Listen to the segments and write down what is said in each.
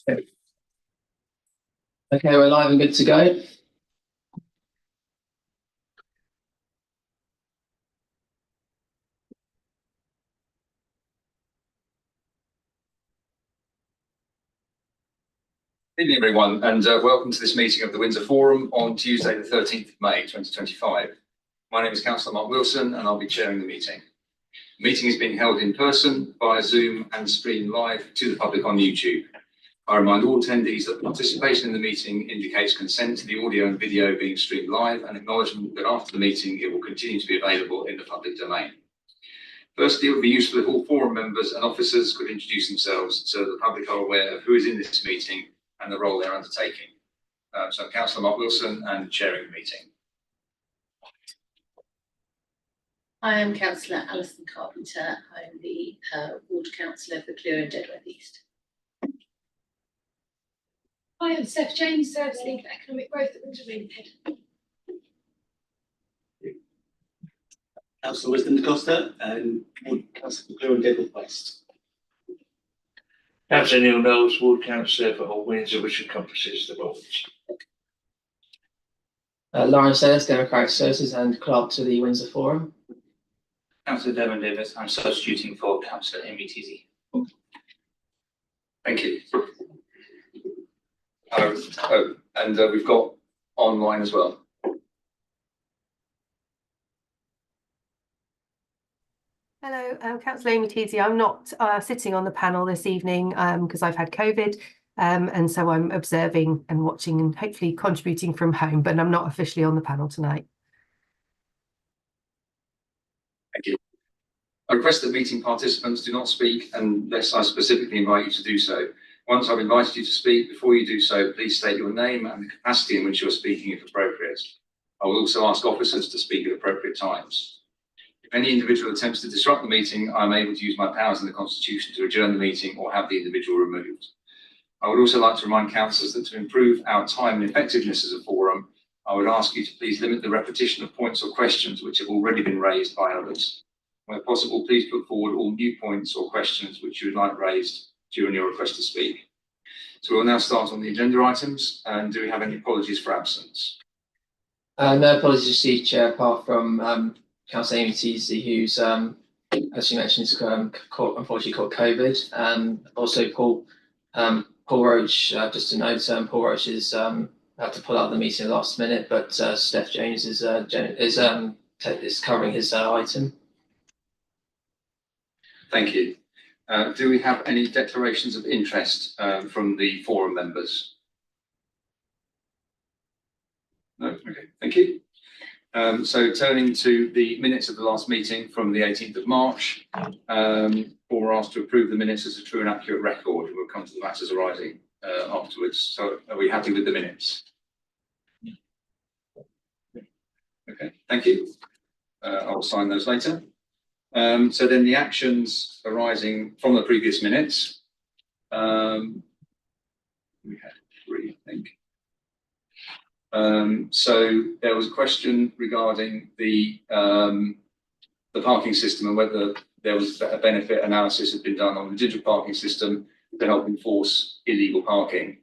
Okay, we're live and good to go. Good evening, everyone, and welcome to this meeting of the Windsor Forum on Tuesday, the 13th of May, 2025. My name is Councillor Mark Wilson, and I'll be chairing the meeting. The meeting is being held in person via Zoom and streamed live to the public on YouTube. I remind all attendees that participation in the meeting indicates consent to the audio and video being streamed live and acknowledgement that after the meeting it will continue to be available in the public domain. Firstly, it would be useful if all forum members and officers could introduce themselves so that the public are aware of who is in this meeting and the role they're undertaking. So I'm Councillor Mark Wilson and chairing the meeting. I am Councillor Alison Carpenter. I'm the Ward Councillor for Clear and Dedworth East. I am Steph James, Service Lead for Economic Growth at Windsor Maidenhead. Councillor Wisdom Costa and Ward Councillor for Clear and Dedworth West. Councillor Neil Knowles, Ward Councillor for Whole Windsor, which encompasses the wards. Lawrence Ellis, Democratic Services and Clerk to the Windsor Forum. Councillor Devon Davis, I'm substituting for Councillor METZ. Thank you. And we've got online as well. Hello, Councillor Amy Teasy. I'm not sitting on the panel this evening because I've had COVID, and so I'm observing and watching and hopefully contributing from home, but I'm not officially on the panel tonight. Thank you. I request that meeting participants do not speak unless I specifically invite you to do so. Once I've invited you to speak, before you do so, please state your name and the capacity in which you're speaking if appropriate. I will also ask officers to speak at appropriate times. If any individual attempts to disrupt the meeting, I am able to use my powers in the Constitution to adjourn the meeting or have the individual removed. I would also like to remind councillors that to improve our time and effectiveness as a forum, I would ask you to please limit the repetition of points or questions which have already been raised by others. Where possible, please put forward all new points or questions which you would like raised during your request to speak. So we'll now start on the agenda items. And do we have any apologies for absence? No apologies received, Chair, apart from Councillor Amy Teasy, who's, as you mentioned, is unfortunately caught COVID. Also, Paul Roach, just to note, Paul Roach is had to pull out the meeting last minute, but Steph James is covering his item. Thank you. Do we have any declarations of interest from the forum members? No? Okay, thank you. So turning to the minutes of the last meeting from the 18th of March, we're asked to approve the minutes as a true and accurate record. We'll come to the matters arising afterwards. So are we happy with the minutes? Okay, thank you. I'll sign those later. So then the actions arising from the previous minutes, we had 3, I think. So there was a question regarding the parking system and whether there was a benefit analysis had been done on the digital parking system to help enforce illegal parking.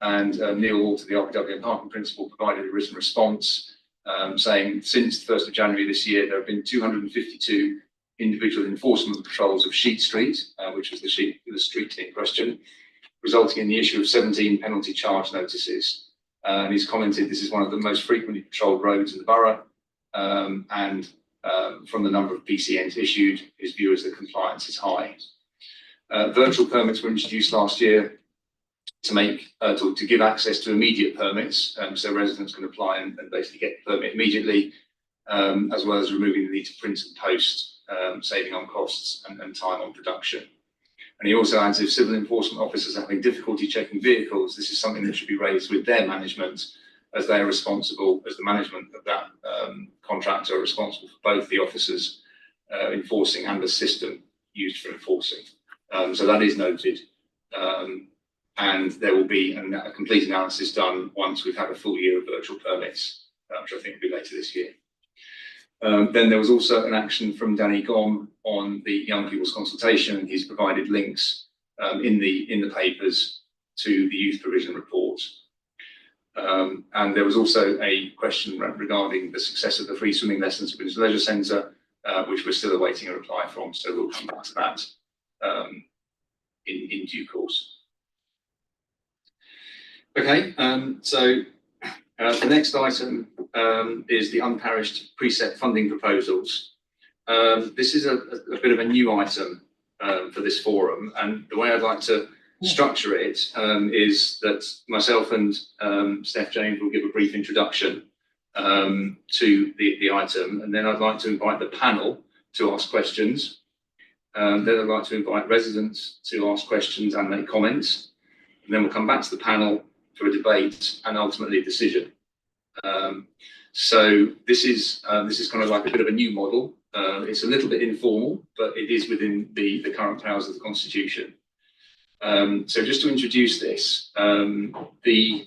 And Neil Walter, the RBWM parking principal, provided a written response saying since the 1st of January this year, there have been 252 individual enforcement patrols of Sheet Street, which was the street in question, resulting in the issue of 17 penalty charge notices. And he's commented this is one of the most frequently patrolled roads in the borough, and from the number of PCNs issued, his view is that compliance is high. Virtual permits were introduced last year to give access to immediate permits, so residents can apply and basically get the permit immediately, as well as removing the need to print and post, saving on costs and time on production. And he also adds if civil enforcement officers are having difficulty checking vehicles, this is something that should be raised with their management, as they are responsible, as the management of that contractor are responsible for both the officers enforcing and the system used for enforcing. So that is noted. And there will be a complete analysis done once we've had a full year of virtual permits, which I think will be later this year. Then there was also an action from Danny Gom on the young people's consultation, and he's provided links in the papers to the youth provision report. And there was also a question regarding the success of the free swimming lessons at Windsor Leisure Centre, which we're still awaiting a reply from. So we'll come back to that in due course. Okay, so the next item is the Unparished Precept funding proposals. This is a bit of a new item for this forum, and the way I'd like to structure it is that myself and Steph James will give a brief introduction to the item, and then I'd like to invite the panel to ask questions. Then I'd like to invite residents to ask questions and make comments, and then we'll come back to the panel for a debate and ultimately a decision. So this is kind of like a bit of a new model. It's a little bit informal, but it is within the current powers of the Constitution. So just to introduce this, the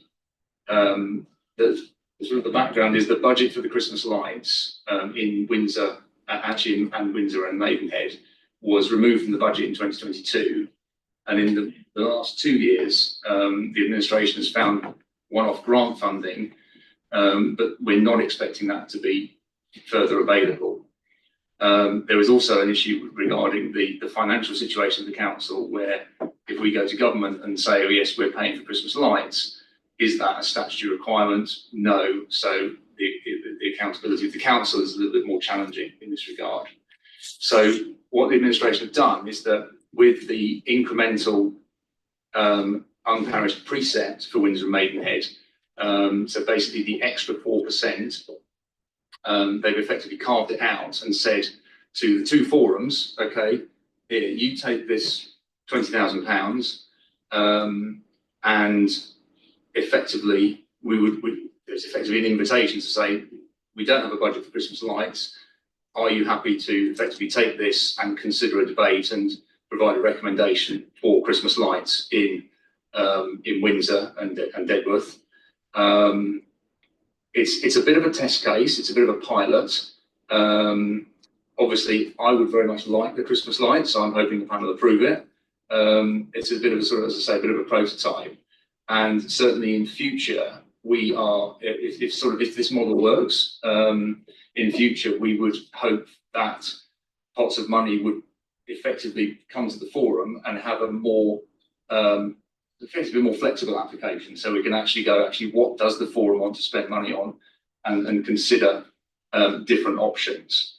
sort of the background is the budget for the Christmas lights in Windsor, actually, and Windsor and Maidenhead was removed from the budget in 2022. And in the last 2 years, the administration has found one-off grant funding, but we're not expecting that to be further available. There is also an issue regarding the financial situation of the council, where if we go to government and say, oh yes, we're paying for Christmas lights, is that a statutory requirement? No. So the accountability of the council is a little bit more challenging in this regard. So what the administration have done is that with the incremental unparished precept for Windsor and Maidenhead, so basically the extra 4%, they've effectively carved it out and said to the two forums, okay, here, you take this £20,000, and effectively there's effectively an invitation to say, we don't have a budget for Christmas lights. Are you happy to effectively take this and consider a debate and provide a recommendation for Christmas lights in Windsor and Dedworth? It's a bit of a test case. It's a bit of a pilot. Obviously, I would very much like the Christmas lights, so I'm hoping the panel will approve it. It's a bit of a sort of, as I say, a bit of a prototype, and certainly in future we are, if this model works, in future we would hope that pots of money would effectively come to the forum and have a more effectively more flexible application, so we can actually go, what does the forum want to spend money on, and consider different options.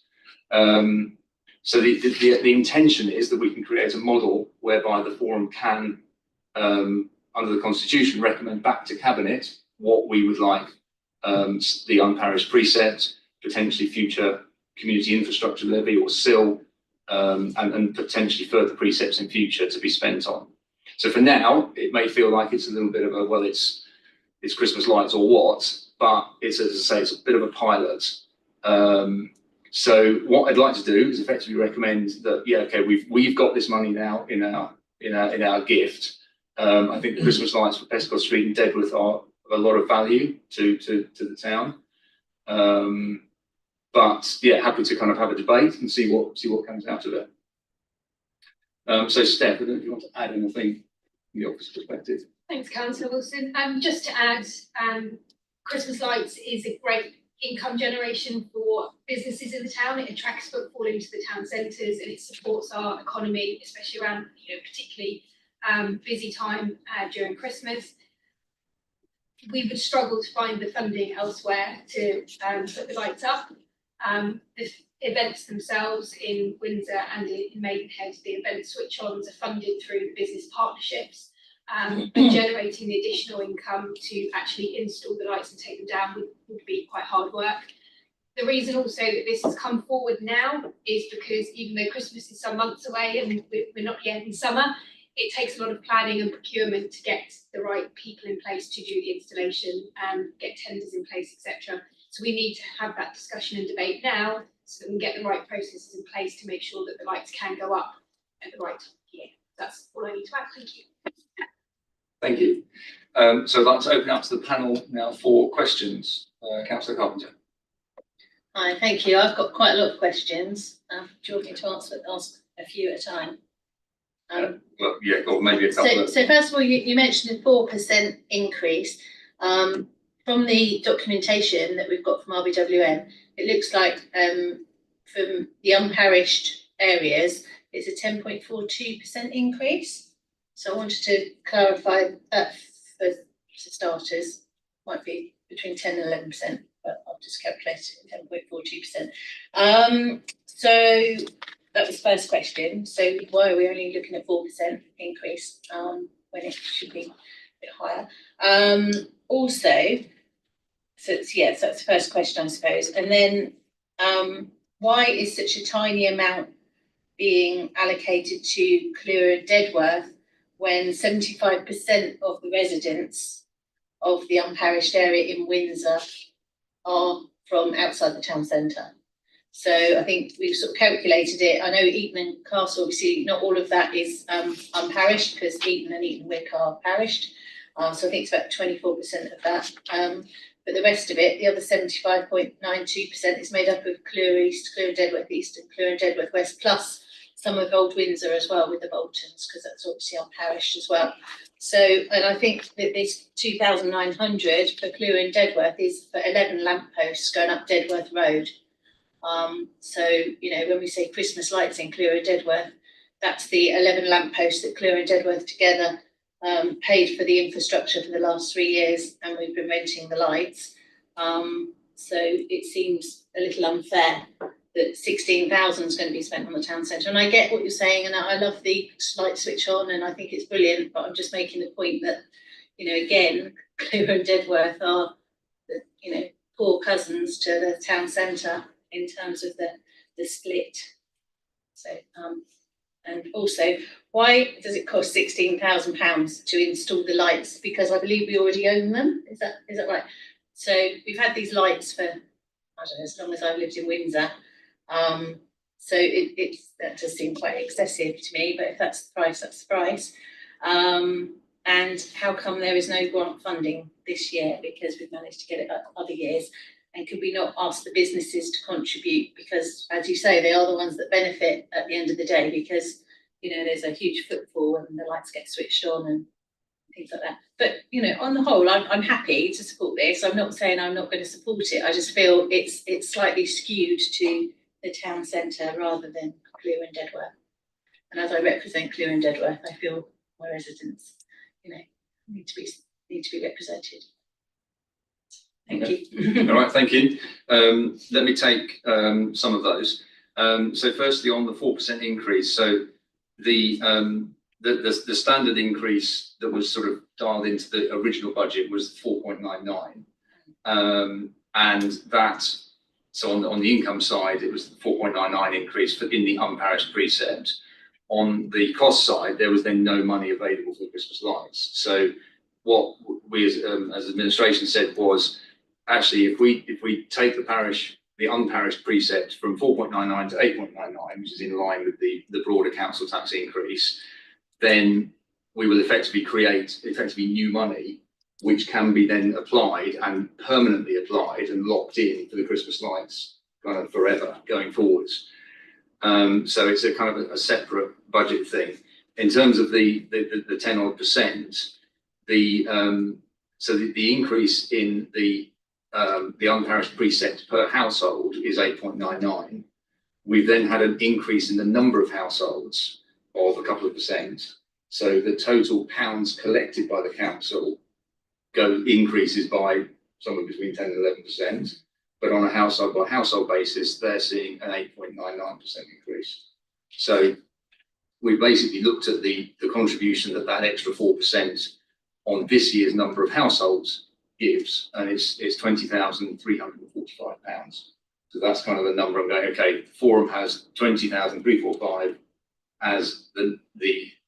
So the intention is that we can create a model whereby the forum can, under the Constitution, recommend back to Cabinet what we would like the unparished precept, potentially future community infrastructure levy or SIL, and potentially further precepts in future to be spent on. So for now, it may feel like it's a little bit of a, well, it's Christmas lights or what, but it's, as I say, it's a bit of a pilot. So what I'd like to do is effectively recommend that, yeah, okay, we've got this money now in our gift. I think the Christmas lights for Pescott Street and Dedworth are of a lot of value to the town. But yeah, happy to kind of have a debate and see what comes out of it. So Steph, I don't know if you want to add anything from the office perspective. Thanks, Councillor Wilson. Just to add, Christmas lights is a great income generation for businesses in the town. It attracts footfall into the town centres and it supports our economy, especially around, particularly busy time during Christmas. We would struggle to find the funding elsewhere to put the lights up. The events themselves in Windsor and in Maidenhead, the event switch-ons are funded through the business partnerships, and generating the additional income to actually install the lights and take them down would be quite hard work. The reason also that this has come forward now is because even though Christmas is some months away and we're not yet in summer, it takes a lot of planning and procurement to get the right people in place to do the installation and get tenders in place, etc. So we need to have that discussion and debate now so that we can get the right processes in place to make sure that the lights can go up at the right time of year. That's all I need to add. Thank you. Thank you. So I'd like to open up to the panel now for questions. Councillor Carpenter. Hi, thank you. I've got quite a lot of questions. Do you want me to ask a few at a time? Well, yeah, or maybe a couple So first of all, you mentioned a 4% increase. From the documentation that we've got from RBWM, it looks like from the unparished areas, it's a 10.42% increase. So I wanted to clarify that for starters, might be between 10 and 11%, but I've just calculated it at 10.42%. So that was the first question. So why are we only looking at 4% increase when it should be a bit higher? Also, so that's the first question, I suppose. And then why is such a tiny amount being allocated to Clewer and Dedworth when 75% of the residents of the unparished area in Windsor are from outside the town centre? So I think we've sort of calculated it. I know Eton and Castle, obviously not all of that is unparished, because Eton and Eton Wick are parished. So I think it's about 24% of that. But the rest of it, the other 75.92%, is made up of Clewer East, Clewer and Dedworth East, and Clewer and Dedworth West, plus some of Old Windsor as well with the Boltons, because that's obviously unparished as well. So, and I think that this 2,900 for Clewer and Dedworth is for 11 lampposts going up Dedworth Road. So, you know, when we say Christmas lights in Clewer and Dedworth, that's the 11 lampposts that Clewer and Dedworth together paid for the infrastructure for the last 3 years, and we've been renting the lights. So it seems a little unfair that 16,000 is going to be spent on the town centre. And I get what you're saying, and I love the light switch on, and I think it's brilliant, but I'm just making the point that, you know, again, Clewer and Dedworth are, the, you know, poor cousins to the town centre in terms of the split. So, and also, why does it cost £16,000 to install the lights? Because I believe we already own them. Is that right? So we've had these lights for, I don't know, as long as I've lived in Windsor. So that does seem quite excessive to me, but if that's the price, that's the price. And how come there is no grant funding this year? Because we've managed to get it other years. And could we not ask the businesses to contribute? Because, as you say, they are the ones that benefit at the end of the day, because, you know, there's a huge footfall and the lights get switched on and things like that. But, you know, on the whole, I'm happy to support this. I'm not saying I'm not going to support it. I just feel it's slightly skewed to the town centre rather than Clewer and Dedworth. And as I represent Clewer and Dedworth, I feel my residents, you know, need to be represented. Thank you. All right, thank you. Let me take some of those. So firstly, on the 4% increase, so the standard increase that was sort of dialed into the original budget was 4.99, and that, so on the income side, it was the 4.99 increase in the unparished precept. On the cost side, there was then no money available for the Christmas lights. So what we as administration said was, actually, if we take the unparished precept from 4.99 to 8.99, which is in line with the broader council tax increase, then we will effectively create new money, which can be then applied and permanently applied and locked in for the Christmas lights kind of forever going forwards. So it's a kind of a separate budget thing. In terms of the 10% odd, so the increase in the unparished precept per household is 8.99. We've then had an increase in the number of households of a couple of percent. So the total pounds collected by the council increases by somewhere between 10 and 11%. But on a household by household basis, they're seeing an 8.99% increase. So we basically looked at the contribution that extra 4% on this year's number of households gives, and it's £20,345. So that's kind of the number I'm going, okay, the forum has 20,345 as the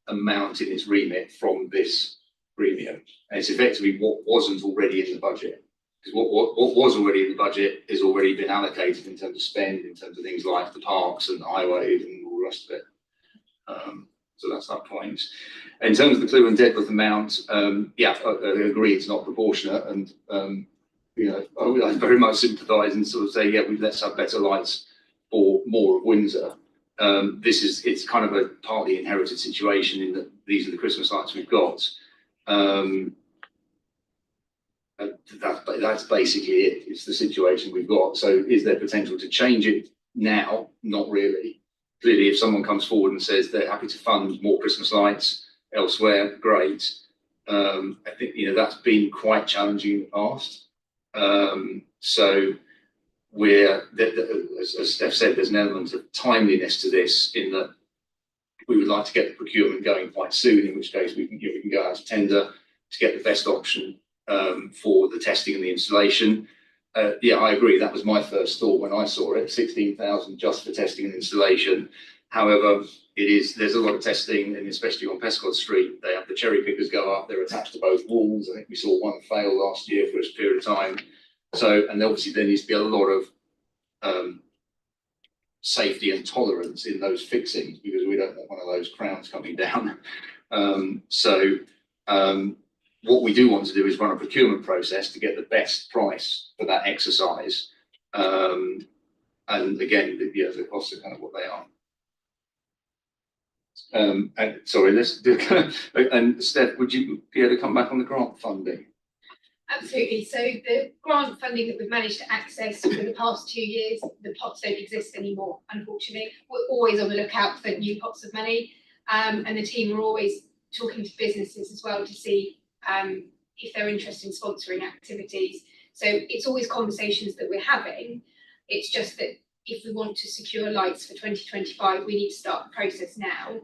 amount in its remit from this premium. And it's effectively what wasn't already in the budget. Because what was already in the budget has already been allocated in terms of spend, in terms of things like the parks and the highway and all the rest of it. So that's that point. In terms of the Clewer and Dedworth amount, yeah, I agree it's not proportionate, and you know, I very much sympathise and sort of say, yeah, let's have better lights for more of Windsor. it's kind of a partly inherited situation in that these are the Christmas lights we've got. That's basically it. It's the situation we've got. So is there potential to change it now? Not really. Clearly, if someone comes forward and says they're happy to fund more Christmas lights elsewhere, great. I think, that's been quite challenging in the past. So as Steph said, there's an element of timeliness to this in that we would like to get the procurement going quite soon, in which case we can go out to tender to get the best option for the testing and the installation. Yeah, I agree. That was my first thought when I saw it, 16,000 just for testing and installation. However, there's a lot of testing, and especially on Pescod Street, they have the cherry pickers go up, they're attached to both walls. I think we saw one fail last year for a period of time. So, and obviously there needs to be a lot of safety and tolerance in those fixings, because we don't want one of those crowns coming down. What we do want to do is run a procurement process to get the best price for that exercise. And again, the costs are kind of what they are. And sorry, let's do. And Steph, would you be able to come back on the grant funding? Absolutely. So the grant funding that we've managed to access for the past 2 years, the pots don't exist anymore, unfortunately. We're always on the lookout for new pots of money, and the team are always talking to businesses as well to see if they're interested in sponsoring activities. So it's always conversations that we're having. It's just that if we want to secure lights for 2025, we need to start the process now.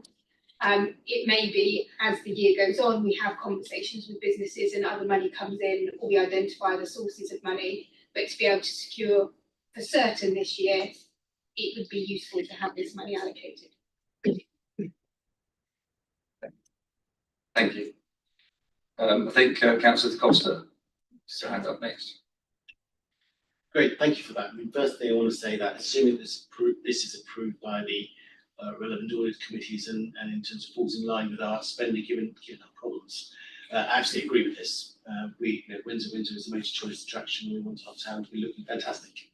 It may be as the year goes on, we have conversations with businesses and other money comes in, or we identify the sources of money, but to be able to secure for certain this year, it would be useful to have this money allocated. Thank you. I think Councillor Costa is to hand up next. Great, thank you for that. I mean, first thing I want to say that assuming this is approved by the relevant audit committees and in terms of falls in line with our spending given our problems, I absolutely agree with this. Windsor is a major tourist attraction. We want our town to be looking fantastic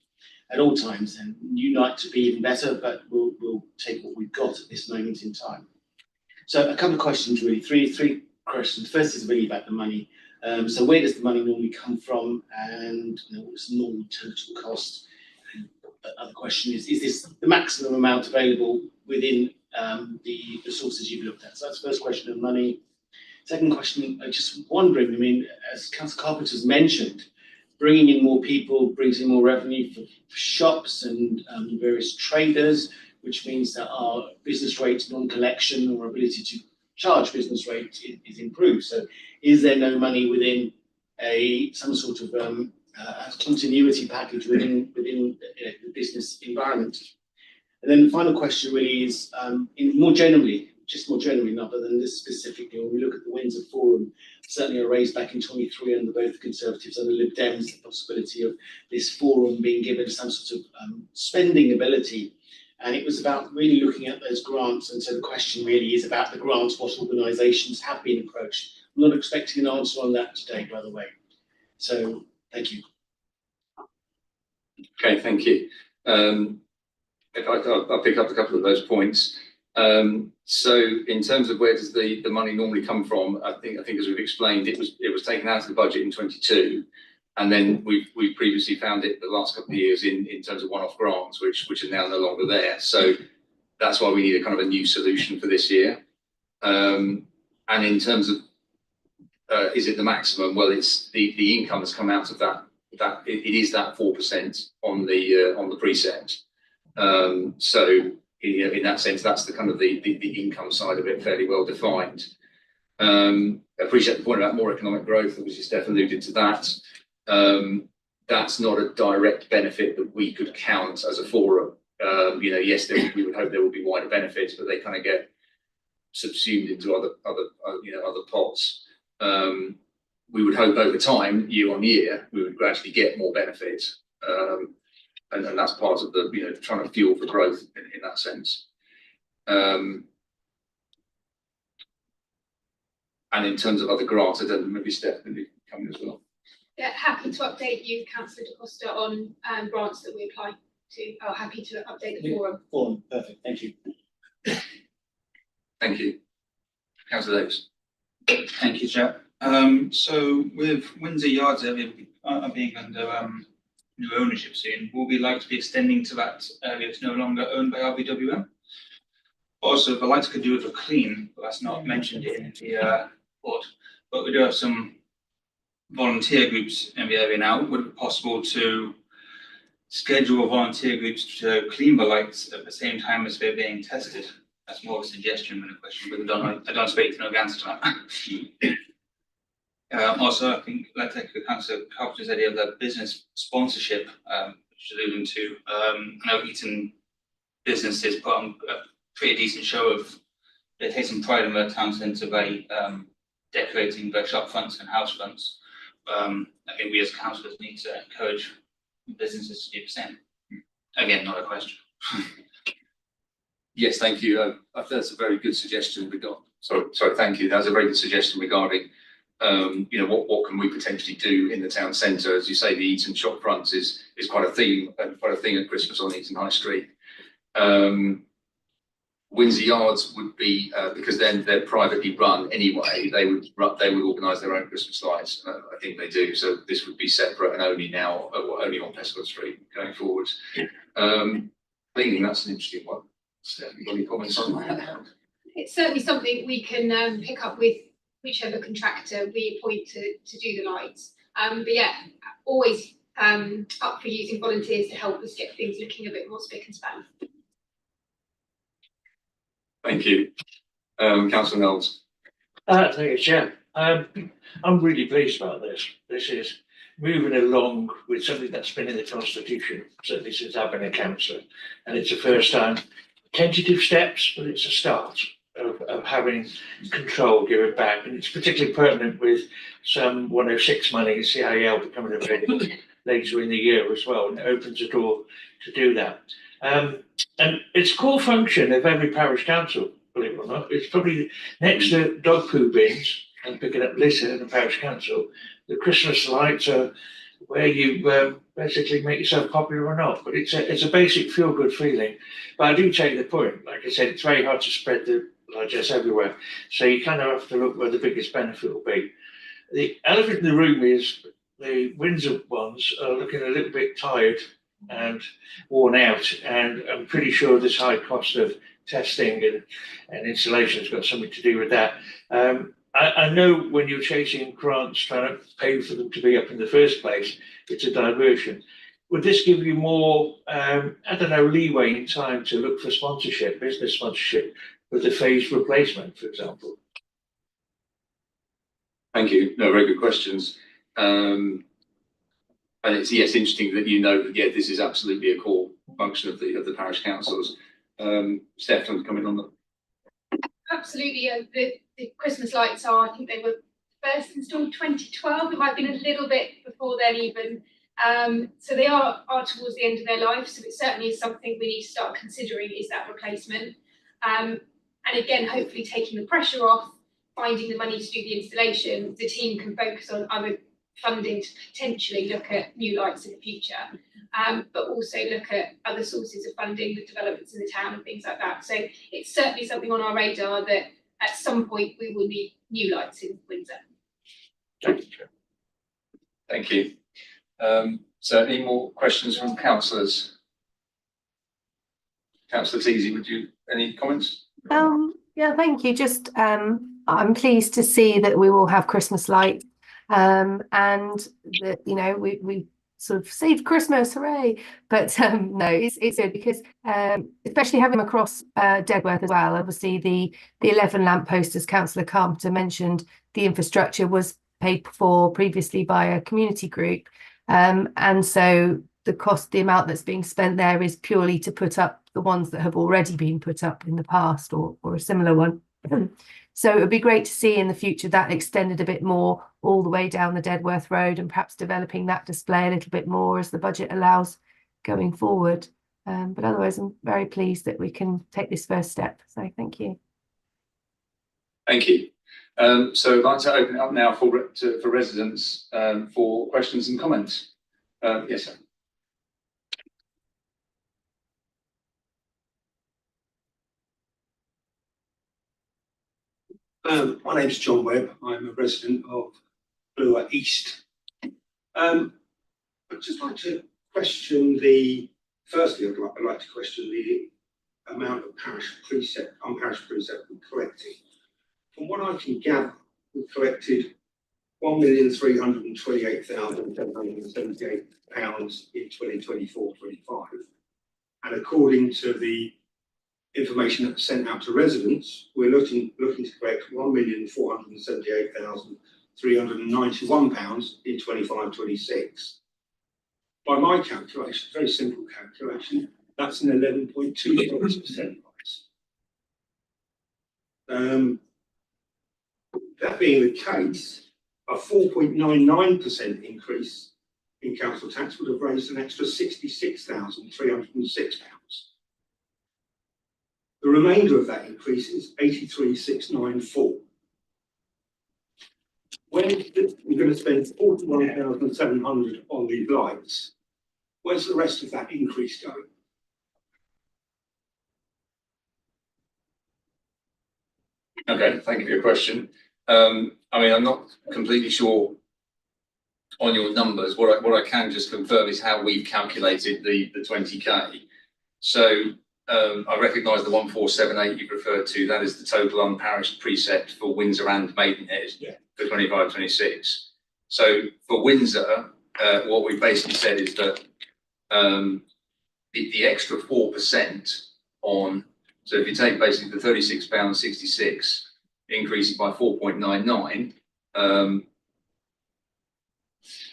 at all times, and you'd like to be even better, but we'll take what we've got at this moment in time. So a couple of questions, really, three questions. First is really about the money. So where does the money normally come from, and what's the normal total cost? And the other question is this the maximum amount available within the sources you've looked at? So that's the first question of money. Second question, just wondering, I mean, as Councillor Carpenter's mentioned, bringing in more people brings in more revenue for shops and various traders, which means that our business rate non-collection or ability to charge business rate is improved. So is there no money within some sort of continuity package within the business environment? And then the final question really is more generally, other than this specifically, when we look at the Windsor Forum, certainly I raised back in 23 under both the Conservatives and the Lib Dems the possibility of this forum being given some sort of spending ability. And it was about really looking at those grants. And so the question really is about the grants, what organisations have been approached. I'm not expecting an answer on that today, by the way. So thank you. Okay, thank you. I'll pick up a couple of those points. So in terms of where does the money normally come from, I think as we've explained, it was taken out of the budget in 22. And then we've previously found it the last couple of years in terms of one-off grants, which are now no longer there. So that's why we need a kind of a new solution for this year. And in terms of is it the maximum? Well, it's the income has come out of that. It is that 4% on the Precept. So in that sense, that's the kind of the income side of it, fairly well defined. Appreciate the point about more economic growth. Obviously, Steph alluded to that. That's not a direct benefit that we could count as a forum. Yes, we would hope there would be wider benefits, but they kind of get subsumed into other pots. We would hope over time, year on year, we would gradually get more benefit, and that's part of the trying to fuel for growth in that sense. And in terms of other grants, I don't know, maybe Steph can come in as well. Yeah, happy to update you, Councillor De Costa, on grants that we apply to. Happy to update the forum. Perfect, thank you. Thank you. Councillor Davis. Thank you, Chair. So with Windsor Yards area being under new ownership soon, will we like to be extending to that area that's no longer owned by RBWM? Also, the lights could do with a clean, but that's not mentioned in the report. But we do have some volunteer groups in the area now. Would it be possible to schedule volunteer groups to clean the lights at the same time as they're being tested? That's more of a suggestion than a question, but I don't expect to know the answer to that. Also, I think I'd like to take the Councillor Carpenter's idea of the business sponsorship, which is alluding to. I know Eton businesses put on a pretty decent show of, they take some pride in their town centre by decorating their shop fronts and house fronts. I think we as councillors need to encourage businesses to do the same. Again, not a question. Yes, thank you. That's a very good suggestion. Thank you. That's a very good suggestion regarding, what can we potentially do in the town centre? As you say, the Eton shop fronts is quite a theme at Christmas on Eton High Street. Windsor Yards would be because then they're privately run anyway. They would organise their own Christmas lights. I think they do. So this would be separate and only on Prescott Street going forward. I think that's an interesting one. Steph, you got any comments on that? It's certainly something we can pick up with whichever contractor we appoint to do the lights. But yeah, always up for using volunteers to help us get things looking a bit more spick and span. Thank you. Councillor Knowles. Thank you, Chair. I'm really pleased about this. This is moving along with something that's been in the Constitution, certainly since I've been a councillor, and it's the first time. Tentative steps, but it's a start of having control given back, and it's particularly pertinent with some 106 money, CIL becoming available later in the year as well, and it opens the door to do that. And it's a core function of every parish council, believe it or not. It's probably next to dog poo bins and picking up litter in the parish council. The Christmas lights are where you basically make yourself popular or not, but it's a basic feel-good feeling. But I do take the point. Like I said, it's very hard to spread the largesse everywhere, so you kind of have to look where the biggest benefit will be. The elephant in the room is the Windsor ones are looking a little bit tired and worn out, and I'm pretty sure this high cost of testing and installation has got something to do with that. I know when you're chasing grants, trying to pay for them to be up in the first place, it's a diversion. Would this give you more, leeway in time to look for sponsorship, business sponsorship, with the phased replacement, for example? Thank you. No, very good questions. And it's interesting that this is absolutely a core function of the parish councils. Steph, want to comment on that? Absolutely. The Christmas lights I think they were first installed 2012. It might have been a little bit before then even. So they are towards the end of their life. So it certainly is something we need to start considering, is that replacement. And again, hopefully taking the pressure off, finding the money to do the installation, the team can focus on other funding to potentially look at new lights in the future, but also look at other sources of funding, the developments in the town and things like that. So it's certainly something on our radar that at some point we will need new lights in Windsor. Thank you, Chair. Thank you. So any more questions from councillors? Councillor Teasy, any comments? Yeah, thank you. Just I'm pleased to see that we will have Christmas lights, and that we sort of saved Christmas, hooray! But no, it's good because especially having them across Dedworth as well. Obviously, the 11 lampposts, as Councillor Carpenter mentioned, the infrastructure was paid for previously by a community group, and so the amount that's being spent there is purely to put up the ones that have already been put up in the past, or a similar one. So it would be great to see in the future that extended a bit more all the way down the Dedworth Road, and perhaps developing that display a little bit more as the budget allows going forward. But otherwise, I'm very pleased that we can take this first step. So thank you. Thank you. So I'd like to open it up now for residents for questions and comments. Yes, sir. My name's John Webb. I'm a resident of Bloor East. I'd just like to question firstly, I'd like to question the amount of unparished precept we're collecting. From what I can gather, we've collected £1,328,778 in 2024-25. And according to the information that was sent out to residents, we're looking to collect £1,478,391 in 25-26. By my calculation, very simple calculation, that's an 11.2% rise. That being the case, a 4.99% increase in council tax would have raised an extra £66,306. The remainder of that increase is 83,694. When we're going to spend 41,700 on these lights, where's the rest of that increase going? Okay, thank you for your question. I mean, I'm not completely sure on your numbers. What I can just confirm is how we've calculated the 20k. So I recognise the 1478 you've referred to. That is the total unparished precept for Windsor and Maidenhead for 25-26. So for Windsor, what we basically said is that the extra 4% on. So if you take basically the £36.66, increase it by 4.99,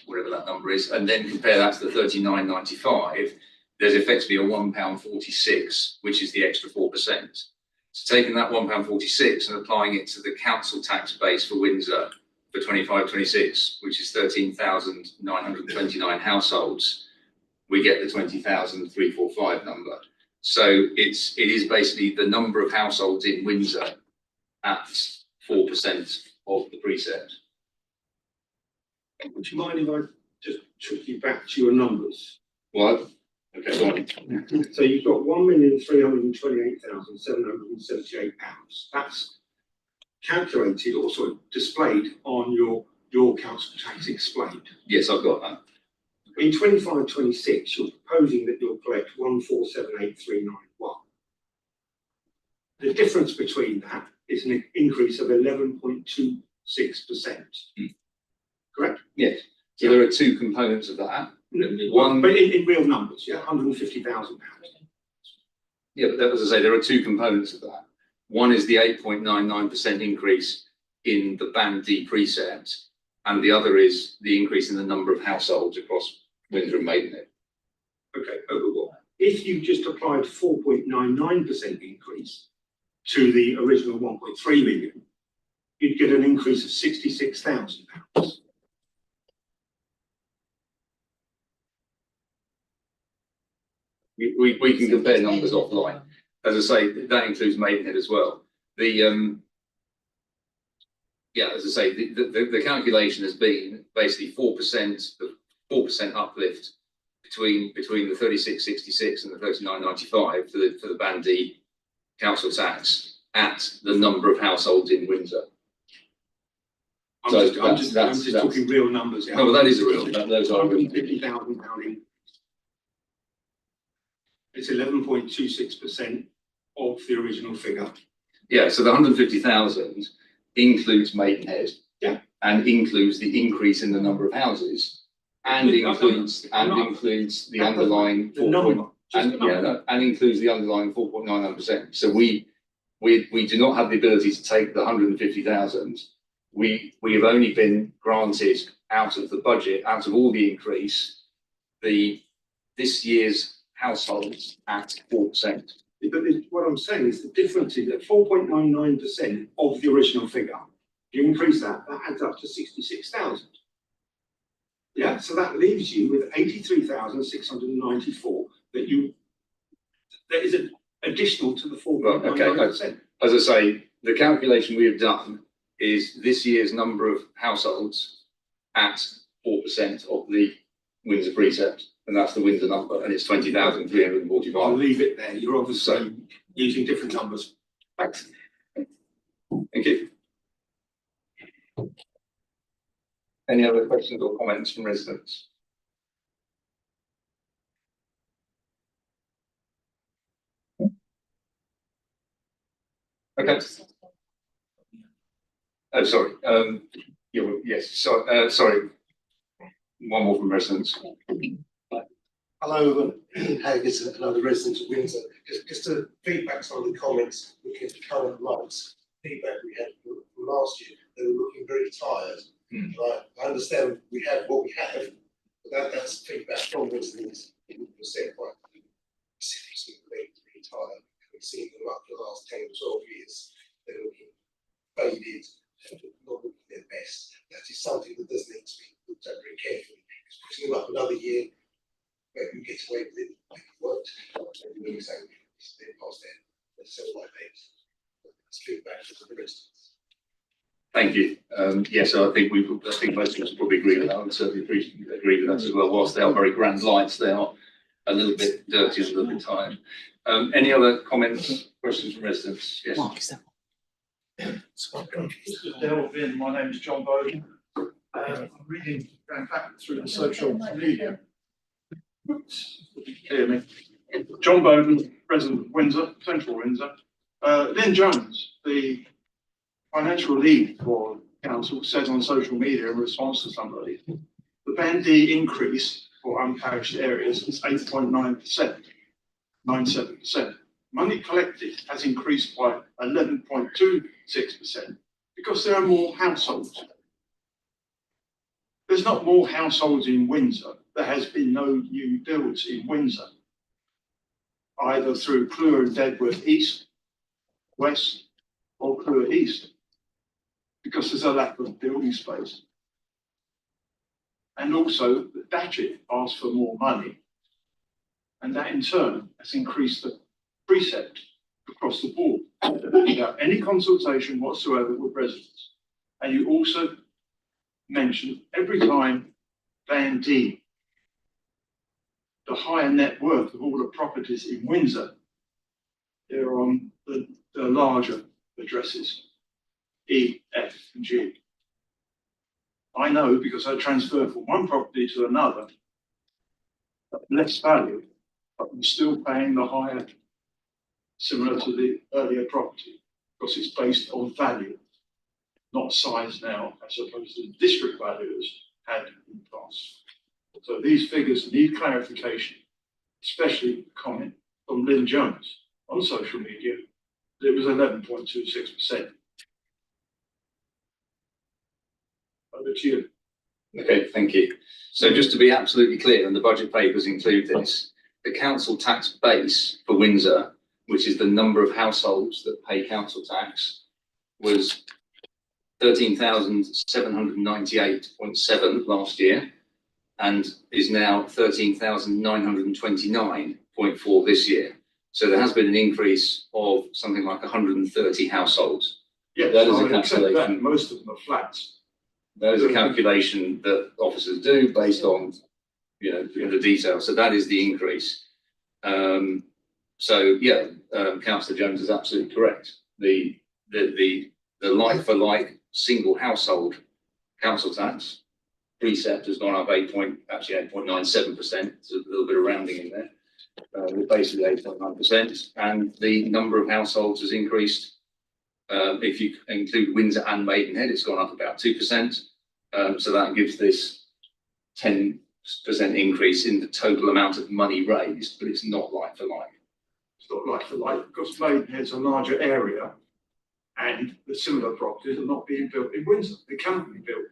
whatever that number is, and then compare that to the £39.95, there's effectively a £1.46, which is the extra 4%. So taking that £1.46 and applying it to the council tax base for Windsor for 25-26, which is 13,929 households, we get the 20,345 number. So it is basically the number of households in Windsor at 4% of the precept. Would you mind if I just took you back to your numbers? What? Okay, go on. So you've got £1,328,778. That's calculated or sort of displayed on your council tax explained. Yes, I've got that. In 25-26, you're proposing that you'll collect 1,478,391. The difference between that is an increase of 11.26%. Correct? Yes. So there are two components of that. One, but in real numbers, yeah, £150,000. Yeah, but as I say, there are two components of that. One is the 8.99% increase in the Band D precept, and the other is the increase in the number of households across Windsor and Maidenhead. Okay, if you just applied 4.99% increase to the original 1.3 million, you'd get an increase of £66,000. We can compare numbers offline. As I say, that includes Maidenhead as well. As I say, the calculation has been basically 4% uplift between the 36.66 and the 39.95 for the Band D council tax at the number of households in Windsor. I'm just talking real numbers. No, but that is a real. Those are real. £150,000. It's 11.26% of the original figure. Yeah, so the 150,000 includes Maidenhead, and includes the increase in the number of houses, and includes the underlying and includes the underlying 4.99%. So we do not have the ability to take the 150,000. We have only been granted out of the budget, out of all the increase, this year's households at 4%. But what I'm saying is the difference is that 4.99% of the original figure. You increase that adds up to 66,000. Yeah, so that leaves you with 83,694 that is additional to the 4.99%. As I say, the calculation we have done is this year's number of households at 4% of the Windsor precept, and that's the Windsor number, and it's 20,345. I'll leave it there. You're obviously using different numbers. Thanks. Thank you. Any other questions or comments from residents? Okay. Oh, sorry. Yes. So, sorry. One more from residents. Hello, Haggis and other residents of Windsor. Just to feedback some of the comments looking at the current lights, feedback we had from last year, they were looking very tired. I understand we have what we have, but that's feedback from residents. It was said quite seriously, very tired. We've seen them up for the last 10 or 12 years. They're looking faded, not looking their best. That is something that does need to be looked at very carefully. Because putting them up another year, maybe we get away with it, maybe it won't. Maybe we're saying they're past there, let's sell like that. It's feedback from the residents. Thank you. Yes, I think most of us probably agree with that. I would certainly agree with that as well. Whilst they are very grand lights, they are a little bit dirty and a little bit tired. Any other comments, questions from residents? Yes. Delve in. My name is John Bowden. I'm reading, going back through the social media. Hear me. John Bowden, resident of Windsor, Central Windsor. Lynn Jones, the financial lead for council, said on social media in response to somebody, the Band D increase for unparished areas is 8.9%, 97%. Money collected has increased by 11.26% because there are more households. There's not more households in Windsor. There has been no new builds in Windsor, either through Clewar and Dedworth East, West, or Clewar East, because there's a lack of building space. And also, the Datchet asked for more money, and that in turn has increased the Precept across the board without any consultation whatsoever with residents. And you also mentioned every time Band D, the higher net worth of all the properties in Windsor, they're on the larger addresses, E, F, and G. I know because I transfer from one property to another, less value, but I'm still paying the higher, similar to the earlier property, because it's based on value, not size now, as opposed to the district valuers had in the past. So these figures need clarification, especially the comment from Lynn Jones on social media that it was 11.26%. Over to you. Okay, thank you. So just to be absolutely clear, and the budget papers include this, the council tax base for Windsor, which is the number of households that pay council tax, was 13,798.7 last year, and is now 13,929.4 this year. So there has been an increase of something like 130 households. Yes, that is a calculation. calculation. Most of them are flats. That is a calculation that officers do based on, the details. So that is the increase. Councillor Jones is absolutely correct. The like for like single household council tax Precept has gone up 8.97%. It's a little bit of rounding in there. Basically 8.9%, and the number of households has increased. If you include Windsor and Maidenhead, it's gone up about 2%. So that gives this 10% increase in the total amount of money raised, but it's not like for like. It's not like for like because Maidenhead's a larger area, and the similar properties are not being built in Windsor. They cannot be built.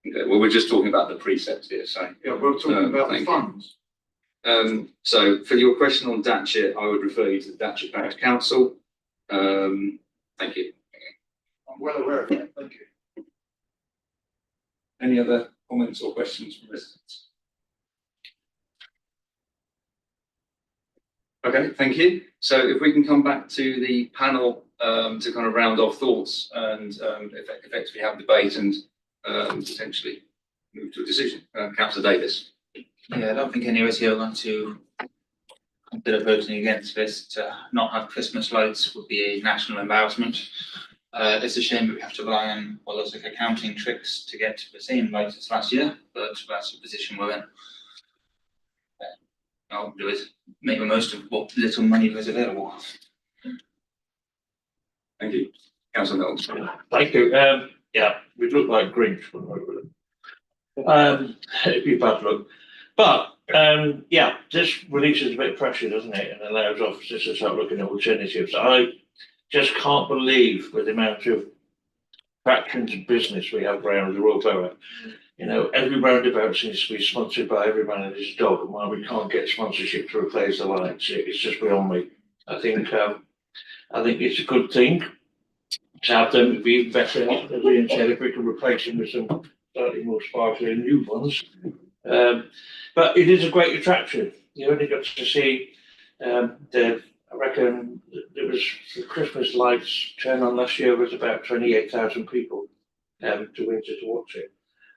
Okay, well, we're just talking about the precepts here, so. Yeah, we're talking about the funds. So for your question on Datchet, I would refer you to the Datchet Parish Council. Thank you. I'm well aware of that. Thank you. Any other comments or questions from residents? Okay, thank you. So if we can come back to the panel to kind of round off thoughts and effectively have debate and potentially move to a decision. Councillor Davis. Yeah, I don't think any of us here are going to consider voting against this. To not have Christmas lights would be a national embarrassment. It's a shame that we have to rely on, well, those like accounting tricks to get the same lights as last year, but that's the position we're in. All we do is make the most of what little money there is available. Thank you. Councillor Knowles. Thank you. Yeah, we look like Grinch when we're with them. It'd be bad luck. But yeah, this releases a bit of pressure, doesn't it? And allows officers to start looking at alternatives. I just can't believe with the amount of fractions of business we have around the Royal Borough. You know, every roundabout seems to be sponsored by every man and his dog, and why we can't get sponsorship to replace the lights, it's just beyond me. I think it's a good thing to have them. It'd be even better, as Ian said, if we can replace them with some slightly more sparkly new ones. But it is a great attraction. You only got to see I reckon there was the Christmas lights turn on last year was about 28,000 people to Windsor to watch it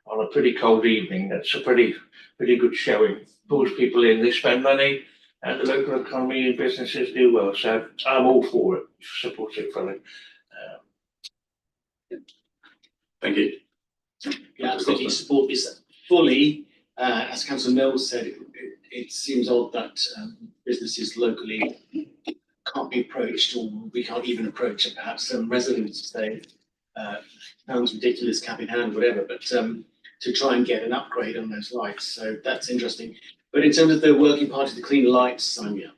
on a pretty cold evening. That's a pretty good showing. Pulls people in, they spend money, and the local economy and businesses do well. So I'm all for it. Support it fully. Thank you. Yeah, absolutely support this fully. As Councillor Mills said, it seems odd that businesses locally can't be approached, or we can't even approach it. Perhaps some residents say, sounds ridiculous, cap in hand, whatever, but to try and get an upgrade on those lights. So that's interesting. But in terms of the working party to clean lights, Sonia.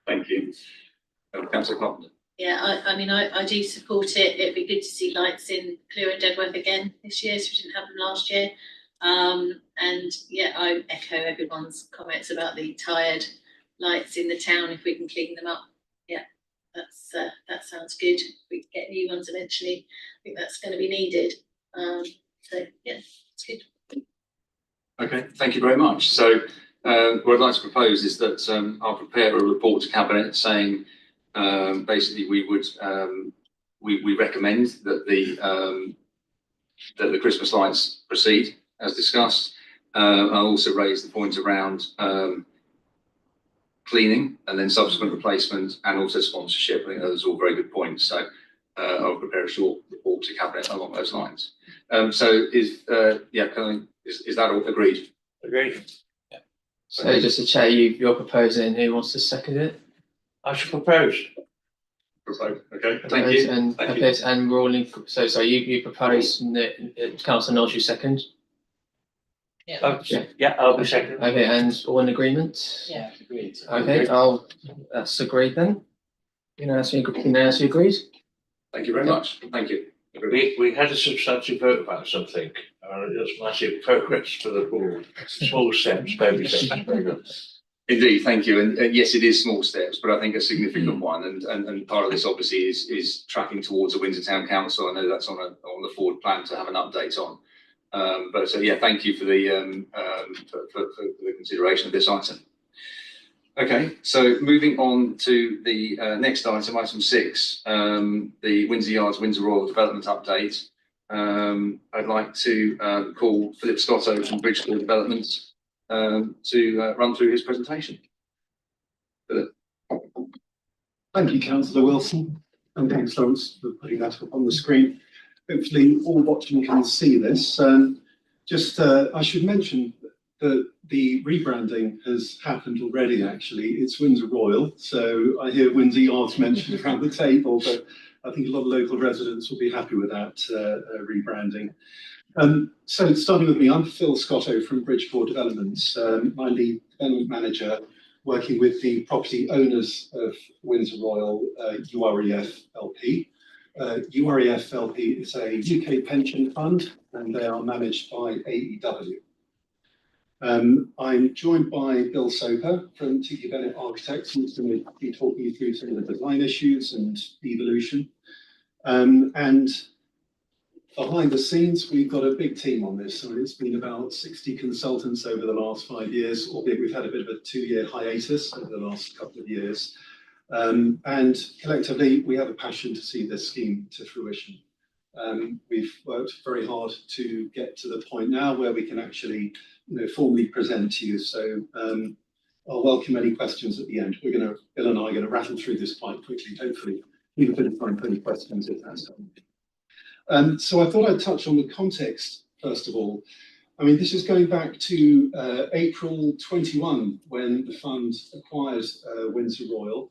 Thank you. Councillor Carpenter. Yeah, I mean, I do support it. It'd be good to see lights in Clewer and Dedworth again this year, so we didn't have them last year. And yeah, I echo everyone's comments about the tired lights in the town. If we can clean them up, yeah, that sounds good. We can get new ones eventually. I think that's going to be needed. So yeah, it's good. Okay, thank you very much. So what I'd like to propose is that I'll prepare a report to Cabinet saying basically we would we recommend that the Christmas lights proceed as discussed. I'll also raise the point around cleaning and then subsequent replacement and also sponsorship. I think those are all very good points. So I'll prepare a short report to Cabinet along those lines. So is that all agreed? Agreed. Yeah. So just to chair, you're proposing. Who wants to second it? I should propose. Okay, thank you. And Thank okay, and we're all in. So you propose, Councillor Knowles, you second. Yeah. Yeah, I'll be second. Okay, and all in agreement? Yeah, agreed. Okay, that's agreed then. Unanimously agreed. Thank you very much. Thank you. We had a substantive vote about something. It was massive progress for the board. Small steps, baby steps. Very good. Indeed, thank you. And yes, it is small steps, but I think a significant one. And part of this obviously is tracking towards a Windsor Town Council. I know that's on the forward plan to have an update on. But so yeah, thank you for the consideration of this item. Okay, so moving on to the next item, item 6, the Windsor Yards, Windsor Royal Development Update. I'd like to call Philip Scotto from Bridgeport Development to run through his presentation. Philip. Thank you, Councillor Wilson, and thanks, Lawrence, for putting that up on the screen. Hopefully all watching can see this. I should mention that the rebranding has happened already, actually. It's Windsor Royal, so I hear Windsor Yards mentioned around the table, but I think a lot of local residents will be happy with that rebranding. So starting with me, I'm Phil Scotto from Bridgeport Developments. I'm the development manager working with the property owners of Windsor Royal, UREF LP. UREF LP is a UK pension fund and they are managed by AEW. I'm joined by Bill Soper from T. Bennett Architects, who's going to be talking you through some of the design issues and evolution. And behind the scenes, we've got a big team on this. So it's been about 60 consultants over the last 5 years, albeit we've had a bit of a 2-year hiatus over the last couple of years. And collectively, we have a passion to see this scheme to fruition. We've worked very hard to get to the point now where we can actually, formally present to you. So I'll welcome any questions at the end. Bill and I are going to rattle through this quite quickly, hopefully. leave a bit of time for any questions if that's so I thought I'd touch on the context first of all. I mean, this is going back to April 21 when the fund acquired Windsor Royal.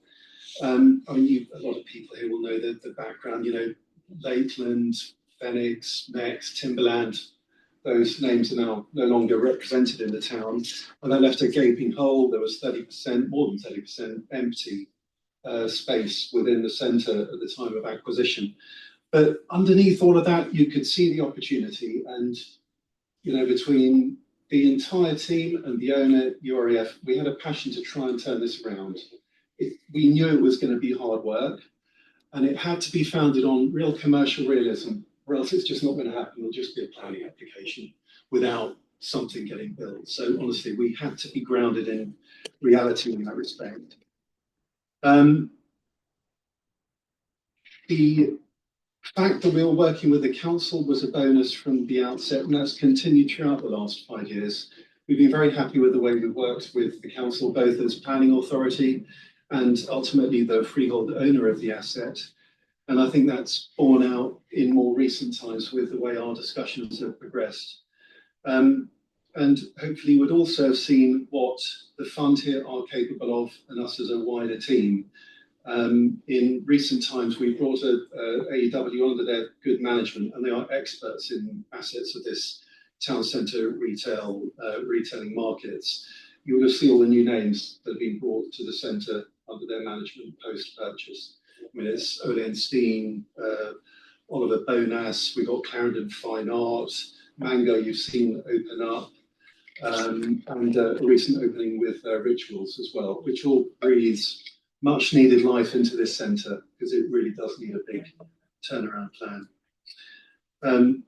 I mean, a lot of people here will know the background, you know, Lakeland, Phoenix, Next, Timberland, those names are now no longer represented in the town. And that left a gaping hole. There was 30%, more than 30% empty space within the centre at the time of acquisition. But underneath all of that, you could see the opportunity. And, you know, between the entire team and the owner, UREF, we had a passion to try and turn this around. We knew it was going to be hard work, and it had to be founded on real commercial realism, or else it's just not going to happen. It'll just be a planning application without something getting built. So honestly, we had to be grounded in reality in that respect. The fact that we were working with the council was a bonus from the outset, and that's continued throughout the last 5 years. We've been very happy with the way we've worked with the council, both as planning authority and ultimately the freehold owner of the asset. And I think that's borne out in more recent times with the way our discussions have progressed. And hopefully would also have seen what the fund here are capable of, and us as a wider team. In recent times, we brought AEW under their good management, and they are experts in assets of this town centre retailing markets. You would have seen all the new names that have been brought to the centre under their management post-purchase. I mean, it's Ole Steen, Oliver Bonas, we've got Clarendon Fine Art, Mango you've seen open up, and a recent opening with Rituals as well, which all breathes much needed life into this centre because it really does need a big turnaround plan.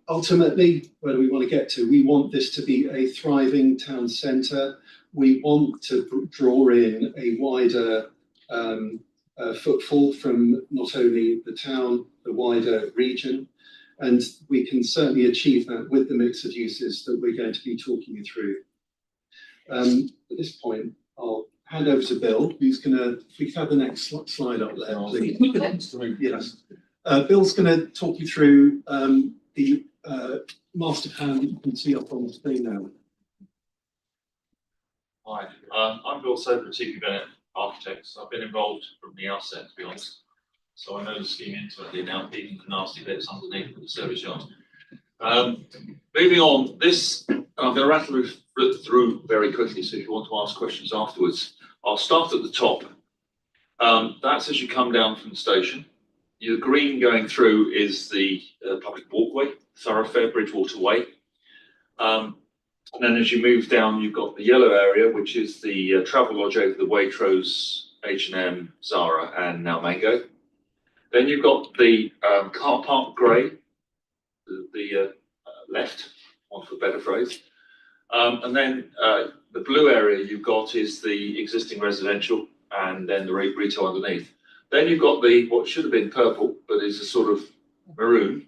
Ultimately, where do we want to get to? We want this to be a thriving town centre. We want to draw in a wider footfall from not only the town, the wider region, and we can certainly achieve that with the mix of uses that we're going to be talking you through. At this point, I'll hand over to Bill, who's going to, if we can have the next slide up there, please. Yes. Bill's going to talk you through the master plan that you can see up on the screen now. Hi, I'm Bill Soper at TP Bennett Architects. I've been involved from the outset, to be honest. So I know the scheme intimately now, even the nasty bits underneath the service yard. Moving on, this, I'm going to rattle through very quickly, so if you want to ask questions afterwards. I'll start at the top. That's as you come down from the station. The green going through is the public walkway, thoroughfare, Bridgewater Way. And then as you move down, you've got the yellow area, which is the travel lodge over the Waitrose, H&M, Zara, and now Mango. Then you've got the car park grey, the left, want for a better phrase. And then the blue area you've got is the existing residential, and then the retail underneath. Then you've got the what should have been purple, but is a sort of maroon.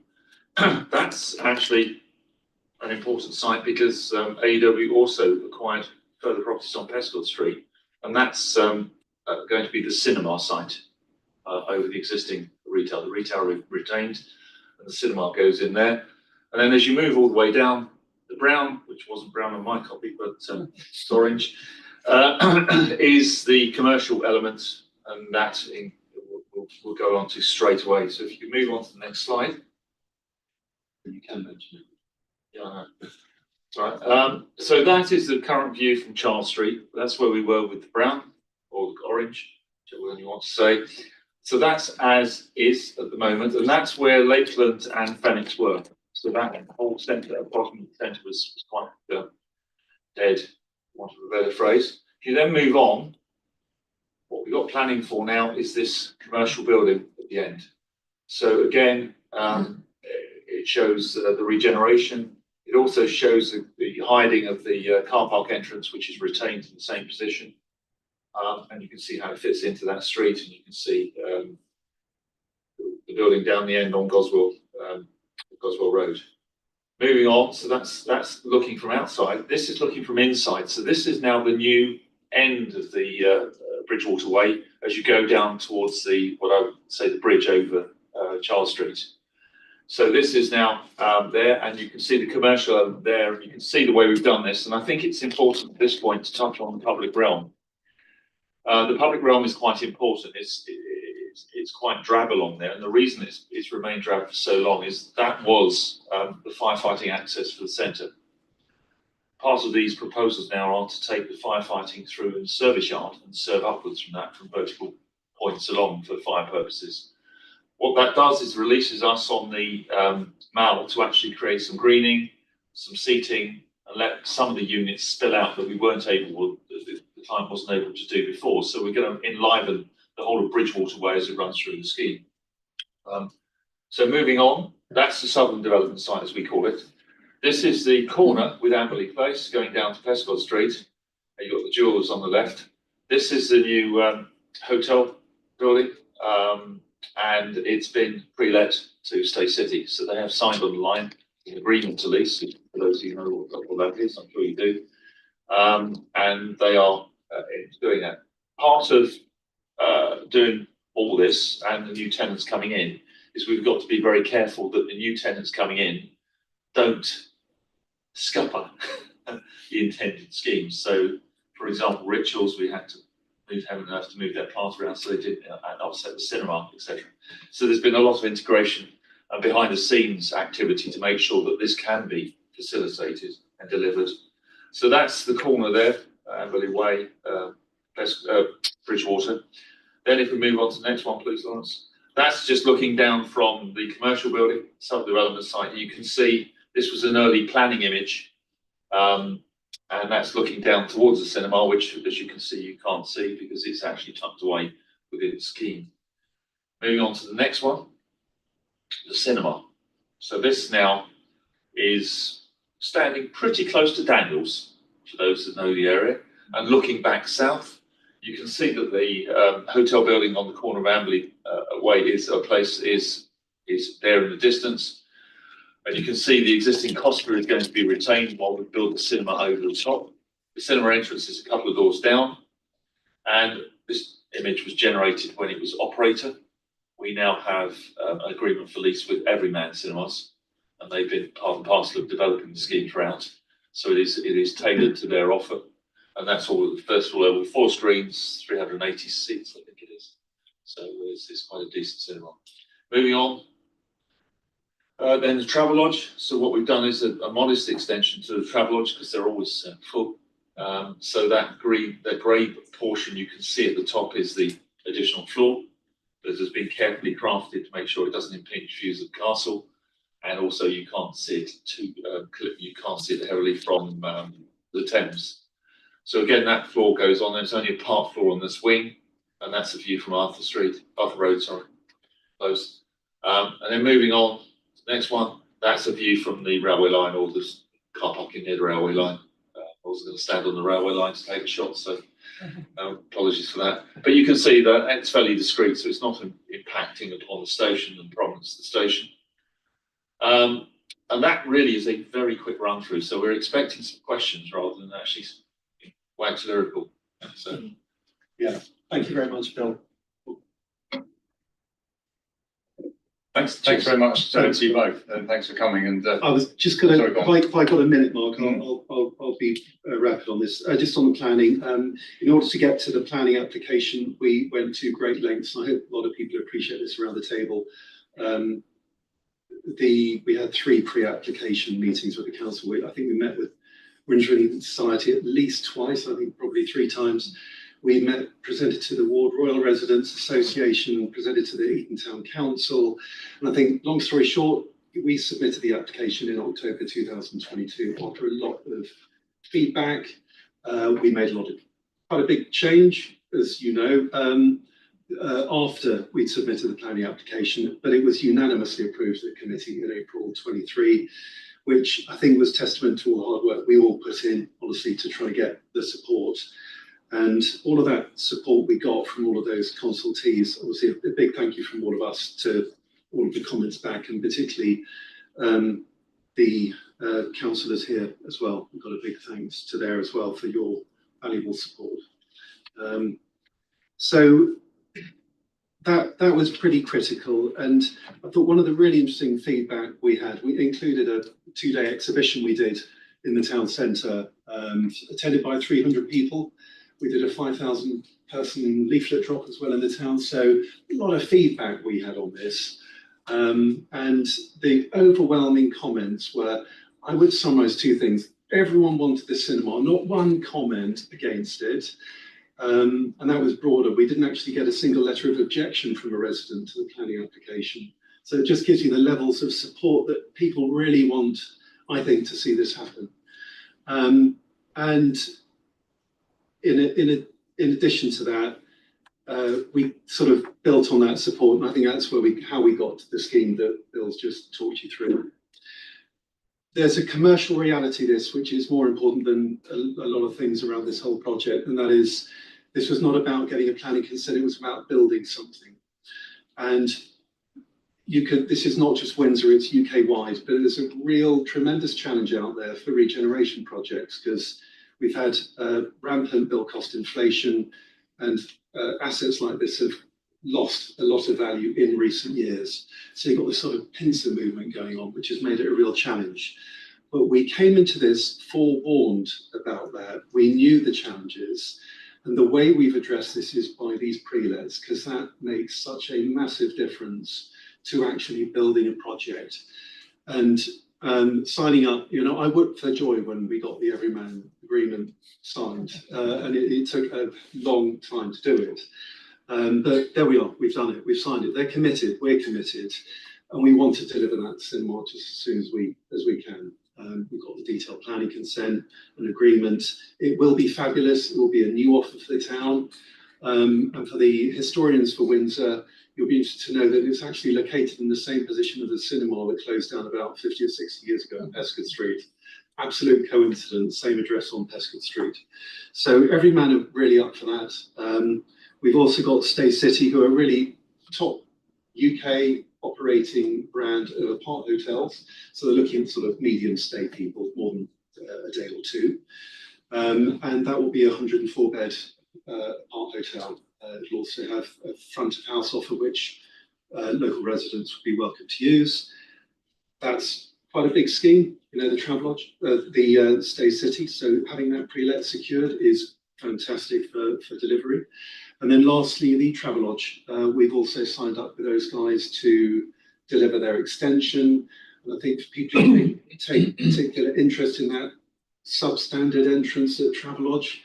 That's actually an important site because AEW also acquired further properties on Pescott Street, and that's going to be the cinema site over the existing retail. The retail retained, and the cinema goes in there. And then as you move all the way down, the brown, which wasn't brown on my copy, but it's orange, is the commercial element, and that we'll go on to straight away. So if you can move on to the next slide. You can mention it. Yeah, I know. Right. So that is the current view from Charles Street. That's where we were with the brown or the orange, whichever one you want to say. So that's as is at the moment, and that's where Lakeland and Phoenix were. So that whole centre, at the bottom of the centre, was quite dead, for want of a better phrase. If you then move on, what we've got planning for now is this commercial building at the end. So again, it shows the regeneration. It also shows the hiding of the car park entrance, which is retained in the same position. And you can see how it fits into that street, and you can see the building down the end on Goswell Road. Moving on, so that's looking from outside. This is looking from inside. So this is now the new end of the Bridgewater Way, as you go down towards what I would say the bridge over Charles Street. So this is now there, and you can see the commercial element there, and you can see the way we've done this. And I think it's important at this point to touch on the public realm. The public realm is quite important. It's quite drab along there, and the reason it's remained drab for so long is that was the firefighting access for the centre. Part of these proposals now are to take the firefighting through in the service yard and serve upwards from that from vertical points along for fire purposes. What that does is releases us on the Mall to actually create some greening, some seating, and let some of the units spill out that we weren't able, the client wasn't able to do before. So we're going to enliven the whole of Bridgewater Way as it runs through the scheme. So moving on, that's the southern development site, as we call it. This is the corner with Amberley Place going down to Prescott Street. You've got the Jewels on the left. This is the new hotel building, and it's been pre-let to Stay City. So they have signed on the line an agreement to lease. For those of you who know what that is, I'm sure you do. And they are doing that. Part of doing all this and the new tenants coming in is we've got to be very careful that the new tenants coming in don't scupper the intended schemes. So, for example, Rituals, we had to move heaven and earth to move their plant around so they didn't upset the cinema, etc. So there's been a lot of integration and behind the scenes activity to make sure that this can be facilitated and delivered. So that's the corner there, Amberley Way, Bridgewater. Then if we move on to the next one, please, Lawrence. That's just looking down from the commercial building, sub-development site. You can see this was an early planning image, and that's looking down towards the cinema, which, as you can see, you can't see because it's actually tucked away within the scheme. Moving on to the next one, the cinema. So this now is standing pretty close to Daniels, for those that know the area, and looking back south. You can see that the hotel building on the corner of Amberley Way is there in the distance. And you can see the existing Costa is going to be retained while we build the cinema over the top. The cinema entrance is a couple of doors down. And this image was generated when it was operator. We now have an agreement for lease with Everyman Cinemas, and they've been part and parcel of developing the scheme throughout. So it is tailored to their offer. And that's all at the first floor level, 4 screens, 380 seats, I think it is. So it's quite a decent cinema. Moving on, then the travel lodge. So what we've done is a modest extension to the travel lodge because they're always full. So that grey portion you can see at the top is the additional floor that has been carefully crafted to make sure it doesn't impinge views of the castle, and also you can't see it heavily from the Thames. So again, that floor goes on. There's only a part floor on this wing, and that's a view from Arthur Road, sorry, close. And then moving on to the next one, that's a view from the railway line or the car parking near the railway line. I was going to stand on the railway line to take a shot, so apologies for that. But you can see that it's fairly discreet, so it's not impacting upon the station and the prominence of the station. And that really is a very quick run through. So we're expecting some questions rather than actually wax lyrical. So, yeah, thank you very much, Bill. Thanks very much to you both, and thanks for coming. And I was just going to, if I got a minute, Mark, I'll be rapid on this. Just on the planning, in order to get to the planning application, we went to great lengths. I hope a lot of people appreciate this around the table. We had 3 pre-application meetings with the council. I think we met with Windsor Society at least twice, I think probably 3 times. We met, presented to the Ward Royal Residents Association, presented to the Eton Town Council. And I think, long story short, we submitted the application in October 2022 after a lot of feedback. We made quite a big change, as you know, after we'd submitted the planning application, but it was unanimously approved at committee in April 23, which I think was testament to all the hard work we all put in, honestly, to try to get the support. And all of that support we got from all of those consultees, obviously a big thank you from all of us to all of the comments back, and particularly the councillors here as well. We've got a big thanks to there as well for your valuable support. So that was pretty critical. And I thought one of the really interesting feedback we included a 2-day exhibition we did in the town centre, attended by 300 people. We did a 5,000 person leaflet drop as well in the town. So a lot of feedback we had on this. And the overwhelming comments were, I would summarise 2 things. Everyone wanted the cinema, not one comment against it. And that was broader. We didn't actually get a single letter of objection from a resident to the planning application. So it just gives you the levels of support that people really want, I think, to see this happen. And in addition to that, we sort of built on that support, and I think that's where how we got to the scheme that Bill's just talked you through. There's a commercial reality to this, which is more important than a lot of things around this whole project, and that is, this was not about getting a planning consent, it was about building something. And this is not just Windsor, it's UK-wide, but there's a real tremendous challenge out there for regeneration projects, because we've had rampant build cost inflation, and assets like this have lost a lot of value in recent years. So you've got this sort of pincer movement going on, which has made it a real challenge. But we came into this forewarned about that. We knew the challenges. And the way we've addressed this is by these pre-lets, because that makes such a massive difference to actually building a project. And signing up, I whooped for joy when we got the Everyman agreement signed. And it took a long time to do it. But there we are, we've done it, we've signed it. They're committed, we're committed, and we want to deliver that cinema just as soon as we can. We've got the detailed planning consent and agreement. It will be fabulous. It will be a new offer for the town. And for the historians for Windsor, you'll be interested to know that it's actually located in the same position as the cinema that closed down about 50 or 60 years ago on Pescott Street. Absolute coincidence, same address on Pescott Street. So every man are really up for that. We've also got Stay City, who are really top UK operating brand of apart hotels. So they're looking at sort of medium stay people, more than a day or 2. And that will be a 104-bed apart hotel. It'll also have a front of house offer, which local residents would be welcome to use. That's quite a big scheme, the Travelodge, the Stay City. So having that pre-let secured is fantastic for delivery. And then lastly, the Travelodge. We've also signed up with those guys to deliver their extension. And I think for people who take particular interest in that substandard entrance at Travelodge,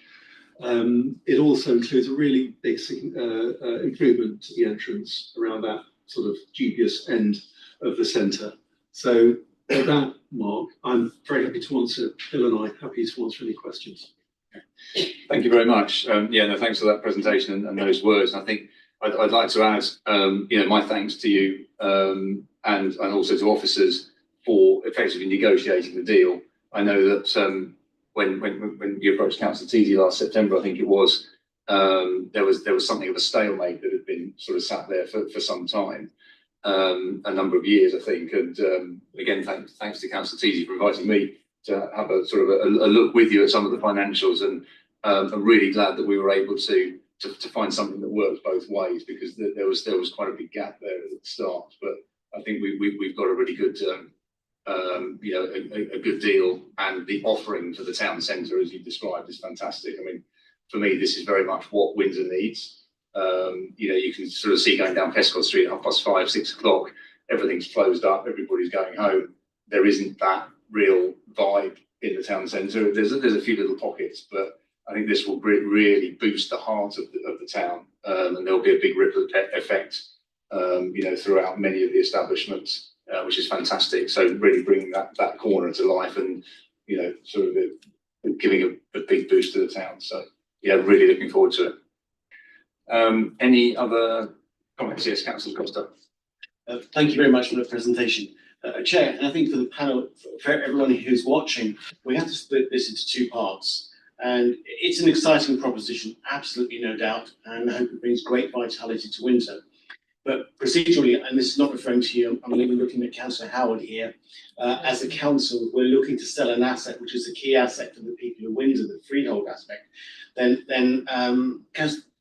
it also includes a really big improvement to the entrance around that sort of dubious end of the centre. So at that, Mark, I'm very happy to answer, Bill and I, happy to answer any questions. Thank you very much. Thanks for that presentation and those words. And I think I'd like to add, my thanks to you and also to officers for effectively negotiating the deal. I know that when you approached Councillor Teasy last September, I think it was, there was something of a stalemate that had been sort of sat there for some time, a number of years, I think. And again, thanks to Councillor Teasy for inviting me to have a sort of a look with you at some of the financials, and I'm really glad that we were able to find something that works both ways, because there was quite a big gap there at the start. But I think we've got a really good a good deal, and the offering for the town centre, as you described, is fantastic. I mean, for me, this is very much what Windsor needs. You can sort of see going down Pescott Street at 5:30, 6 o'clock, everything's closed up, everybody's going home. There isn't that real vibe in the town centre. There's a few little pockets, but I think this will really boost the heart of the town, and there'll be a big ripple effect, throughout many of the establishments, which is fantastic. So really bringing that corner to life, and sort of giving a big boost to the town. So yeah, really looking forward to it. Any other comments? Yes, Councillor Costa. Thank you very much for the presentation. Chair, and I think for the panel, for everyone who's watching, we have to split this into 2 parts. And it's an exciting proposition, absolutely no doubt, and I hope it brings great vitality to Windsor. But procedurally, and this is not referring to you, I'm going to be looking at Councillor Howard here. As a council, we're looking to sell an asset, which is a key asset for the people of Windsor, the freehold aspect. Then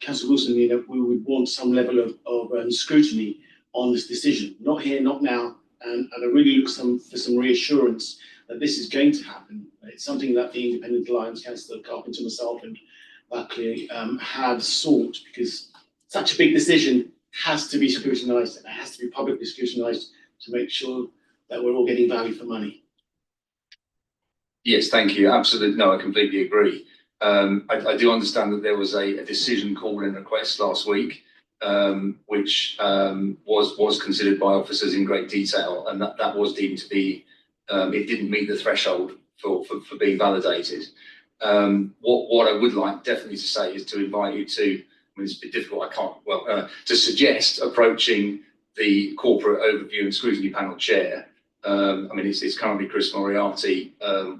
Councillor Wilson, we would want some level of scrutiny on this decision. Not here, not now, and I really look for some reassurance that this is going to happen. It's something that the Independent Alliance, Councillor Carpenter, myself, and Buckley have sought, because such a big decision has to be scrutinised, and it has to be publicly scrutinised to make sure that we're all getting value for money. Yes, thank you. Absolutely. No, I completely agree. I do understand that there was a decision call-in request last week, which was considered by officers in great detail, and that was deemed to be, it didn't meet the threshold for being validated. What I would like definitely to say is to invite you to, I mean, it's a bit difficult, to suggest approaching the corporate overview and scrutiny panel chair. I mean, it's currently Chris Moriarty.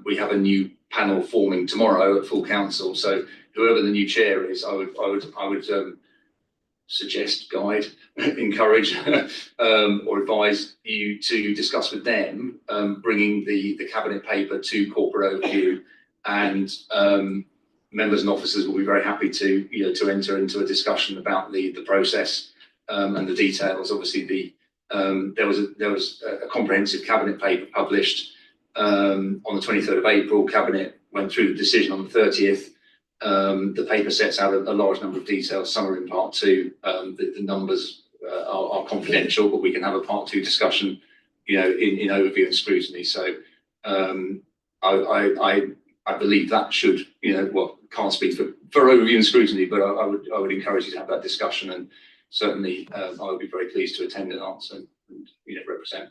We have a new panel forming tomorrow at full council. So whoever the new chair is, I would suggest, guide, encourage, or advise you to discuss with them, bringing the cabinet paper to corporate overview, and members and officers will be very happy to to enter into a discussion about the process and the details. Obviously, there was a comprehensive cabinet paper published on the 23rd of April. Cabinet went through the decision on the 30th. The paper sets out a large number of details. Some are in part 2. The numbers are confidential, but we can have a part 2 discussion, in overview and scrutiny. So I believe that should, can't speak for overview and scrutiny, but I would encourage you to have that discussion, and certainly I would be very pleased to attend and answer and represent.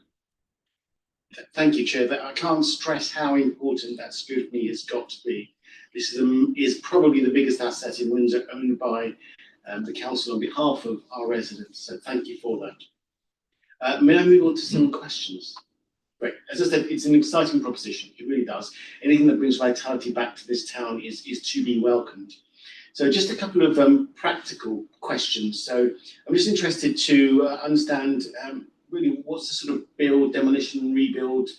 Thank you, Chair. I can't stress how important that scrutiny has got to be. This is probably the biggest asset in Windsor, owned by the council on behalf of our residents. So thank you for that. May I move on to some questions? Great. As I said, it's an exciting proposition. It really does. Anything that brings vitality back to this town is to be welcomed. So just a couple of practical questions. So I'm just interested to understand really what's the sort of build, demolition, rebuild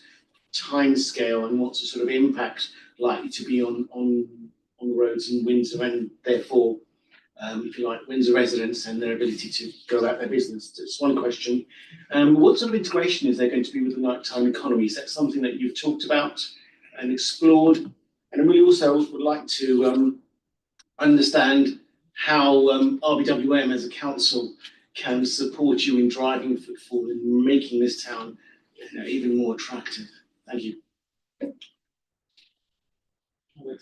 timescale, and what's the sort of impact likely to be on the roads in Windsor, and therefore, if you like, Windsor residents and their ability to go about their business. That's one question. What sort of integration is there going to be with the nighttime economy? Is that something that you've talked about and explored? And I really also would like to understand how RBWM as a council can support you in driving footfall and making this town even more attractive. Thank you. Thank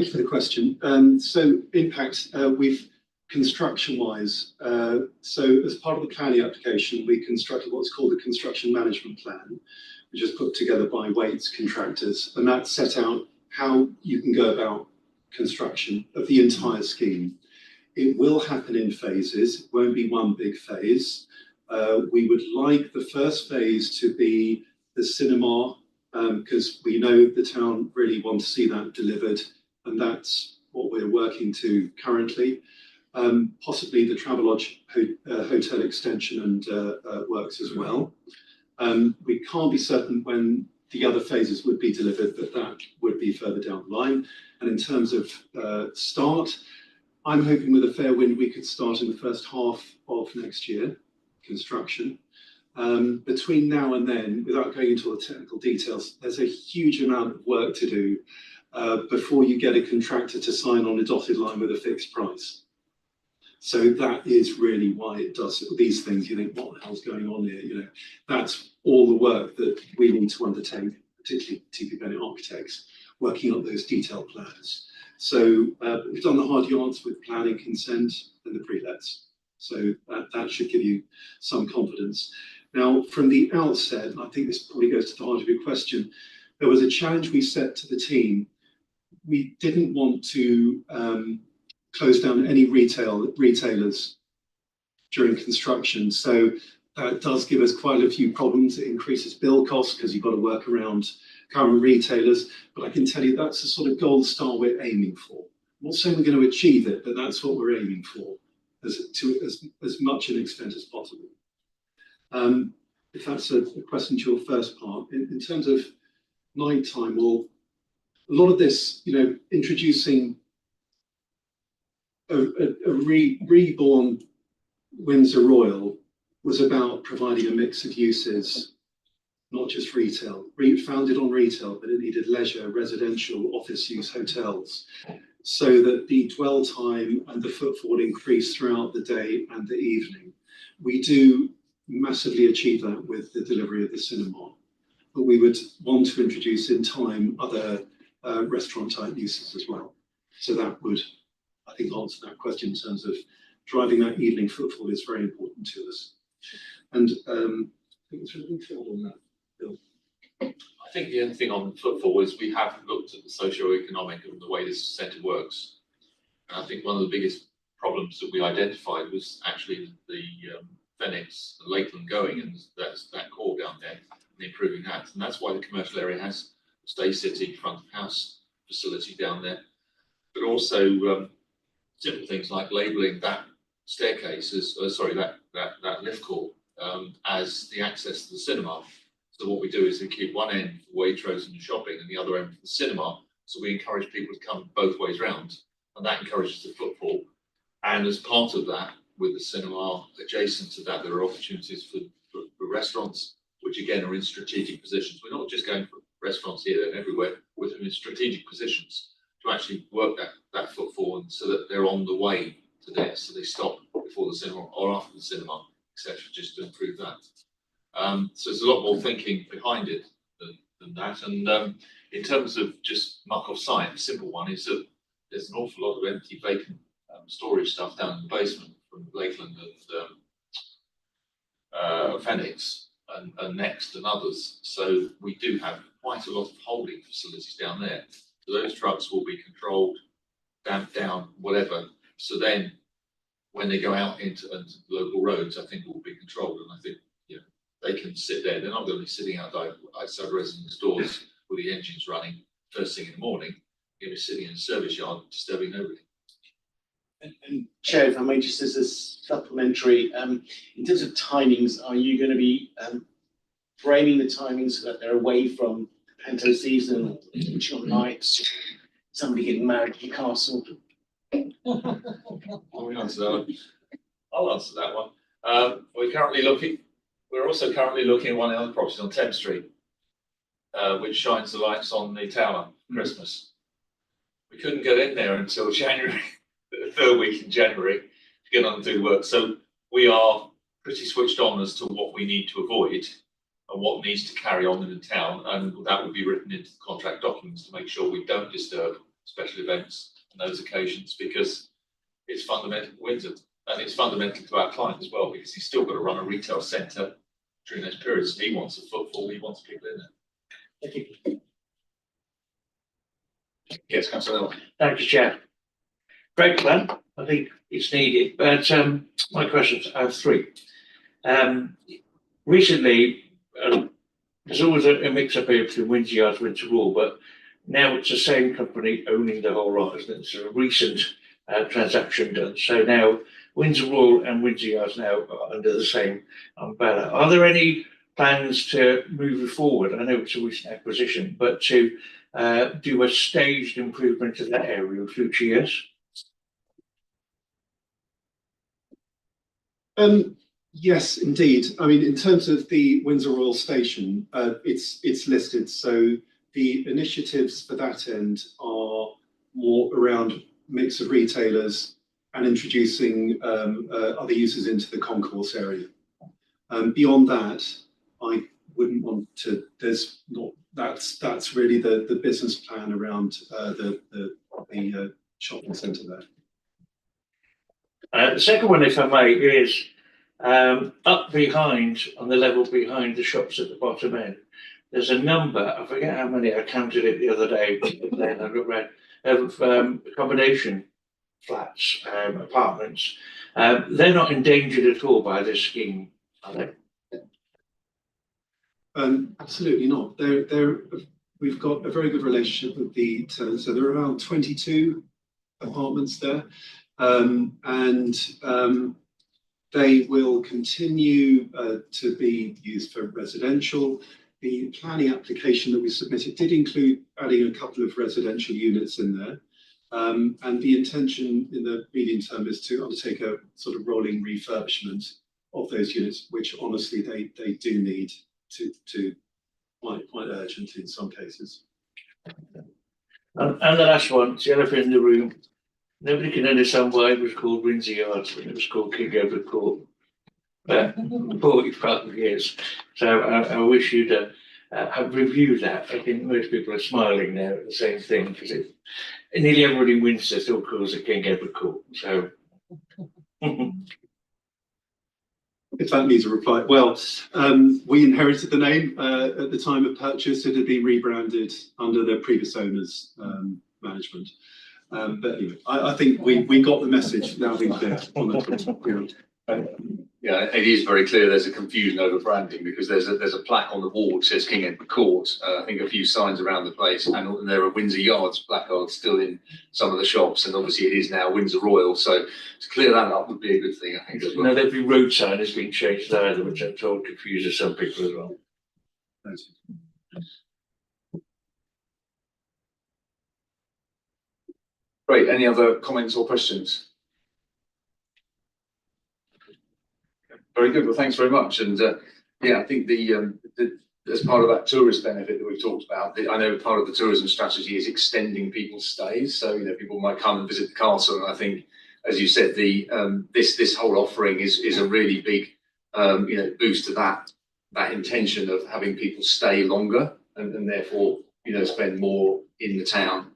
you for the question. So impact, we've construction-wise, so as part of the planning application, we constructed what's called the construction management plan, which is put together by Waits contractors, and that set out how you can go about construction of the entire scheme. It will happen in phases, it won't be one big phase. We would like the first phase to be the cinema, because we know the town really want to see that delivered, and that's what we're working to currently. Possibly the Travelodge hotel extension and works as well. We can't be certain when the other phases would be delivered, but that would be further down the line. And in terms of start, I'm hoping with a fair wind we could start in the first half of next year, construction. Between now and then, without going into all the technical details, there's a huge amount of work to do before you get a contractor to sign on a dotted line with a fixed price. So that is really why it does these things. You think, what the hell's going on here? That's all the work that we need to undertake, particularly TP Bennett Architects, working on those detailed plans. So we've done the hard yards with planning consent and the pre-lets. So that should give you some confidence. Now, from the outset, and I think this probably goes to the heart of your question, there was a challenge we set to the team. We didn't want to close down any retailers during construction. So that does give us quite a few problems. It increases bill costs because you've got to work around current retailers. But I can tell you that's the sort of gold star we're aiming for. I'm not saying we're going to achieve it, but that's what we're aiming for, as much an extent as possible. If that's a question to your first part, in terms of nighttime, well, a lot of this, introducing reborn Windsor Royal was about providing a mix of uses, not just retail, founded on retail, but it needed leisure, residential, office use, hotels, so that the dwell time and the footfall increased throughout the day and the evening. We do massively achieve that with the delivery of the cinema, but we would want to introduce in time other restaurant type uses as well. So that would, I think, answer that question in terms of driving that evening footfall is very important to us. And I think it's really filled on that, Bill. I think the only thing on footfall is we have looked at the socio-economic and the way this centre works. And I think one of the biggest problems that we identified was actually the Phoenix and Lakeland going, and that's that core down there, and improving that. And that's why the commercial area has Stay City front of house facility down there. But also simple things like labelling that staircase as, that lift core as the access to the cinema. So what we do is we keep one end for Waitrose and shopping and the other end for the cinema. So we encourage people to come both ways round, and that encourages the footfall. And as part of that, with the cinema adjacent to that, there are opportunities for restaurants, which again are in strategic positions. We're not just going for restaurants here and everywhere, we're in strategic positions to actually work that footfall, and so that they're on the way to there, so they stop before the cinema or after the cinema, etc., just to improve that. So there's a lot more thinking behind it than that. And in terms of just mark-off science, simple one is that there's an awful lot of empty, vacant storage stuff down in the basement from Lakeland and Phoenix and Next and others. So we do have quite a lot of holding facilities down there. So those trucks will be controlled, damped down, whatever. So then when they go out into local roads, I think it will be controlled. And I think they can sit there. They're not going to be sitting outside residents' doors with the engines running first thing in the morning. They're going to be sitting in a service yard, disturbing nobody. And Chair, if I may, just as a supplementary, in terms of timings, are you going to be framing the timings so that they're away from Panto season, switching on lights, somebody getting married at Newcastle? I'll answer that one. I'll answer that one. We're also currently looking at one of the other properties on 10th Street, which shines the lights on the tower for Christmas. We couldn't get in there until January, the third week in January, to get on and do work. So we are pretty switched on as to what we need to avoid and what needs to carry on in the town, and that will be written into the contract documents to make sure we don't disturb special events on those occasions, because it's fundamental to Windsor, and it's fundamental to our client as well, because he's still got to run a retail centre during those periods. He wants a footfall, he wants people in there. Thank you. Yes, Councillor. Thank you, Chair. Great plan. I think it's needed, but my questions are three. Recently, there's always a mix-up here between Windsor Yards and Windsor Wall, but now it's the same company owning the whole lot, isn't it? It's a recent transaction done. So now Windsor Wall and Windsor Yards now are under the same umbrella. Are there any plans to move it forward? I know it's a recent acquisition, but to do a staged improvement of that area in future years? Yes, indeed. I mean, in terms of the Windsor Royal Station, it's listed. So the initiatives for that end are more around mix of retailers and introducing other uses into the concourse area. Beyond that, I wouldn't want to. There's not. That's really the business plan around the shopping centre there. The second one, if I may, is up behind, on the level behind the shops at the bottom end. There's a number, I forget how many, I counted it the other day, then I looked around, of accommodation flats, apartments. They're not endangered at all by this scheme, are they? Absolutely not. We've got a very good relationship with the tenants. So there are around 22 apartments there, and they will continue to be used for residential. The planning application that we submitted did include adding a couple of residential units in there. And the intention in the medium term is to undertake a sort of rolling refurbishment of those units, which honestly they do need to quite urgent in some cases. And the last one, it's the elephant in the room. Nobody can understand why it was called Windsor Yards when it was called King Edward Court. 45 years. So I wish you'd have reviewed that. I think most people are smiling now at the same thing because nearly everybody in Windsor still calls it King Edward Court. So. If that needs a reply, well, we inherited the name at the time of purchase. It had been rebranded under the previous owner's management. But anyway, I think we got the message loud and clear on that. Yeah, it is very clear there's a confusion over branding because there's a plaque on the wall which says King Edward Court. I think a few signs around the place, and there are Windsor Yards placards still in some of the shops, and obviously it is now Windsor Royal. So to clear that up would be a good thing, I think. As well. Not every road sign has been changed either, which I'm told confuses some people as well. Great. Any other comments or questions? Very good. Well, thanks very much. And yeah, I think as part of that tourist benefit that we've talked about, I know part of the tourism strategy is extending people's stays. So people might come and visit the castle, and I think, as you said, this whole offering is a really big boost to that intention of having people stay longer and therefore spend more in the town.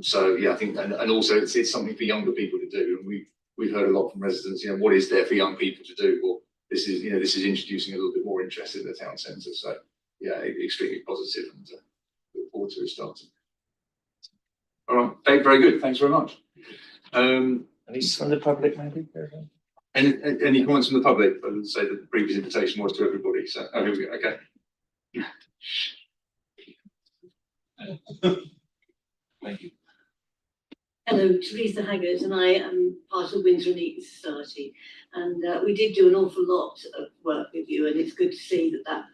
So yeah, I think and also it's something for younger people to do, and we've heard a lot from residents, what is there for young people to do? Well, this is introducing a little bit more interest in the town centre. So yeah, extremely positive, and look forward to it starting. All right, very good. Thanks very much. Any from the public, maybe? Any comments from the public? I would say that the previous invitation was to everybody. So here we go. Okay. Thank you. Hello, Teresa Haggard, and I am part of Windsor and Eton Society. And we did do an awful lot of work with you, and it's good to see that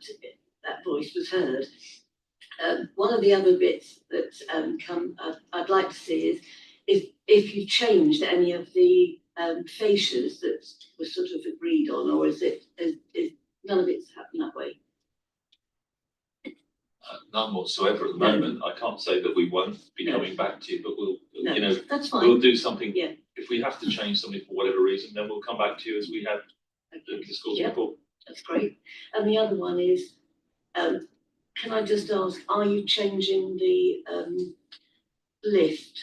voice was heard. One of the other bits that I'd like to see is if you changed any of the fascias that were sort of agreed on, or is none of it's happened that way? None whatsoever at the moment. I can't say that we won't be coming back to you, but we'll, that's fine. We'll do something. Yeah. If we have to change something for whatever reason, then we'll come back to you as we have discussed before. That's great. And the other one is, can I just ask, are you changing the lift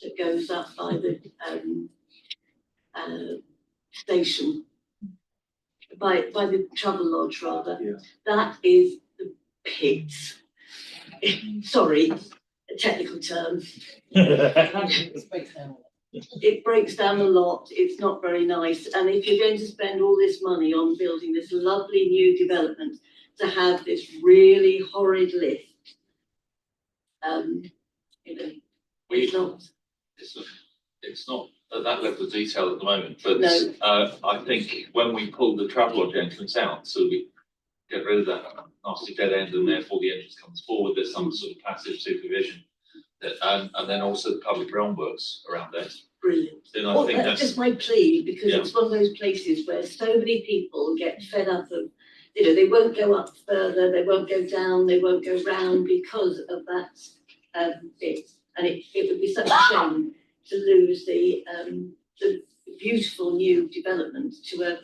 that goes up by the station, by the travel lodge rather? Yeah. That is the pits. Sorry, a technical term. It breaks down a lot. It's not very nice. And if you're going to spend all this money on building this lovely new development, to have this really horrid lift, it's not at that level of detail at the moment, but no. I think when we pull the travel lodge entrance out, so we get rid of that nasty dead end, and therefore the entrance comes forward, there's some sort of passive supervision, and then also the public realm works around there. Brilliant. Then I think that's just my plea, because it's one of those places where so many people get fed up of, they won't go up further, they won't go down, they won't go round because of that bit. And it would be such a shame to lose the beautiful new development to the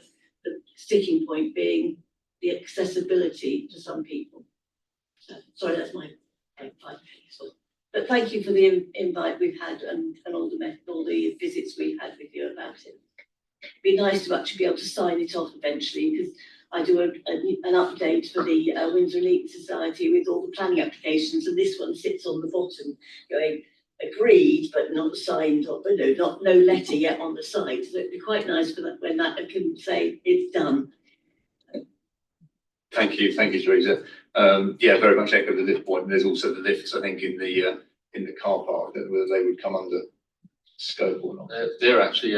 sticking point being the accessibility to some people. So, sorry, that's my 5 minutes. But thank you for the invite we've had and all the visits we've had with you about it. It'd be nice to actually be able to sign it off eventually, because I do an update for the Windsor and Eton Society with all the planning applications, and this one sits on the bottom going agreed but not signed, or no letter yet on the side. So it'd be quite nice for that when that I can say it's done. Thank you, Teresa. Yeah, very much echo the lift point. And there's also the lifts, I think, in the car park, that whether they would come under scope or not. They're actually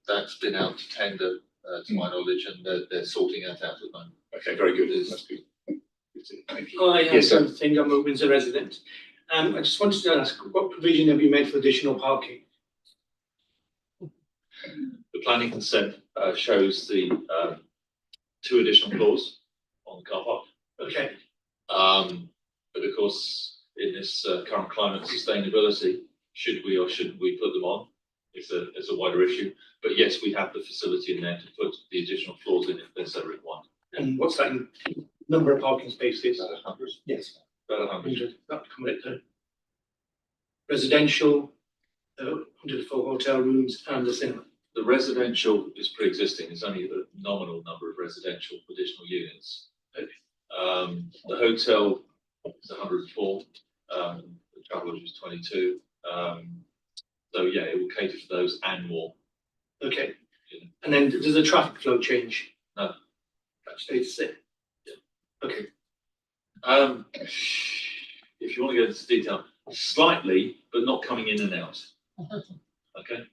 that's been out to tender, to my knowledge, and they're sorting that out at the moment. Okay, very good. That's good. Thank you. Hi, I'm a Windsor resident. I just wanted to ask, what provision have you made for additional parking? The planning consent shows the 2 additional floors on the car park. Okay. But of course, in this current climate sustainability, should we or shouldn't we put them on? It's a wider issue. But yes, we have the facility in there to put the additional floors in if they're so required. And what's that in number of parking spaces? About 100. Yes. About 100. 100. That would accommodate the residential, 104 hotel rooms and the cinema. The residential is pre-existing. There's only a nominal number of residential additional units. Okay. The hotel is 104. The travel lodge is 22. So yeah, it will cater for those and more. Okay. Yeah. And then does the traffic flow change? No. That stays the same. Yeah. Okay. If you want to get into detail, slightly, but not coming in and out. Okay.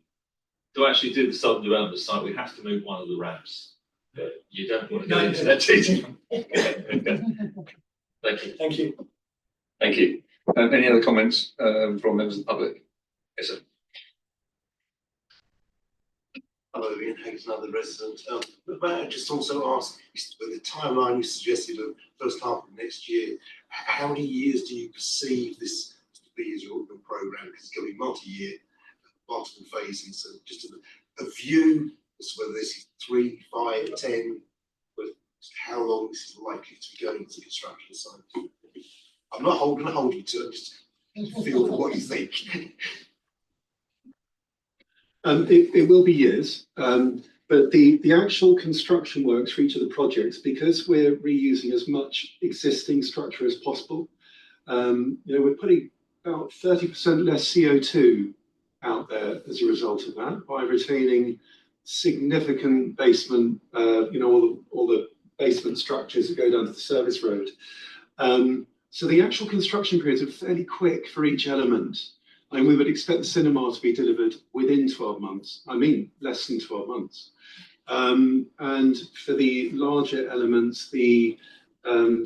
To actually do the southern development site, we have to move one of the ramps. But you don't want to go into that detail. Okay. Thank you. Thank you. Thank you. Any other comments from members of the public? Yes, sir. Hello, Ian Hayes, another resident. But may I just also ask, with the timeline you suggested of first half of next year, how many years do you perceive this to be as your programme? Because it's going to be multi-year, multiple phases. So just a view as to whether this is 3, 5, 10, but how long this is likely to be going into construction site. I'm not going to hold you to it, just feel for what you think. It will be years, but the actual construction works for each of the projects, because we're reusing as much existing structure as possible. We're putting about 30% less CO2 out there as a result of that by retaining significant basement, all the basement structures that go down to the service road. So the actual construction periods are fairly quick for each element. And we would expect the cinema to be delivered within 12 months. I mean, less than 12 months. And for the larger elements, the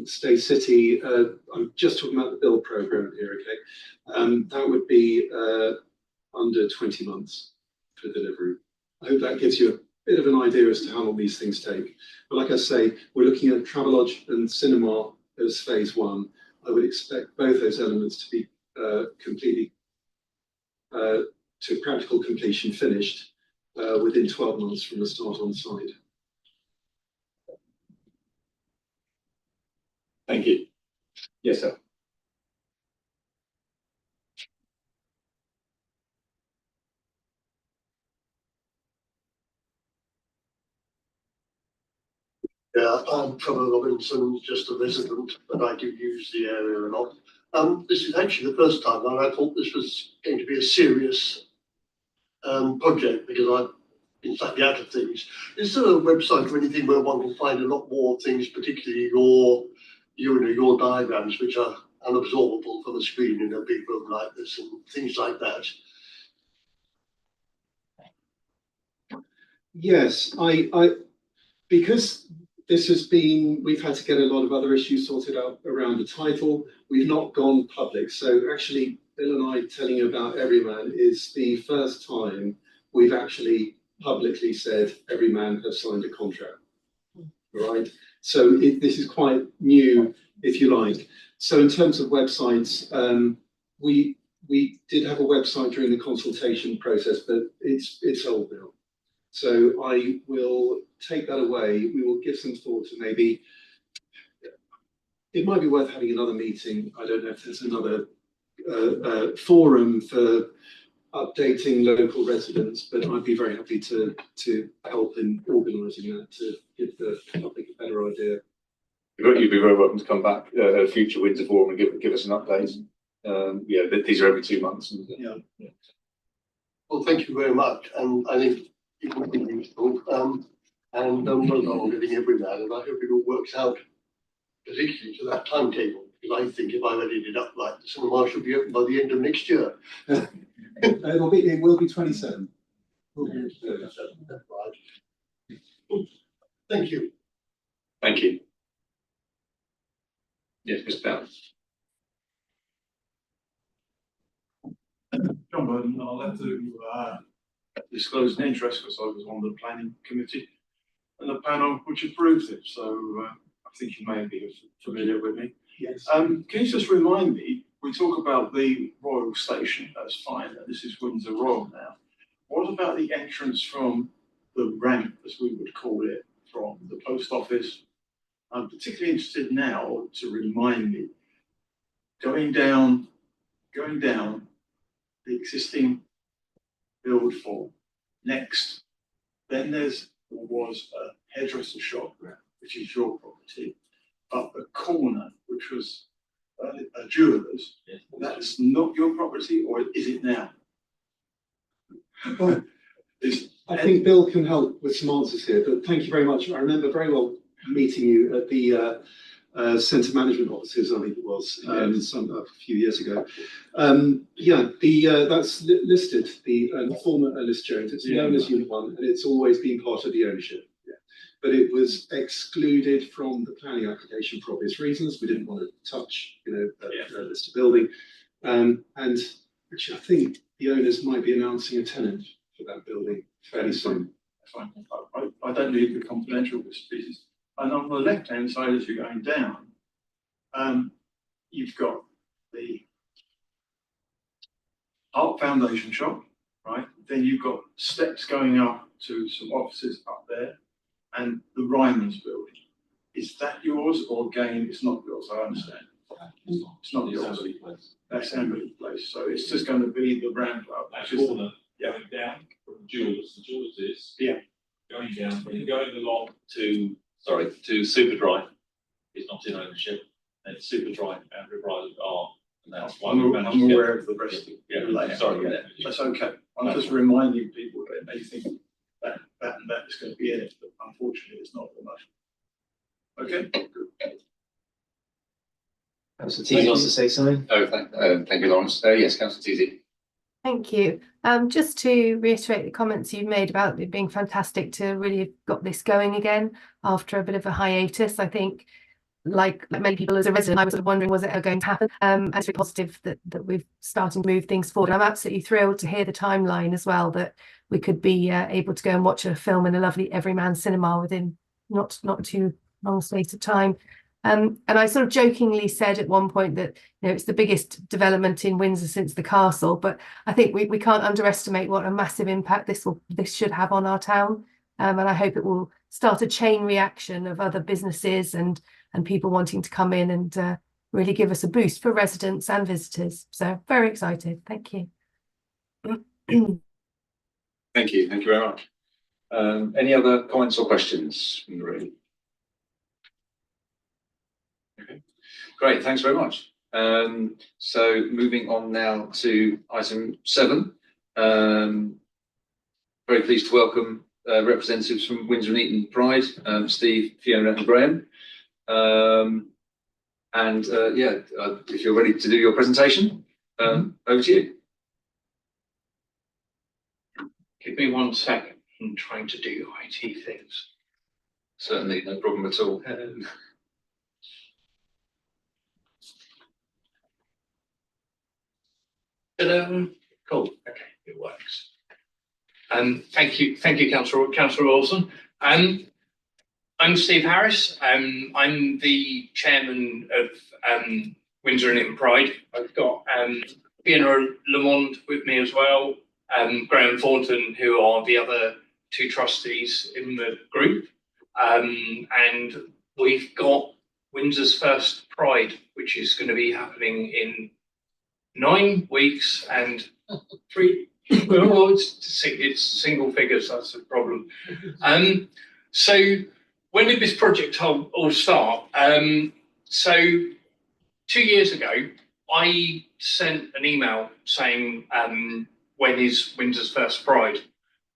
Stay City, I'm just talking about the build programme here, okay? That would be under 20 months for delivery. I hope that gives you a bit of an idea as to how long these things take. But like I say, we're looking at Travelodge and cinema as phase 1. I would expect both those elements to be completely to practical completion finished within 12 months from the start on site. Thank you. Yes, sir. Yeah, I'm Trevor Robinson, just a resident, but I do use the area a lot. This is actually the first time that I thought this was going to be a serious project, because I've been slightly out of things. Is there a website or anything where one can find a lot more things, particularly your diagrams, which are unabsorbable from the screen in a big room like this and things like that? Yes, because this has been, we've had to get a lot of other issues sorted out around the title. We've not gone public. So actually, Bill and I telling you about Everyman is the first time we've actually publicly said Everyman have signed a contract. Right? So this is quite new, if you like. So in terms of websites, we did have a website during the consultation process, but it's old now. So I will take that away. We will give some thought to maybe, it might be worth having another meeting. I don't know if there's another forum for updating local residents, but I'd be very happy to help in organising that, to give the public a better idea. You'd be very welcome to come back at a future Windsor forum and give us an update. These are every 2 months. Yeah. Well, thank you very much, and I think it would be useful. And well done on getting Everyman, and I hope it all works out, particularly to that timetable. Because I think if I readied it up right, the cinema should be open by the end of next year. It will be 27. That's right. Thank you. Thank you. Yes, Mr. Bell. remember, and I'll have to disclose an interest because I was on the planning committee and the panel which approved it. So I think you may be familiar with me. Yes. Can you just remind me, we talk about the Royal Station, that's fine, this is Windsor Royal now. What about the entrance from the ramp, as we would call it, from the post office? I'm particularly interested now to remind me, going down the existing build form. Next, then was a hairdresser shop, which is your property, but the corner, which was a jeweller's, that's not your property, or is it now? I think Bill can help with some answers here, but thank you very much. I remember very well meeting you at the centre management offices, I think it was, a few years ago. That's listed, the former Ellis Jones. It's known as Unit 1, and it's always been part of the ownership. But it was excluded from the planning application for obvious reasons. We didn't want to touch, a listed building. And actually, I think the owners might be announcing a tenant for that building fairly soon. Fine. I don't need the confidential pieces. And on the left-hand side, as you're going down, you've got the Art Foundation shop, right? Then you've got steps going up to some offices up there, and the Ryman's building. Is that yours, or again, it's not yours? I understand. It's not yours. That's Assembly Place. So it's just going to be the ramp up. That corner going down from Jeweller's. The Jeweller's is going down, going along to Superdry. It's not in ownership. And Superdry and River are. And that's why I'm aware of the rest of the sorry, that's okay. I'm just reminding people that they think that and that is going to be in it, but unfortunately it's not the much. Okay, good. Councillor Teasy wants to say something. Oh, thank you, Lawrence. Yes, Councillor Teasy. Thank you. Just to reiterate the comments you've made about it being fantastic to really have got this going again after a bit of a hiatus. I think, like many people as a resident, I was sort of wondering, was it ever going to happen? And it's really positive that we've started to move things forward. I'm absolutely thrilled to hear the timeline as well, that we could be able to go and watch a film in a lovely Everyman cinema within not too long space of time. And I sort of jokingly said at one point that it's the biggest development in Windsor since the castle, but I think we can't underestimate what a massive impact this should have on our town. And I hope it will start a chain reaction of other businesses and people wanting to come in and really give us a boost for residents and visitors. So very excited. Thank you. Thank you very much. Any other comments or questions from the room? Okay, great, thanks very much. So moving on now to item 7. Very pleased to welcome representatives from Windsor and Eton Pride, Steve, Fiona and Graham. If you're ready to do your presentation, over to you. Give me 1 second. I'm trying to do IT things. Certainly, no problem at all. Cool. Okay, it works. Thank you, Councillor Wilson. I'm Steve Harris. I'm the chairman of Windsor and Eton Pride. I've got Fiona Lamond with me as well, Graham Thornton, who are the other 2 trustees in the group. And we've got Windsor's first Pride, which is going to be happening in 9 weeks and 3. Well, it's single figures, that's the problem. So when did this project all start? So 2 years ago, I sent an email saying, when is Windsor's first Pride?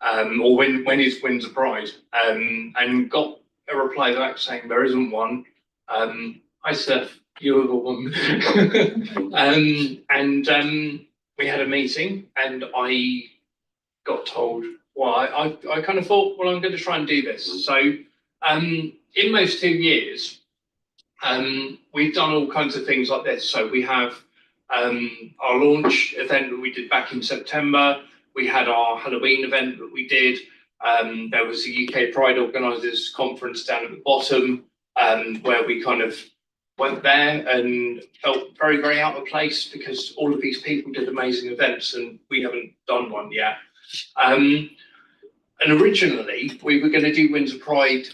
Or when is Windsor Pride? And got a reply back saying there isn't one. Hi, Steph, you're the one. We had a meeting, and I got told, well, I kind of thought, well, I'm going to try and do this. So in those 2 years, we've done all kinds of things like this. So we have our launch event that we did back in September. We had our Halloween event that we did. There was the UK Pride Organisers Conference down at the bottom, where we kind of went there and felt very, very out of place because all of these people did amazing events and we haven't done one yet. And originally we were going to do Windsor Pride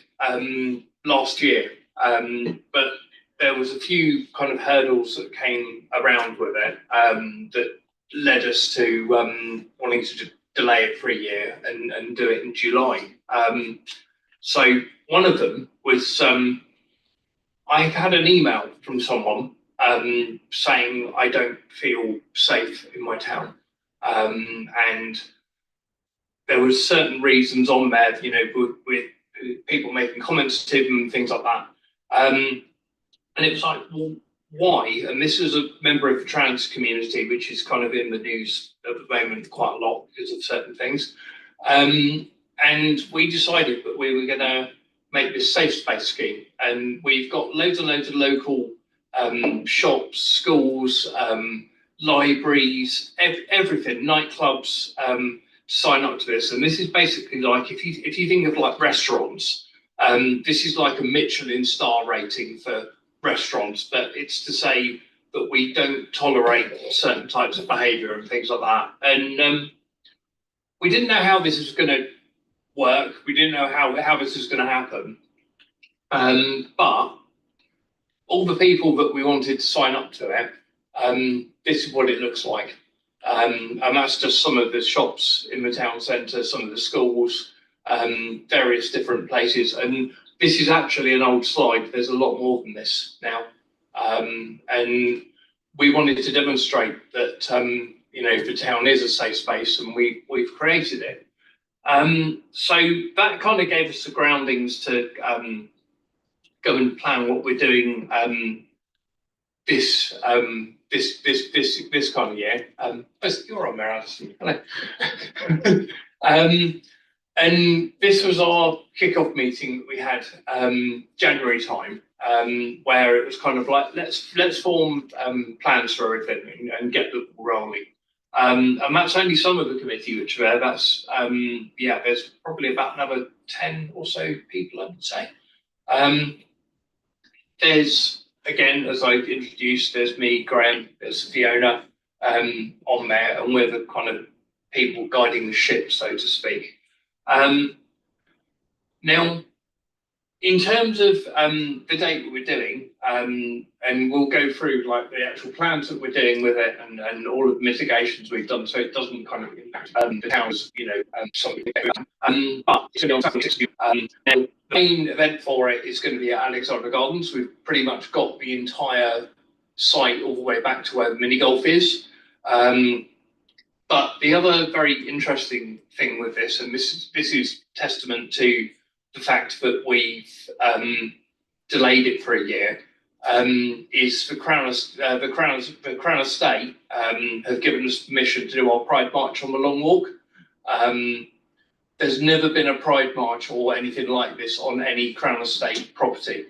last year, but there was a few kind of hurdles that came around with it that led us to wanting to delay it for a year and do it in July. So one of them was I had an email from someone saying I don't feel safe in my town, and there was certain reasons on there, you know, with people making comments to them and things like that. And it was like, well, why? And this is a member of the trans community, which is kind of in the news at the moment quite a lot because of certain things. And we decided that we were going to make this safe space scheme. And we've got loads and loads of local shops, schools, libraries, everything, nightclubs, sign up to this. And this is basically like, if you think of like restaurants, this is like a Michelin star rating for restaurants, but it's to say that we don't tolerate certain types of behaviour and things like that. And we didn't know how this was going to work. We didn't know how this was going to happen. But all the people that we wanted to sign up to it, this is what it looks like. And that's just some of the shops in the town centre, some of the schools, various different places. And this is actually an old slide. There's a lot more than this now. And we wanted to demonstrate that, you know, the town is a safe space and we've created it. So that kind of gave us the groundings to go and plan what we're doing this kind of year. You're on there, Alison. Hello. And this was our kick-off meeting that we had January time, where it was kind of like, let's form plans for everything and get the ball rolling. And that's only some of the committee which are there. That's yeah, there's probably about another 10 or so people, I would say. There's, again, as I introduced, there's me, Graham, there's Fiona on there, and we're the kind of people guiding the ship, so to speak. Now, in terms of the date that we're doing, and we'll go through like the actual plans that we're doing with it and all of the mitigations we've done, so it doesn't kind of impact the town's, you know, something. But it's going to be on now, the main event for it is going to be at Alexandra Gardens. We've pretty much got the entire site all the way back to where the mini golf is. But the other very interesting thing with this, and this is testament to the fact that we've delayed it for a year, is the Crown Estate have given us permission to do our Pride March on the Long Walk. There's never been a Pride March or anything like this on any Crown Estate property,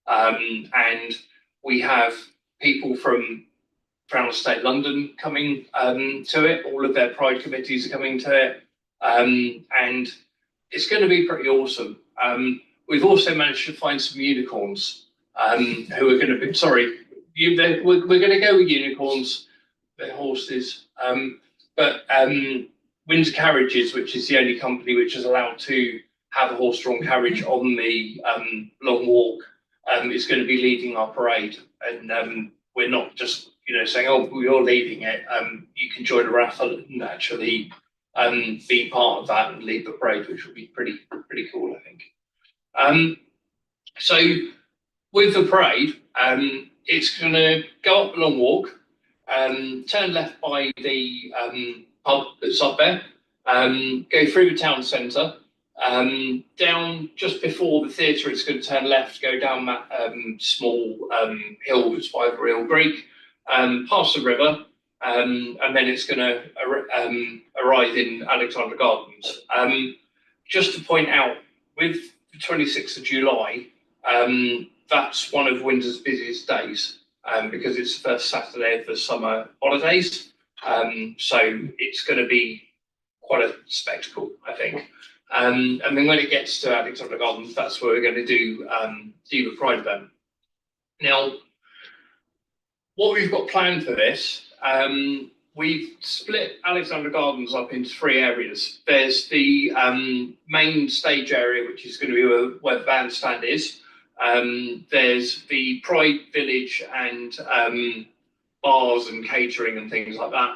and we have people from Crown Estate London coming to it. All of their Pride committees are coming to it, and it's going to be pretty awesome. We've also managed to find some unicorns who are going to be, we're going to go with unicorns, they're horses, but Windsor Carriages, which is the only company which is allowed to have a horse-drawn carriage on the Long Walk, is going to be leading our parade. And we're not just, you know, saying, oh, you're leading it, you can join a raffle and actually be part of that and lead the parade, which will be pretty cool, I think. So with the parade, it's going to go up the Long Walk, turn left by the pub that's up there, go through the town centre, down just before the theatre. It's going to turn left, go down that small hill that's by the Real Greek, past the river, and then it's going to arrive in Alexandra Gardens. Just to point out, with the 26th of July, that's one of Windsor's busiest days. because it's the first Saturday of the summer holidays. So it's going to be quite a spectacle, I think. And then when it gets to Alexandra Gardens, that's where we're going to do the Pride event. Now, what we've got planned for this, we've split Alexandra Gardens up into 3 areas. There's the main stage area, which is going to be where the bandstand is. There's the Pride Village and bars and catering and things like that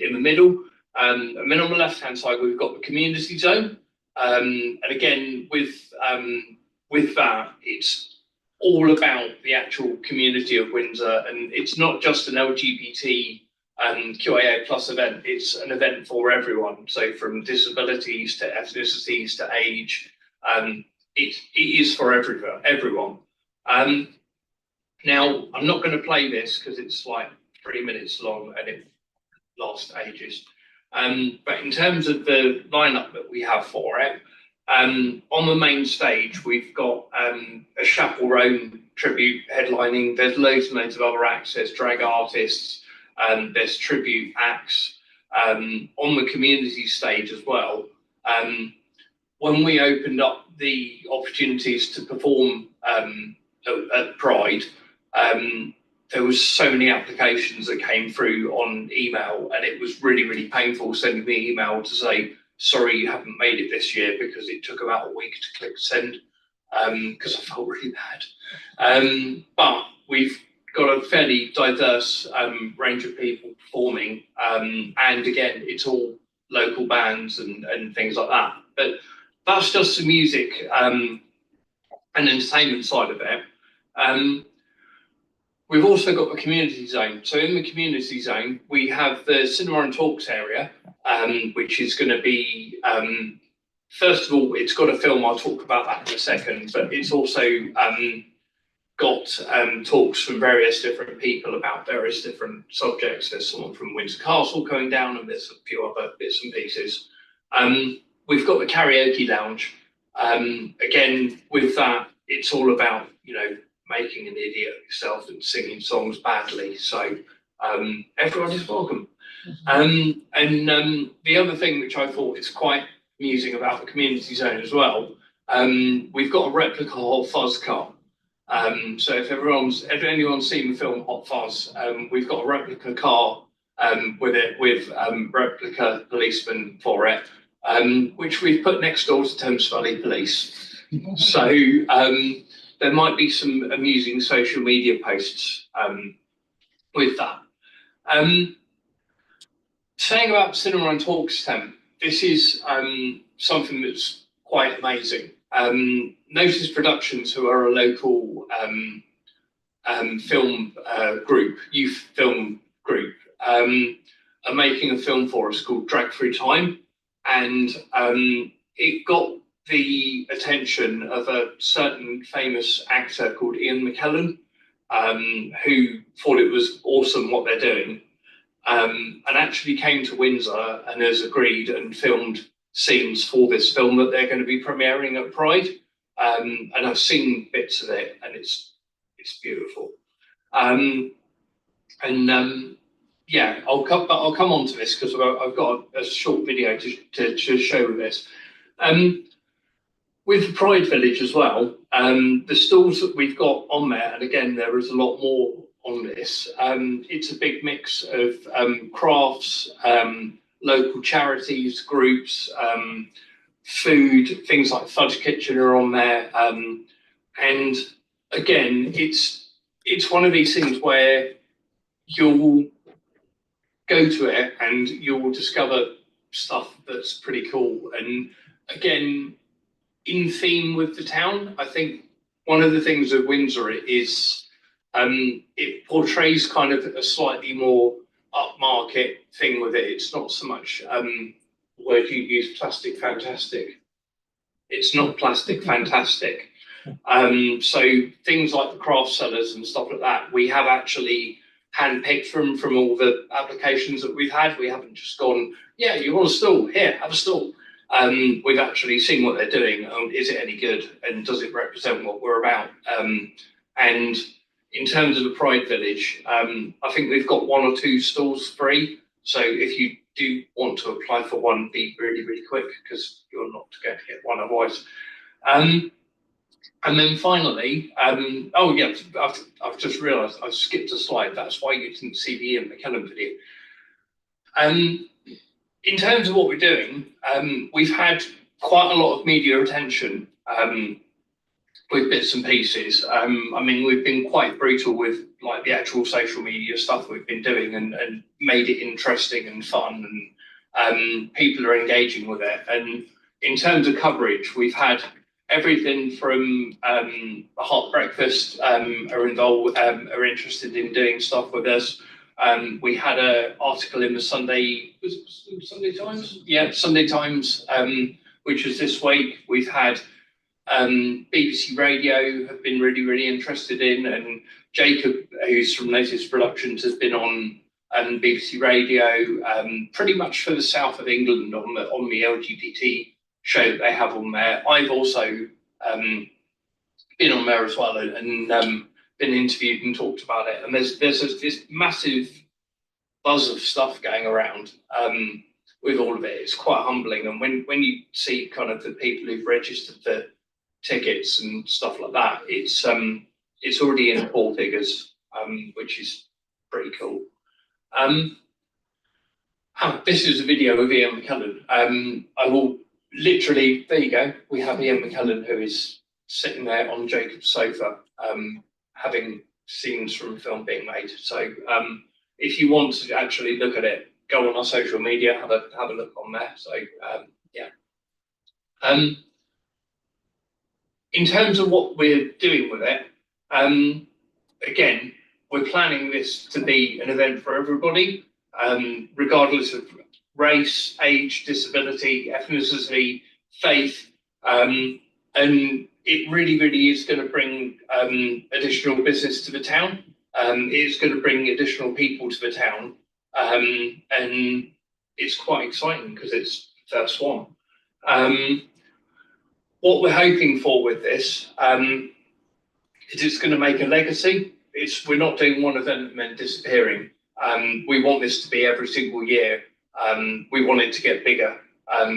in the middle. And then on the left-hand side, we've got the community zone. And again, with that, it's all about the actual community of Windsor, and it's not just an LGBT QIA plus event, it's an event for everyone. So from disabilities to ethnicities to age, it is for everyone. Now, I'm not going to play this because it's like 3 minutes long and it lasts ages. But in terms of the lineup that we have for it, on the main stage, we've got a chaperone tribute headlining. There's loads and loads of other acts. There's drag artists, there's tribute acts. On the community stage as well, when we opened up the opportunities to perform at Pride, there was so many applications that came through on email, and it was really, really painful sending me an email to say, sorry, you haven't made it this year, because it took about a week to click send, because I felt really bad. But we've got a fairly diverse range of people performing, and again, it's all local bands and things like that. But that's just the music and entertainment side of it. We've also got the community zone. So in the community zone, we have the cinema and talks area, which is going to be, first of all, it's got a film. I'll talk about that in a second, but it's also got talks from various different people about various different subjects. There's someone from Windsor Castle coming down, and there's a few other bits and pieces. We've got the karaoke lounge. Again, with that, it's all about, making an idiot of yourself and singing songs badly. So everyone is welcome. And the other thing which I thought is quite amusing about the community zone as well, we've got a replica Hot Fuzz car. So if anyone's seen the film Hot Fuzz, we've got a replica car with replica policemen for it, which we've put next door to Thames Valley Police. So there might be some amusing social media posts with that. Saying about cinema and talks, Tim, this is something that's quite amazing. Notice Productions, who are a local film group, youth film group, are making a film for us called Drag Through Time, and it got the attention of a certain famous actor called Ian McKellen, who thought it was awesome what they're doing, and actually came to Windsor and has agreed and filmed scenes for this film that they're going to be premiering at Pride. And I've seen bits of it, and it's beautiful. Yeah, I'll come on to this because I've got a short video to show this. With the Pride Village as well, the stalls that we've got on there, and again, there is a lot more on this. It's a big mix of crafts, local charities, groups, food, things like Fudge Kitchen are on there. And again, it's one of these things where you'll go to it and you'll discover stuff that's pretty cool. And again, in theme with the town, I think one of the things with Windsor is it portrays kind of a slightly more upmarket thing with it. It's not so much word you use, plastic fantastic. It's not plastic fantastic. So things like the craft sellers and stuff like that, we have actually handpicked from all the applications that we've had. We haven't just gone, yeah, you want a stall? Here, have a stall. We've actually seen what they're doing. Is it any good? And does it represent what we're about? And in terms of the Pride Village, I think we've got 1 or 2 stalls free. So if you do want to apply for one, be really, really quick because you're not going to get one otherwise. And then finally, oh yeah, I've just realised I've skipped a slide. That's why you didn't see the Ian McKellen video. In terms of what we're doing, we've had quite a lot of media attention with bits and pieces. I mean, we've been quite brutal with like the actual social media stuff we've been doing and made it interesting and fun, and people are engaging with it. And in terms of coverage, we've had everything from a hot breakfast are involved, are interested in doing stuff with us. We had an article in the Sunday Times? Yeah, Sunday Times, which was this week. We've had BBC Radio have been really, really interested in, and Jacob, who's from Latest Productions, has been on BBC Radio pretty much for the south of England on the LGBT show that they have on there. I've also been on there as well and been interviewed and talked about it. And there's this massive buzz of stuff going around with all of it. It's quite humbling. And when you see kind of the people who've registered for tickets and stuff like that, it's already in 4 figures, which is pretty cool. This is a video of Ian McKellen. I will literally, there you go. We have Ian McKellen, who is sitting there on Jacob's sofa, having scenes from a film being made. So if you want to actually look at it, go on our social media, have a look on there. So yeah. In terms of what we're doing with it, again, we're planning this to be an event for everybody, regardless of race, age, disability, ethnicity, faith, and it really, really is going to bring additional business to the town. It is going to bring additional people to the town, and it's quite exciting because it's the first one. What we're hoping for with this is it's going to make a legacy. We're not doing one event and then disappearing. We want this to be every single year. We want it to get bigger.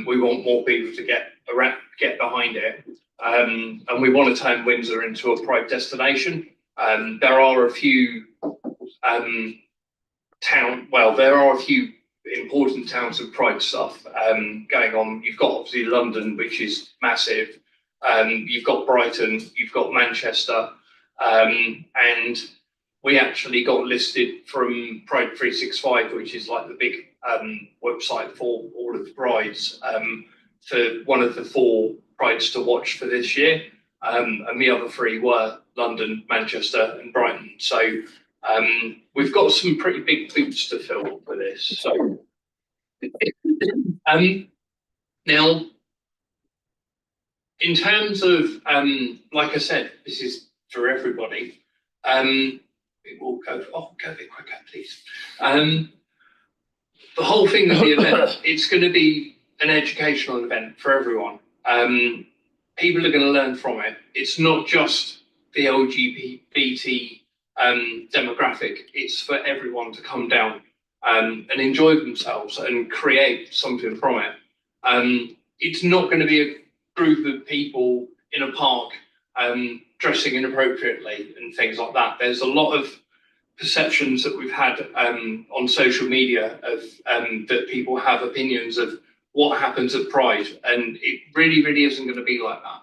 We want more people to get behind it. And we want to turn Windsor into a Pride destination. There are a few there are a few important towns of Pride stuff going on. You've got obviously London, which is massive. You've got Brighton, you've got Manchester, and we actually got listed from Pride 365, which is like the big website for all of the prides, for one of the 4 prides to watch for this year. And the other 3 were London, Manchester, and Brighton. So we've got some pretty big boots to fill for this. So now, in terms of, like I said, this is for everybody. It will go a bit quicker, please. The whole thing of the event, it's going to be an educational event for everyone. People are going to learn from it. It's not just the LGBT demographic. It's for everyone to come down and enjoy themselves and create something from it. It's not going to be a group of people in a park dressing inappropriately and things like that. There's a lot of perceptions that we've had on social media of that people have opinions of what happens at Pride, and it really, really isn't going to be like that.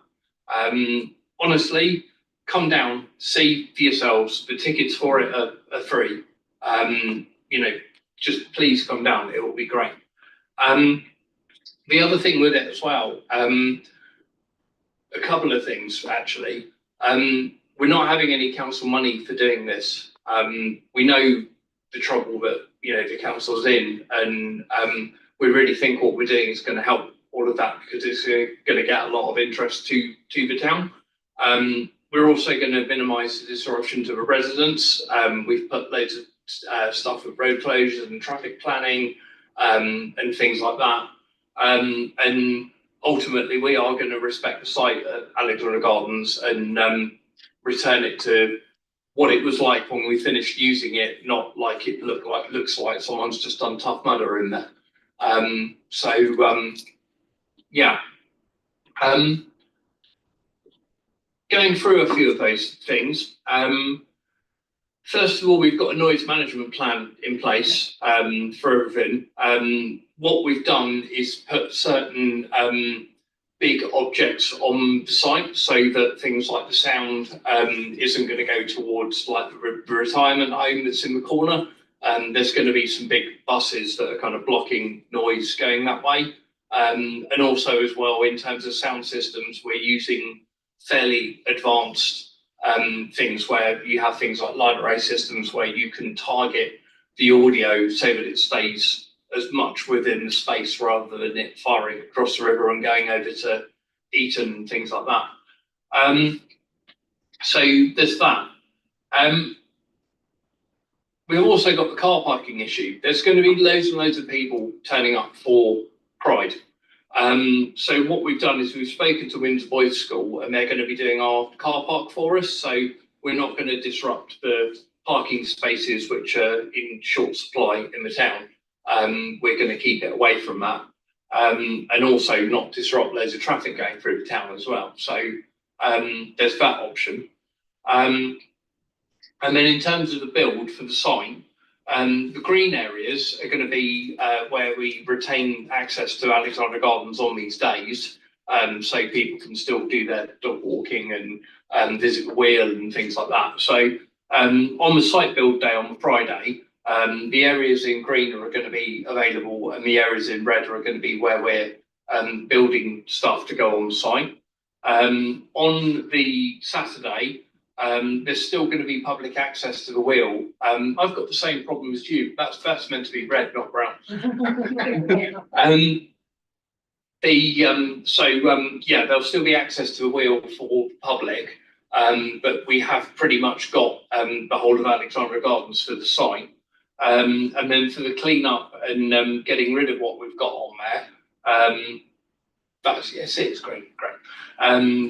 Honestly, come down, see for yourselves. The tickets for it are free. You know, just please come down. It will be great. The other thing with it as well, a couple of things actually. We're not having any council money for doing this. We know the trouble that the council's in, and we really think what we're doing is going to help all of that because it's going to get a lot of interest to the town. We're also going to minimise the disruption to the residents. We've put loads of stuff with road closures and traffic planning and things like that. And ultimately, we are going to respect the site at Alexandra Gardens and return it to what it was like when we finished using it, not like it looks like someone's just done Tough Mudder in there. Yeah. Going through a few of those things. First of all, we've got a noise management plan in place for everything. What we've done is put certain big objects on the site so that things like the sound isn't going to go towards like the retirement home that's in the corner. There's going to be some big buses that are kind of blocking noise going that way. And also as well, in terms of sound systems, we're using fairly advanced things where you have things like line array systems where you can target the audio so that it stays as much within the space rather than it firing across the river and going over to Eton and things like that. So there's that. We've also got the car parking issue. There's going to be loads and loads of people turning up for Pride. So what we've done is we've spoken to Windsor Boys School and they're going to be doing our car park for us. So we're not going to disrupt the parking spaces which are in short supply in the town. We're going to keep it away from that. And also not disrupt loads of traffic going through the town as well. So there's that option. And then in terms of the build for the sign, the green areas are going to be where we retain access to Alexandra Gardens on these days, so people can still do their dog walking and visit the wheel and things like that. So on the site build day on Friday, the areas in green are going to be available and the areas in red are going to be where we're building stuff to go on the site. On the Saturday, there's still going to be public access to the wheel. I've got the same problem as you. That's meant to be red, not brown. Yeah, there'll still be access to the wheel for public, but we have pretty much got the whole of Alexandra Gardens for the site. And then for the clean up and getting rid of what we've got on there, it's great.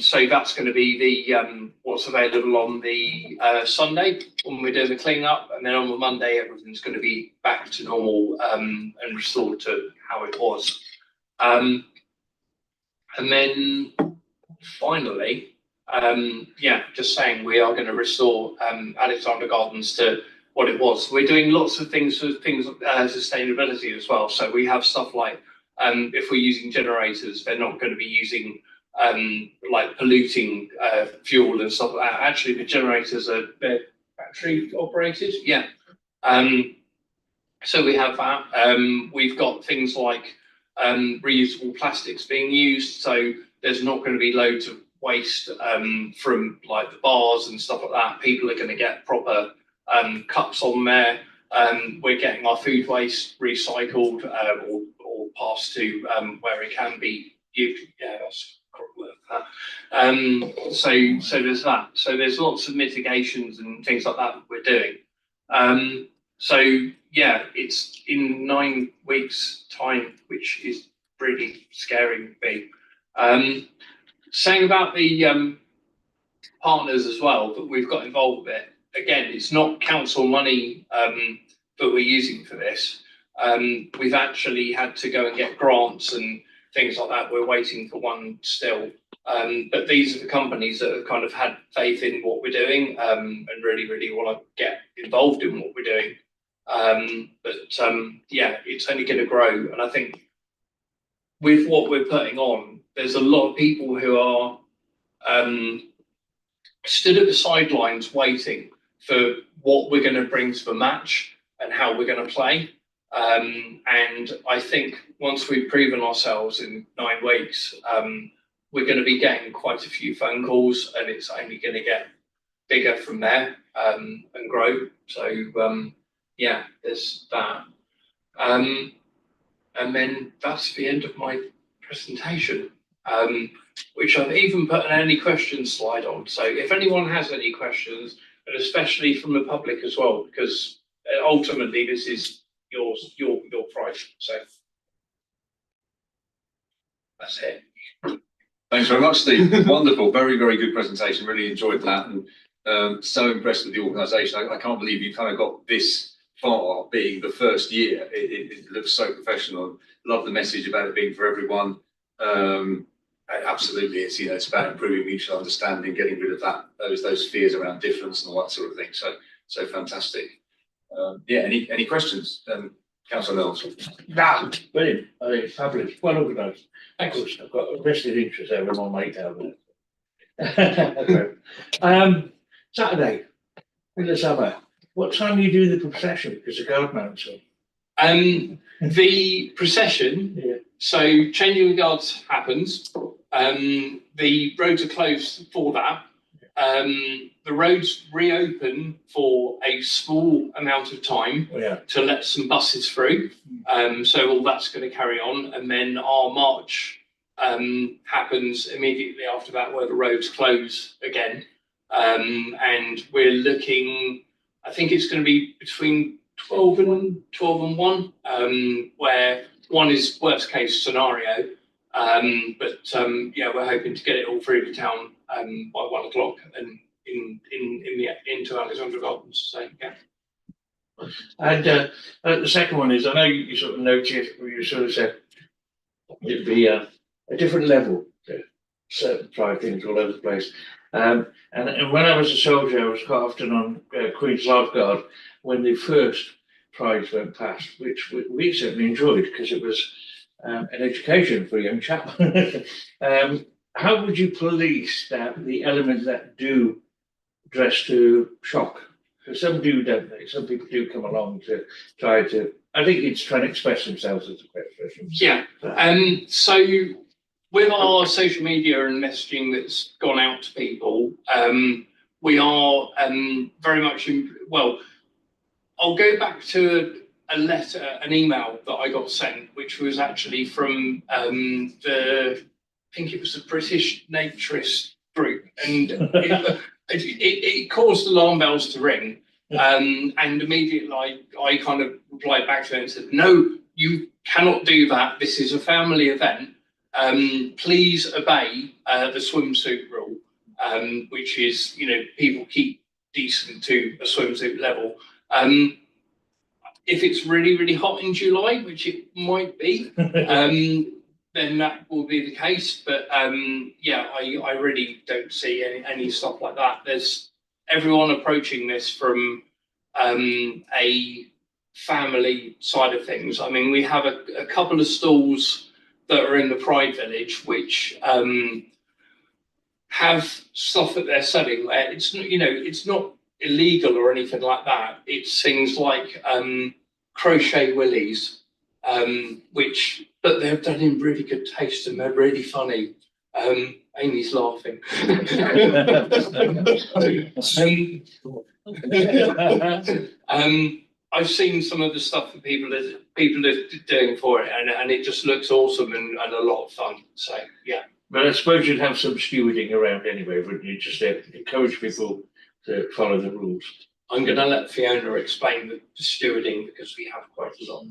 So that's going to be the what's available on the Sunday when we're doing the clean up, and then on the Monday everything's going to be back to normal and restored to how it was. And then finally, just saying we are going to restore Alexandra Gardens to what it was. We're doing lots of things for sustainability as well. So we have stuff like if we're using generators, they're not going to be using like polluting fuel and stuff like that. Actually, the generators are battery operated. Yeah. So we have that. We've got things like reusable plastics being used. So there's not going to be loads of waste from like the bars and stuff like that. People are going to get proper cups on there. We're getting our food waste recycled or passed to where it can be used. Yeah, that's so there's that. So there's lots of mitigations and things like that we're doing. So yeah, it's in 9 weeks' time, which is really scary me. Saying about the partners as well that we've got involved with it. Again, it's not council money that we're using for this. We've actually had to go and get grants and things like that. We're waiting for one still. But these are the companies that have kind of had faith in what we're doing and really, really want to get involved in what we're doing. Yeah, it's only going to grow. And I think with what we're putting on, there's a lot of people who are stood at the sidelines waiting for what we're going to bring to the match and how we're going to play. And I think once we've proven ourselves in 9 weeks, we're going to be getting quite a few phone calls and it's only going to get bigger from there and grow. So yeah, there's that. And then that's the end of my presentation, which I've even put an any questions slide on. So if anyone has any questions, and especially from the public as well, because ultimately this is your prize. So that's it. Thanks very much, Steve. Wonderful, very, very good presentation. Really enjoyed that. And so impressed with the organisation. I can't believe you kind of got this far being the first year. It looks so professional. Love the message about it being for everyone. Absolutely, it's about improving mutual understanding, getting rid of those fears around difference and all that sort of thing. So fantastic. Any questions, Councillor Mills? Nah, brilliant. I think it's fabulous. Well organised. Of course, I've got a vested interest over my mate down there. Saturday in the summer. What time do you do the procession? Because the guard mounts on. The procession, so changing the guards happens. The roads are closed for that. The roads reopen for a small amount of time to let some buses through. So all that's going to carry on, and then our march happens immediately after that, where the roads close again. And we're looking, I think it's going to be between 12 and 1, where 1 is worst case scenario. But we're hoping to get it all through the town by 1 o'clock and into Alexandra Gardens. So yeah. And the second one is, I know you sort of noted, or you sort of said it'd be a different level to certain pride things all over the place. And when I was a soldier, I was quite often on Queen's Lifeguard when the first prides went past, which we certainly enjoyed because it was an education for a young chap. How would you police the elements that do dress to shock? Because some do, don't they? Some people do come along to try to, I think it's trying to express themselves as a question. Yeah. So with our social media and messaging that's gone out to people, we are very much I'll go back to an email that I got sent, which was actually from I think it was the British Naturist group, and it caused alarm bells to ring. And immediately I kind of replied back to it and said, no, you cannot do that. This is a family event. Please obey the swimsuit rule, which is, people keep decent to a swimsuit level. If it's really, really hot in July, which it might be, then that will be the case. But I really don't see any stuff like that. There's everyone approaching this from a family side of things. I mean, we have a couple of stalls that are in the Pride Village, which have stuff that they're selling where it's not illegal or anything like that. It's things like crochet willies, but they're done in really good taste and they're really funny. Amy's laughing. I've seen some of the stuff that people are doing for it, and it just looks awesome and a lot of fun. So yeah. But I suppose you'd have some stewarding around anyway, wouldn't you? Just encourage people to follow the rules. I'm going to let Fiona explain the stewarding because we have quite a lot.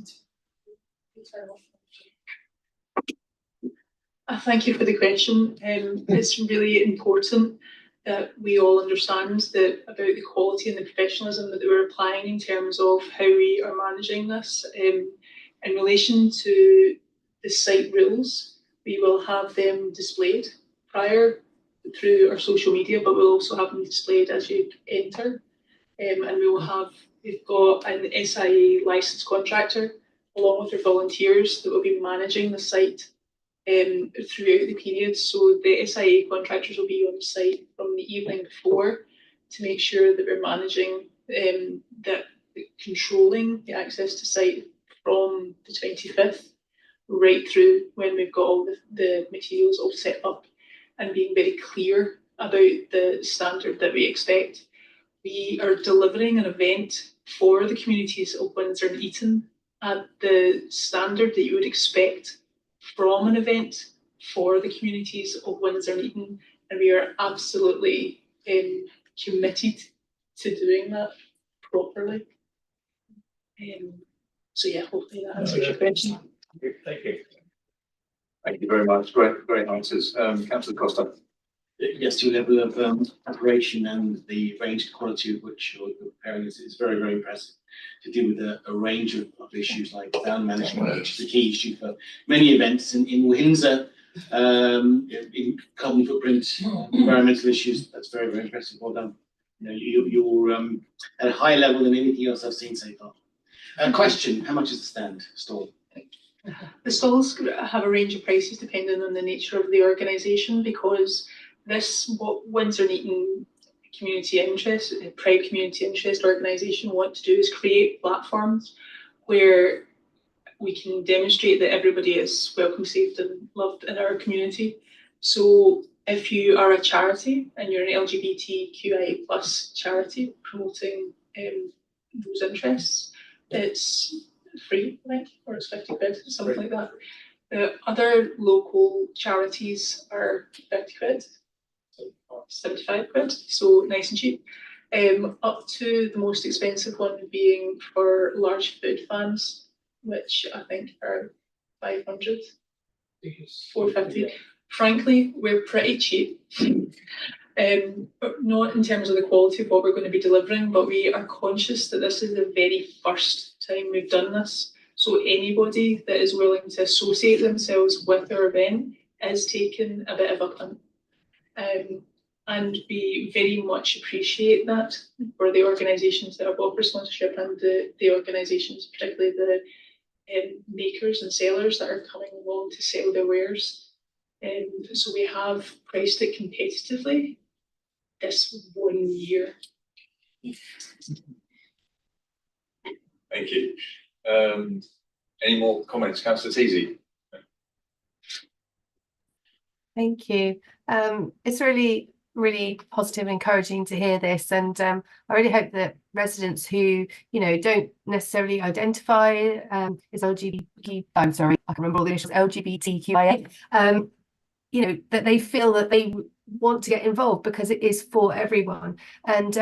Thank you for the question. It's really important that we all understand about the quality and the professionalism that we're applying in terms of how we are managing this. In relation to the site rules, we will have them displayed prior through our social media, but we'll also have them displayed as you enter. And we've got an SIA licensed contractor along with their volunteers that will be managing the site throughout the period. So the SIA contractors will be on site from the evening before to make sure that we're managing controlling the access to site from the 25th right through when we've got all the materials all set up and being very clear about the standard that we expect. We are delivering an event for the communities of Windsor and Eton at the standard that you would expect from an event for the communities of Windsor and Eton, and we are absolutely committed to doing that properly. So yeah, hopefully that answers your question. Thank you. Thank you very much. Great answers. Councillor Costa. yes, to a level of preparation and the range and quality of which you're preparing is very, very impressive to deal with a range of issues like sound management, which is a key issue for many events in Windsor, in carbon footprint, environmental issues. That's very, very impressive. Well done. You're at a higher level than anything else I've seen so far. Question, how much is the stall? The stalls have a range of prices depending on the nature of the organisation, because what Windsor and Eton community interest, proud community interest organisation want to do is create platforms where we can demonstrate that everybody is welcome, safe and loved in our community. So if you are a charity and you're an LGBTQIA+ charity promoting those interests, it's free, I think, or it's 50 quid, something like that. The other local charities are 30 quid, 75 quid, so nice and cheap. Up to the most expensive one being for large food fans, which I think are 500, 450. Frankly, we're pretty cheap. Not in terms of the quality of what we're going to be delivering, but we are conscious that this is the very first time we've done this. So anybody that is willing to associate themselves with our event is taking a bit of a punt. And we very much appreciate that for the organisations that have offered sponsorship and the organisations, particularly the makers and sellers that are coming along to sell their wares. So we have priced it competitively this 1 year. Thank you. Any more comments, Councillor Teasey? Thank you. It's really positive and encouraging to hear this, and I really hope that residents who don't necessarily identify as LGBT, I'm sorry, I can remember all the initials, LGBTQIA, that they feel that they want to get involved because it is for everyone. And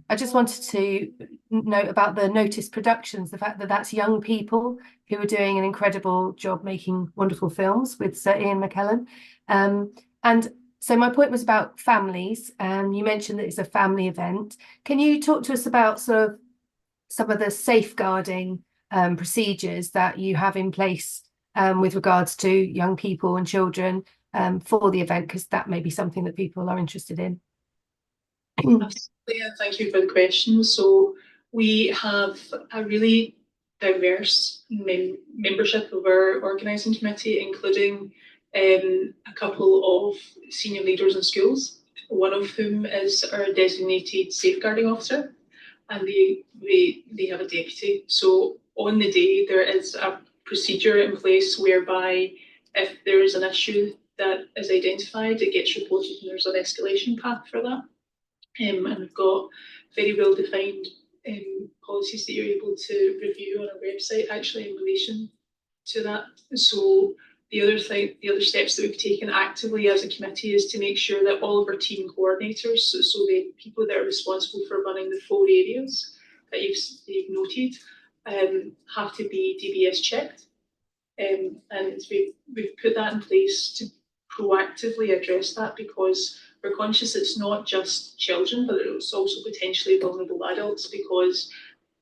I just wanted to note about the Notice Productions, the fact that that's young people who are doing an incredible job making wonderful films with Sir Ian McKellen. And so my point was about families, and you mentioned that it's a family event. Can you talk to us about sort of some of the safeguarding procedures that you have in place with regards to young people and children for the event, because that may be something that people are interested in? Absolutely, and thank you for the question. So we have a really diverse membership of our organising committee, including a couple of senior leaders in schools, one of whom is our designated safeguarding officer, and they have a deputy. So on the day, there is a procedure in place whereby if there is an issue that is identified, it gets reported and there's an escalation path for that. And we've got very well defined policies that you're able to review on our website actually in relation to that. So the other steps that we've taken actively as a committee is to make sure that all of our team coordinators, so the people that are responsible for running the 4 areas that you've noted, have to be DBS checked. And we've put that in place to proactively address that, because we're conscious it's not just children, but it's also potentially vulnerable adults, because,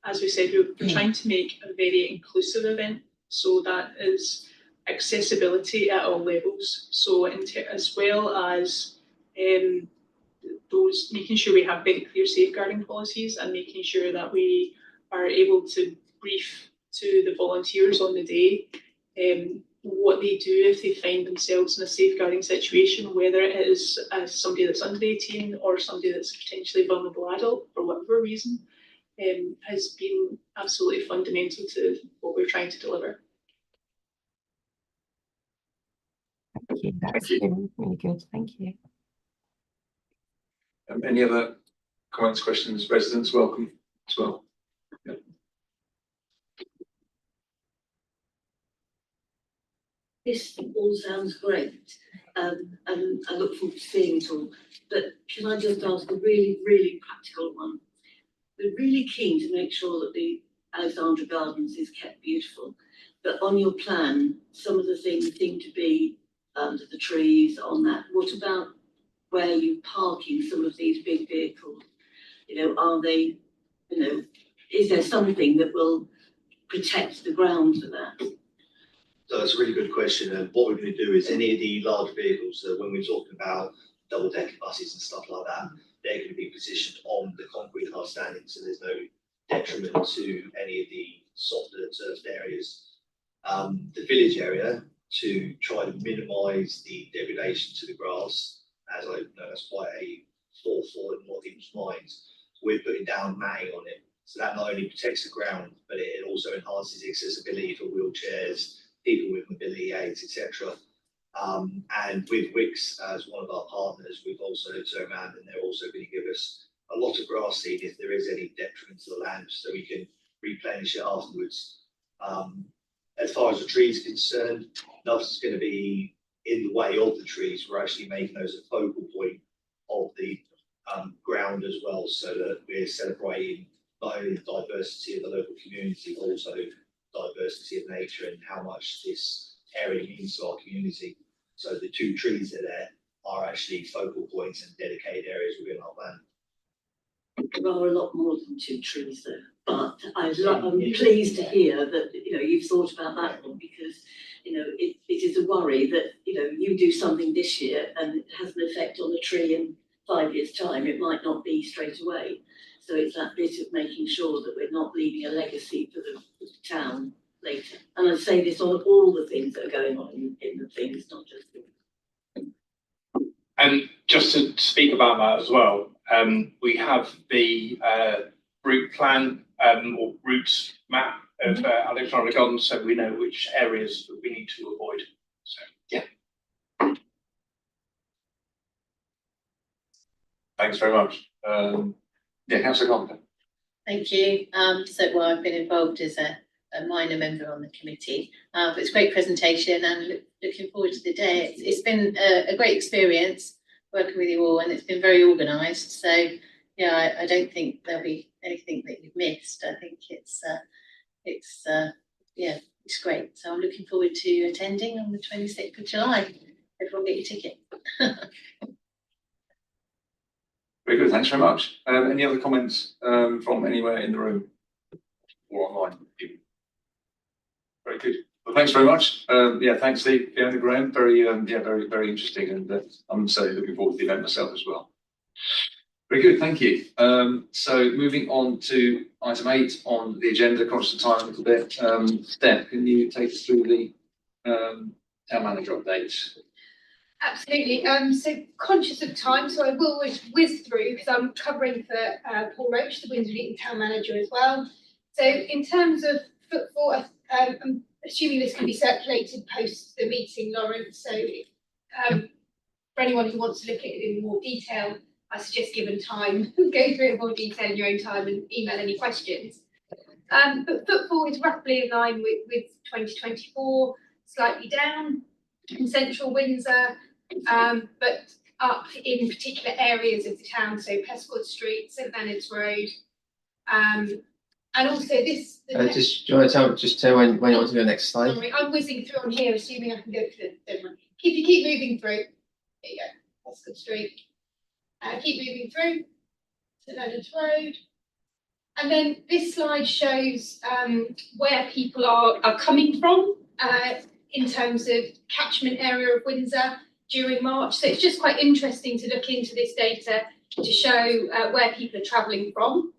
as we said, we're trying to make a very inclusive event, so that is accessibility at all levels. So as well as those, making sure we have very clear safeguarding policies and making sure that we are able to brief to the volunteers on the day what they do if they find themselves in a safeguarding situation, whether it is somebody that's under 18 or somebody that's a potentially vulnerable adult for whatever reason, has been absolutely fundamental to what we're trying to deliver. Thank you. That's been really good. Thank you. Any other comments, questions? Residents, welcome as well. Yeah. This all sounds great, and I look forward to seeing it all. But can I just ask a really, really practical one? We're really keen to make sure that the Alexandra Gardens is kept beautiful. But on your plan, some of the things seem to be under the trees on that. What about where you parking some of these big vehicles? Are they, is there something that will protect the ground for that? So that's a really good question. And what we're going to do is any of the large vehicles that when we're talking about double-decker buses and stuff like that, they're going to be positioned on the concrete hard standing, so there's no detriment to any of the softer turfed areas. The village area, to try to minimise the degradation to the grass, as I know that's quite a forethought in a lot of people's minds, we're putting down matting on it. So that not only protects the ground, but it also enhances accessibility for wheelchairs, people with mobility aids, etc. And with Wix as one of our partners, we've also turned around and they're also going to give us a lot of grass seed if there is any detriment to the land, so we can replenish it afterwards. As far as the trees are concerned, nothing's going to be in the way of the trees. We're actually making those a focal point of the ground as well, so that we're celebrating not only the diversity of the local community, but also diversity of nature and how much this area means to our community. So the 2 trees that are there are actually focal points and dedicated areas within our plan. There are a lot more than 2 trees though, but I'm pleased to hear that you've thought about that one, because it is a worry that you do something this year and it has an effect on the tree in 5 years' time. It might not be straight away. So it's that bit of making sure that we're not leaving a legacy for the town later. And I say this on all the things that are going on in the things, not just the... And just to speak about that as well, we have the route plan or routes map of Alexandra Gardens, so we know which areas that we need to avoid. So yeah. Thanks very much. Yeah, Councillor Compton. Thank you. So I've been involved as a minor member on the committee, but it's a great presentation and looking forward to the day. It's been a great experience working with you all, and it's been very organised. So yeah, I don't think there'll be anything that you've missed. I think it's great. So I'm looking forward to attending on the 26th of July. Everyone get your ticket. Very good, thanks very much. Any other comments from anywhere in the room or online? Very good. Well, thanks very much. Yeah, thanks, Steve, Fiona, Graham. Very, very interesting, and I'm certainly looking forward to the event myself as well. Very good, thank you. So moving on to item 8 on the agenda, conscious of time a little bit. Steph, can you take us through the town manager updates? Absolutely. So conscious of time, so I will whiz through because I'm covering for Paul Roach, the Windsor Eton town manager as well. So in terms of footfall, I'm assuming this can be circulated post the meeting, Lawrence. So for anyone who wants to look at it in more detail, I suggest, given time, go through it in more detail in your own time and email any questions. But footfall is roughly in line with 2024, slightly down in central Windsor, but up in particular areas of the town, so Peswood Street, St Leonard's Road, and also this. Do you want to tell when you want to go next slide? Sorry, I'm whizzing through on here, assuming I can go to the one. Keep moving through. There you go, Peswood Street. Keep moving through, St Leonard's Road. And then this slide shows where people are coming from in terms of catchment area of Windsor during March. So it's just quite interesting to look into this data to show where people are travelling from.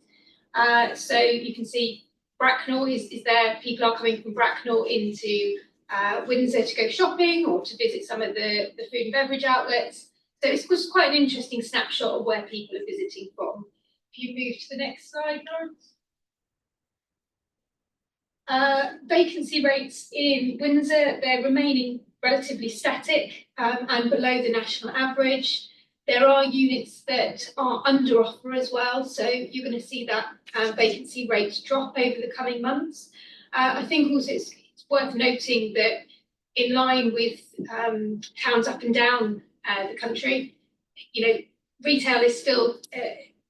So you can see Bracknell is there. People are coming from Bracknell into Windsor to go shopping or to visit some of the food and beverage outlets. So it's just quite an interesting snapshot of where people are visiting from. If you move to the next slide, Lawrence. Vacancy rates in Windsor, they're remaining relatively static and below the national average. There are units that are under offer as well, so you're going to see that vacancy rate drop over the coming months. I think also it's worth noting that in line with towns up and down the country, retail is still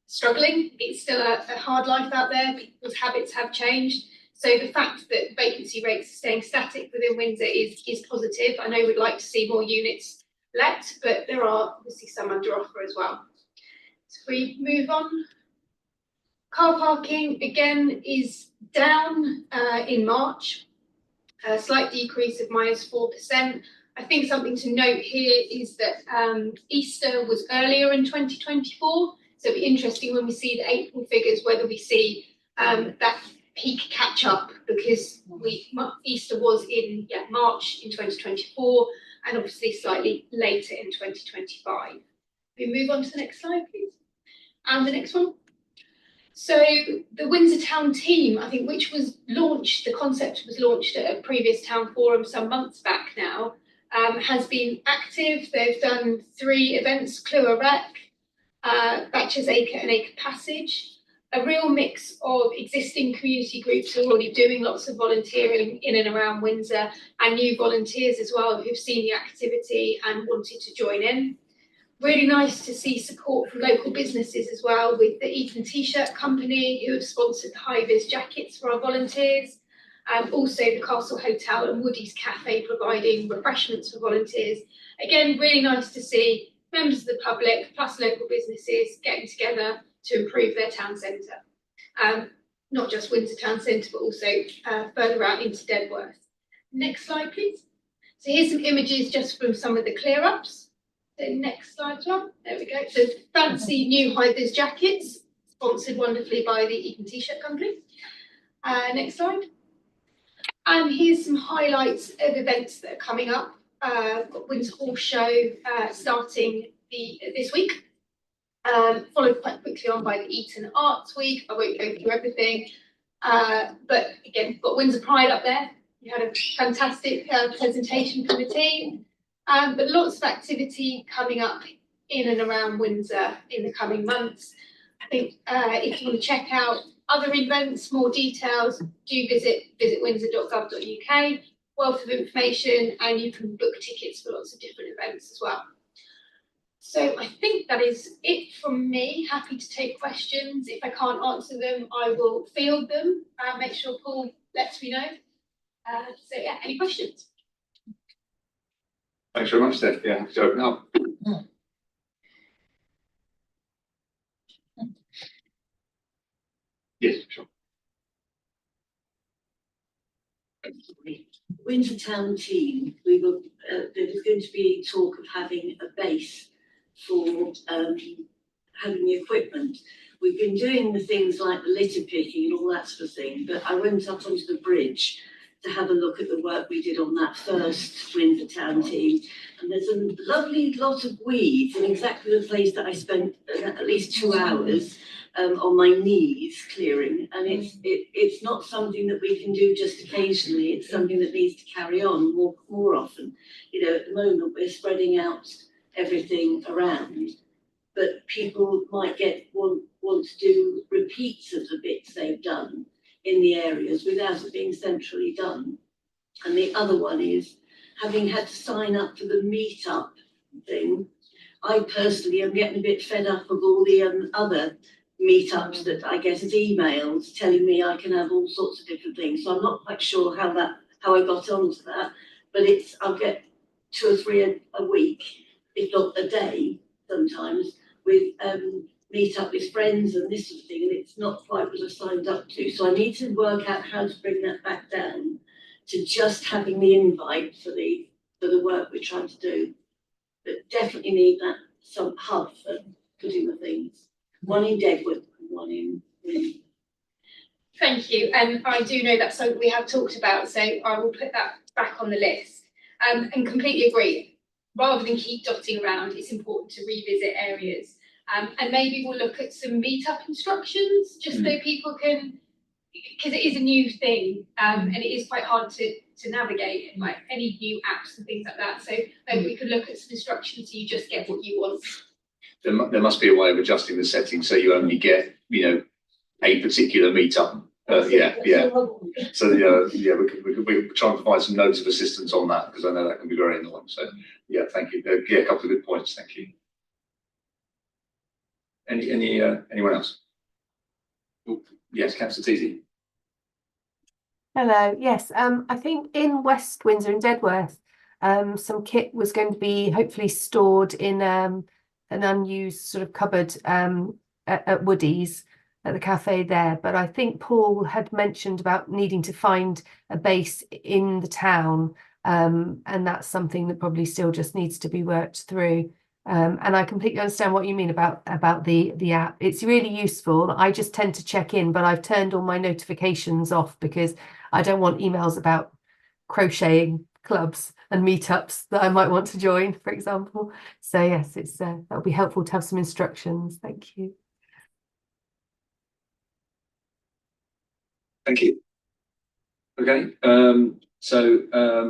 struggling. It's still a hard life out there. People's habits have changed. So the fact that vacancy rates are staying static within Windsor is positive. I know we'd like to see more units let, but there are obviously some under offer as well. So if we move on, car parking again is down in March, a slight decrease of -4%. I think something to note here is that Easter was earlier in 2024, so it'll be interesting when we see the April figures whether we see that peak catch up, because Easter was in March in 2024 and obviously slightly later in 2025. We move on to the next slide, please, and the next one. So the Windsor Town team, I think, which was launched, the concept was launched at a previous town forum some months back now, has been active. They've done 3 events, Clua Rec, Batches Acre and Acre Passage, a real mix of existing community groups who are already doing lots of volunteering in and around Windsor, and new volunteers as well who've seen the activity and wanted to join in. Really nice to see support from local businesses as well, with the Eton T-shirt company who have sponsored the high-vis jackets for our volunteers, and also the Castle Hotel and Woody's Cafe providing refreshments for volunteers. Again, really nice to see members of the public plus local businesses getting together to improve their town centre. Not just Windsor Town Centre, but also further out into Dedworth. Next slide, please. So here's some images just from some of the clear-ups. So next slide as well. There we go. So fancy new high-vis jackets, sponsored wonderfully by the Eton T-shirt company. Next slide. And here's some highlights of events that are coming up. Got Windsor Horse Show starting this week, followed quite quickly on by the Eton Arts Week. I won't go through everything, but again, got Windsor Pride up there. We had a fantastic presentation from the team, but lots of activity coming up in and around Windsor in the coming months. I think if you want to check out other events, more details, do visit windsor.gov.uk. Wealth of information, and you can book tickets for lots of different events as well. So I think that is it from me. Happy to take questions. If I can't answer them, I will field them and make sure Paul lets me know. So yeah, any questions? Thanks very much, Steph. Yeah, happy to open up. Yes, sure. Windsor Town team, there was going to be talk of having a base for having the equipment. We've been doing the things like the litter picking and all that sort of thing, but I went up onto the bridge to have a look at the work we did on that first Windsor Town team, and there's a lovely lot of weeds in exactly the place that I spent at least 2 hours on my knees clearing, and it's not something that we can do just occasionally. It's something that needs to carry on more often. You know, at the moment we're spreading out everything around, but people might want to do repeats of the bits they've done in the areas without it being centrally done. And the other one is, having had to sign up for the meetup thing, I personally am getting a bit fed up of all the other meetups that I get as emails telling me I can have all sorts of different things. So I'm not quite sure how I got onto that, but I'll get 2 or 3 a week, if not a day sometimes, with meet up with friends and this sort of thing, and it's not quite what I signed up to. So I need to work out how to bring that back down to just having the invite for the work we're trying to do. But definitely need some hub for putting the things. One in Dedworth and one in Windsor. Thank you, and I do know that's something we have talked about, so I will put that back on the list. And completely agree, rather than keep dotting around, it's important to revisit areas. And maybe we'll look at some meetup instructions, just so people can, because it is a new thing, and it is quite hard to navigate, like any new apps and things like that. So maybe we could look at some instructions so you just get what you want. There must be a way of adjusting the settings so you only get, a particular meetup. Yeah. So we could try and provide some notes of assistance on that, because I know that can be very annoying. So yeah, thank you. Yeah, a couple of good points. Thank you. Anyone else? Oh, yes, Councillor Teasy. Hello. Yes, I think in West Windsor and Dedworth, some kit was going to be hopefully stored in an unused sort of cupboard at Woody's at the cafe there. But I think Paul had mentioned about needing to find a base in the town, and that's something that probably still just needs to be worked through. And I completely understand what you mean about the app. It's really useful. I just tend to check in, but I've turned all my notifications off because I don't want emails about crocheting clubs and meetups that I might want to join, for example. So yes, it's that'll be helpful to have some instructions. Thank you. Thank you. Okay,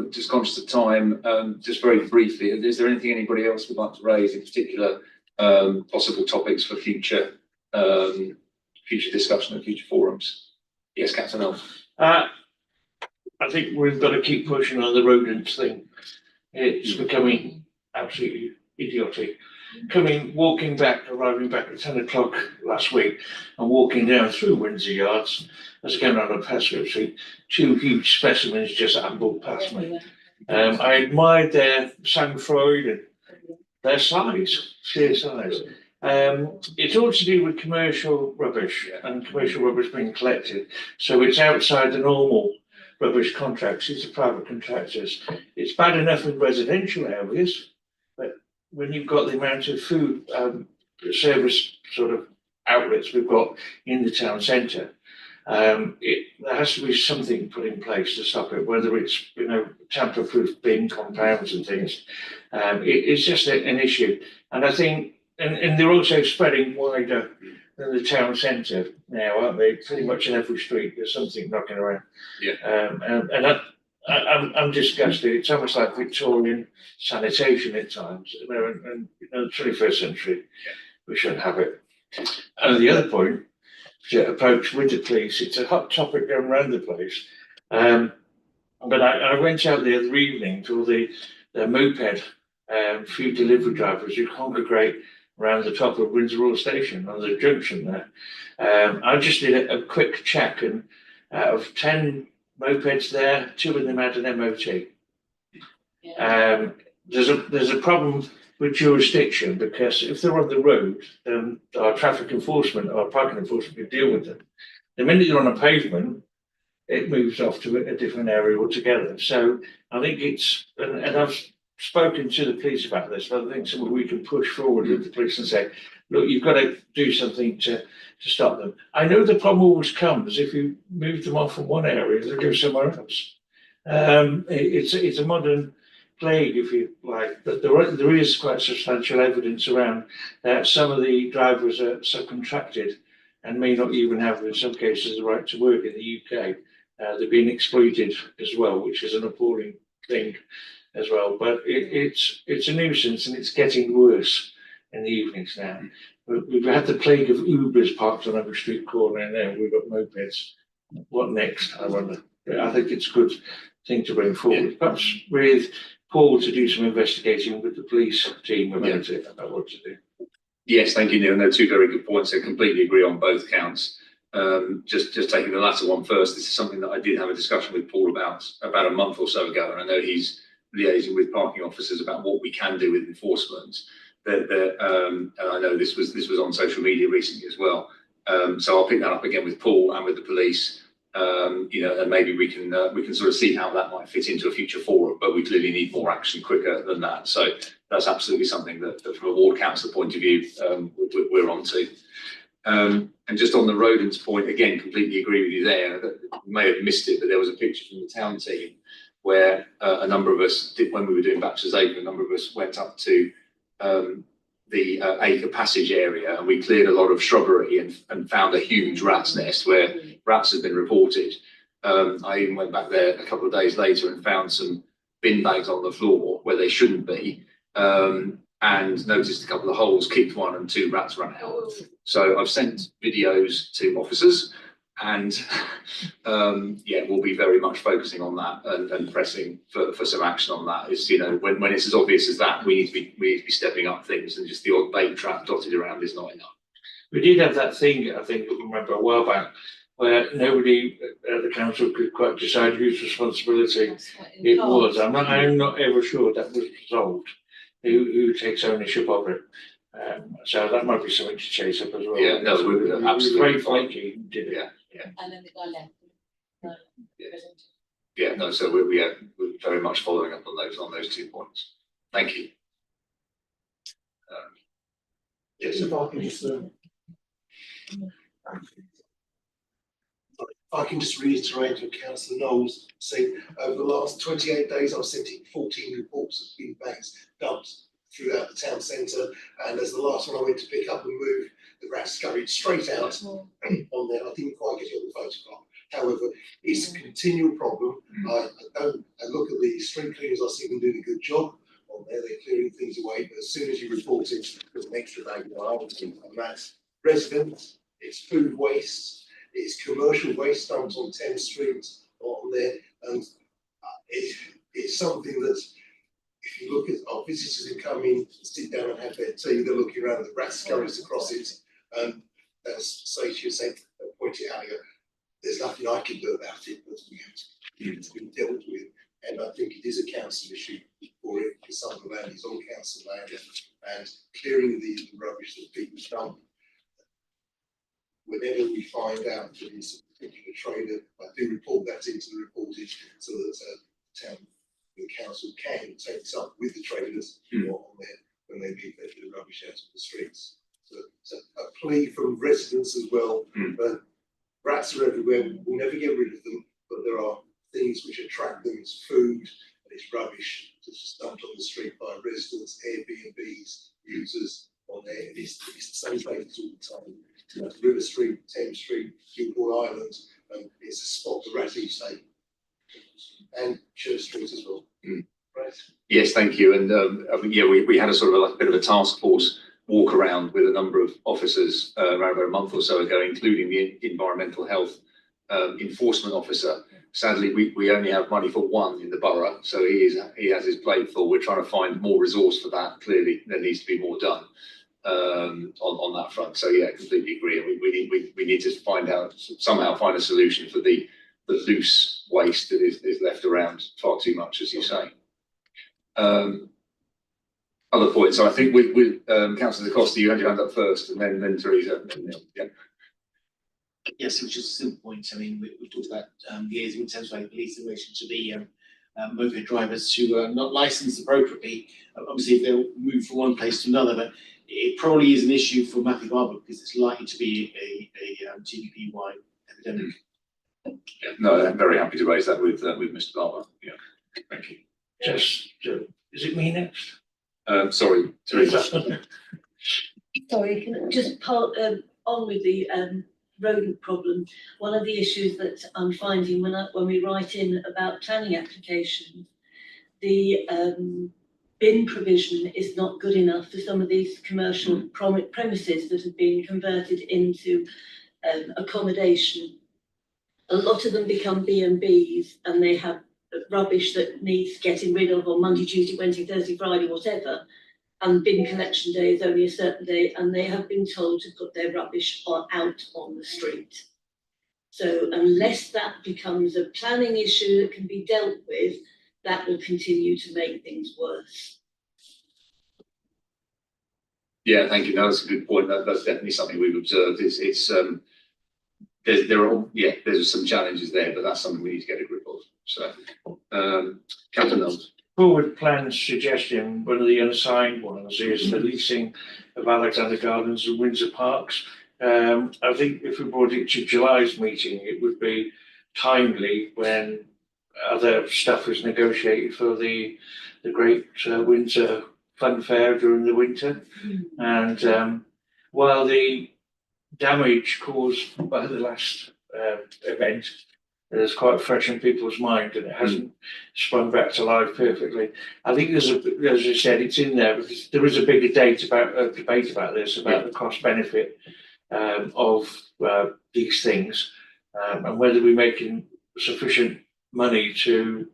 just conscious of time, just very briefly, is there anything anybody else would like to raise in particular, possible topics for future discussion and future forums? Yes, Captain Elf. I think we've got to keep pushing on the rodents thing. It's becoming absolutely idiotic. Arriving back at 10 o'clock last week and walking down through Windsor Yards as I came around on Pascoe Street, 2 huge specimens just ambled past me. I admired their sang-froid and their size, sheer size. It's all to do with commercial rubbish and commercial rubbish being collected. So it's outside the normal rubbish contracts, it's the private contractors. It's bad enough in residential areas, but when you've got the amount of food service sort of outlets we've got in the town centre, there has to be something put in place to stop it, whether it's, tamper-proof bin compounds and things. It's just an issue. And I think, and they're also spreading wider than the town centre now, aren't they? Pretty much in every street there's something knocking around. Yeah. I'm disgusted. It's almost like Victorian sanitation at times. And in the 21st century, we shouldn't have it. And the other point, to approach with the police, it's a hot topic going around the place. But I went out the other evening to all the moped food delivery drivers who congregate around the top of Windsor Royal Station on the junction there. I just did a quick check, and out of 10 mopeds there, 2 of them had an MOT. There's a problem with jurisdiction, because if they're on the road, then our traffic enforcement, our parking enforcement could deal with them. The minute you're on a pavement, it moves off to a different area altogether. So I think and I've spoken to the police about this, but I think something we can push forward with the police and say, look, you've got to do something to stop them. I know the problem always comes if you move them off from one area, they'll go somewhere else. It's a modern plague, if you like, but there is quite substantial evidence around that some of the drivers are subcontracted and may not even have, in some cases, the right to work in the UK. They're being exploited as well, which is an appalling thing as well. But it's a nuisance, and it's getting worse in the evenings now. We've had the plague of Ubers parked on every street corner, and now we've got mopeds. What next, I wonder? I think it's a good thing to bring forward. Perhaps with Paul to do some investigating with the police team about it, about what to do. Yes, thank you, Neil. No, 2 very good points. I completely agree on both counts. Just taking the latter one first, this is something that I did have a discussion with Paul about a month or so ago, and I know he's liaising with parking officers about what we can do with enforcement. And I know this was on social media recently as well. So I'll pick that up again with Paul and with the police. And maybe we can sort of see how that might fit into a future forum, but we clearly need more action quicker than that. So that's absolutely something that from a ward council point of view, we're on to. And just on the rodents point, again, completely agree with you there. You may have missed it, but there was a picture from the town team where a number of us did, when we were doing Bachelor's Avon, a number of us went up to the Acre Passage area, and we cleared a lot of shrubbery and found a huge rat's nest where rats had been reported. I even went back there a couple of days later and found some bin bags on the floor where they shouldn't be, and noticed a couple of holes, kicked one, and 2 rats ran out. So I've sent videos to officers, and we'll be very much focusing on that and pressing for some action on that. Is, when it's as obvious as that, we need to be stepping up things, and just the odd bait trap dotted around is not enough. We did have that thing, I think, I remember a while back, where nobody at the council could quite decide whose responsibility it was. I'm not ever sure that was resolved, who takes ownership of it. So that might be something to chase up as well. Yeah, no, we're absolutely Very flaky, did it? Yeah. And then the guy left. Yeah, no, so we're very much following up on those 2 points. Thank you. Yes. If I can just reiterate what Councillor Knowles said, over the last 28 days, I've sent in 14 reports of bin bags dumped throughout the town centre, and as the last one I went to pick up and move, the rats scurried straight out on there. I didn't quite get it on the photograph. However, it's a continual problem. I look at the street cleaners, I see them doing a good job on there, they're clearing things away, but as soon as you report it, there's an extra bag of items, and that's residents, it's food waste, it's commercial waste dumped on Thames Street on there, and it's something that if you look at our visitors who come in, sit down and have their tea, they're looking around, the rat scurries across it, and they'll say to you, point it out, and go, there's nothing I can do about it, but we have to be dealt with. And I think it is a council issue for it, because some of the land is on council land, and clearing the rubbish that people dump. Whenever we find out that it's a particular trader, I do report that into the reportage so that the council can take this up with the traders who are on there when they leave the rubbish out of the streets. So a plea from residents as well. Rats are everywhere, we'll never get rid of them, but there are things which attract them. It's food and it's rubbish that's just dumped on the street by residents, Airbnbs, users on there. It's the same places all the time. River Street, Thames Street, Guildhall Island, and it's a spot for rats each day. And Church Street as well. Right. Yes, thank you. And we had a sort of a bit of a task force walk around with a number of officers around about a month or so ago, including the environmental health enforcement officer. Sadly, we only have money for one in the borough, so he has his plate full. We're trying to find more resource for that. Clearly, there needs to be more done on that front. So yeah, completely agree. We need to somehow find a solution for the loose waste that is left around far too much, as you say. Other points. So I think with Councillor Costa, you had your hand up first, and then Teresa. Yeah. Yes, it was just a simple point. I mean, we've talked about liaising with Thames Valley Police in relation to the moped drivers who are not licensed appropriately. Obviously, if they'll move from one place to another, but it probably is an issue for Mappy Harbour because it's likely to be a TPP-wide epidemic. Yeah, no, I'm very happy to raise that with Mr. Barber. Yeah, thank you. Just, is it me next? Sorry, Teresa. Sorry, can I just part on with the rodent problem? One of the issues that I'm finding when we write in about planning applications, the bin provision is not good enough for some of these commercial premises that have been converted into accommodation. A lot of them become B&Bs, and they have rubbish that needs getting rid of on Monday, Tuesday, Wednesday, Thursday, Friday, whatever. And bin collection day is only a certain day, and they have been told to put their rubbish out on the street. So unless that becomes a planning issue that can be dealt with, that will continue to make things worse. Yeah, thank you. No, that's a good point. That's definitely something we've observed. There's some challenges there, but that's something we need to get a grip of. So, Councillor Knowles. Forward plan suggestion, one of the unassigned ones is the leasing of Alexander Gardens and Windsor Parks. I think if we brought it to July's meeting, it would be timely when other stuff was negotiated for the great Windsor Fun Fair during the winter. And while the damage caused by the last event is quite fresh in people's mind and it hasn't sprung back to life perfectly, I think there's as you said, it's in there because there is a bigger debate about this, about the cost benefit of these things and whether we're making sufficient money to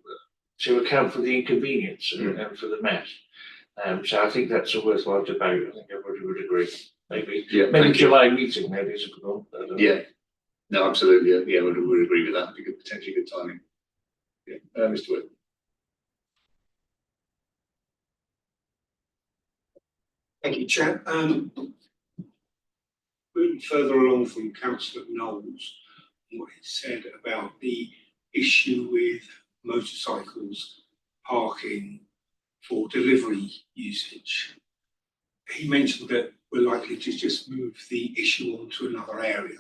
account for the inconvenience and for the mess. So I think that's a worthwhile debate. I think everybody would agree. Maybe July meeting maybe is a good one. Yeah. No, absolutely. Yeah, would agree with that. Because potentially good timing. Yeah, Mr. Wood. Thank you, Chair. Moving further along from Councillor Knowles, what he said about the issue with motorcycles parking for delivery usage. He mentioned that we're likely to just move the issue onto another area.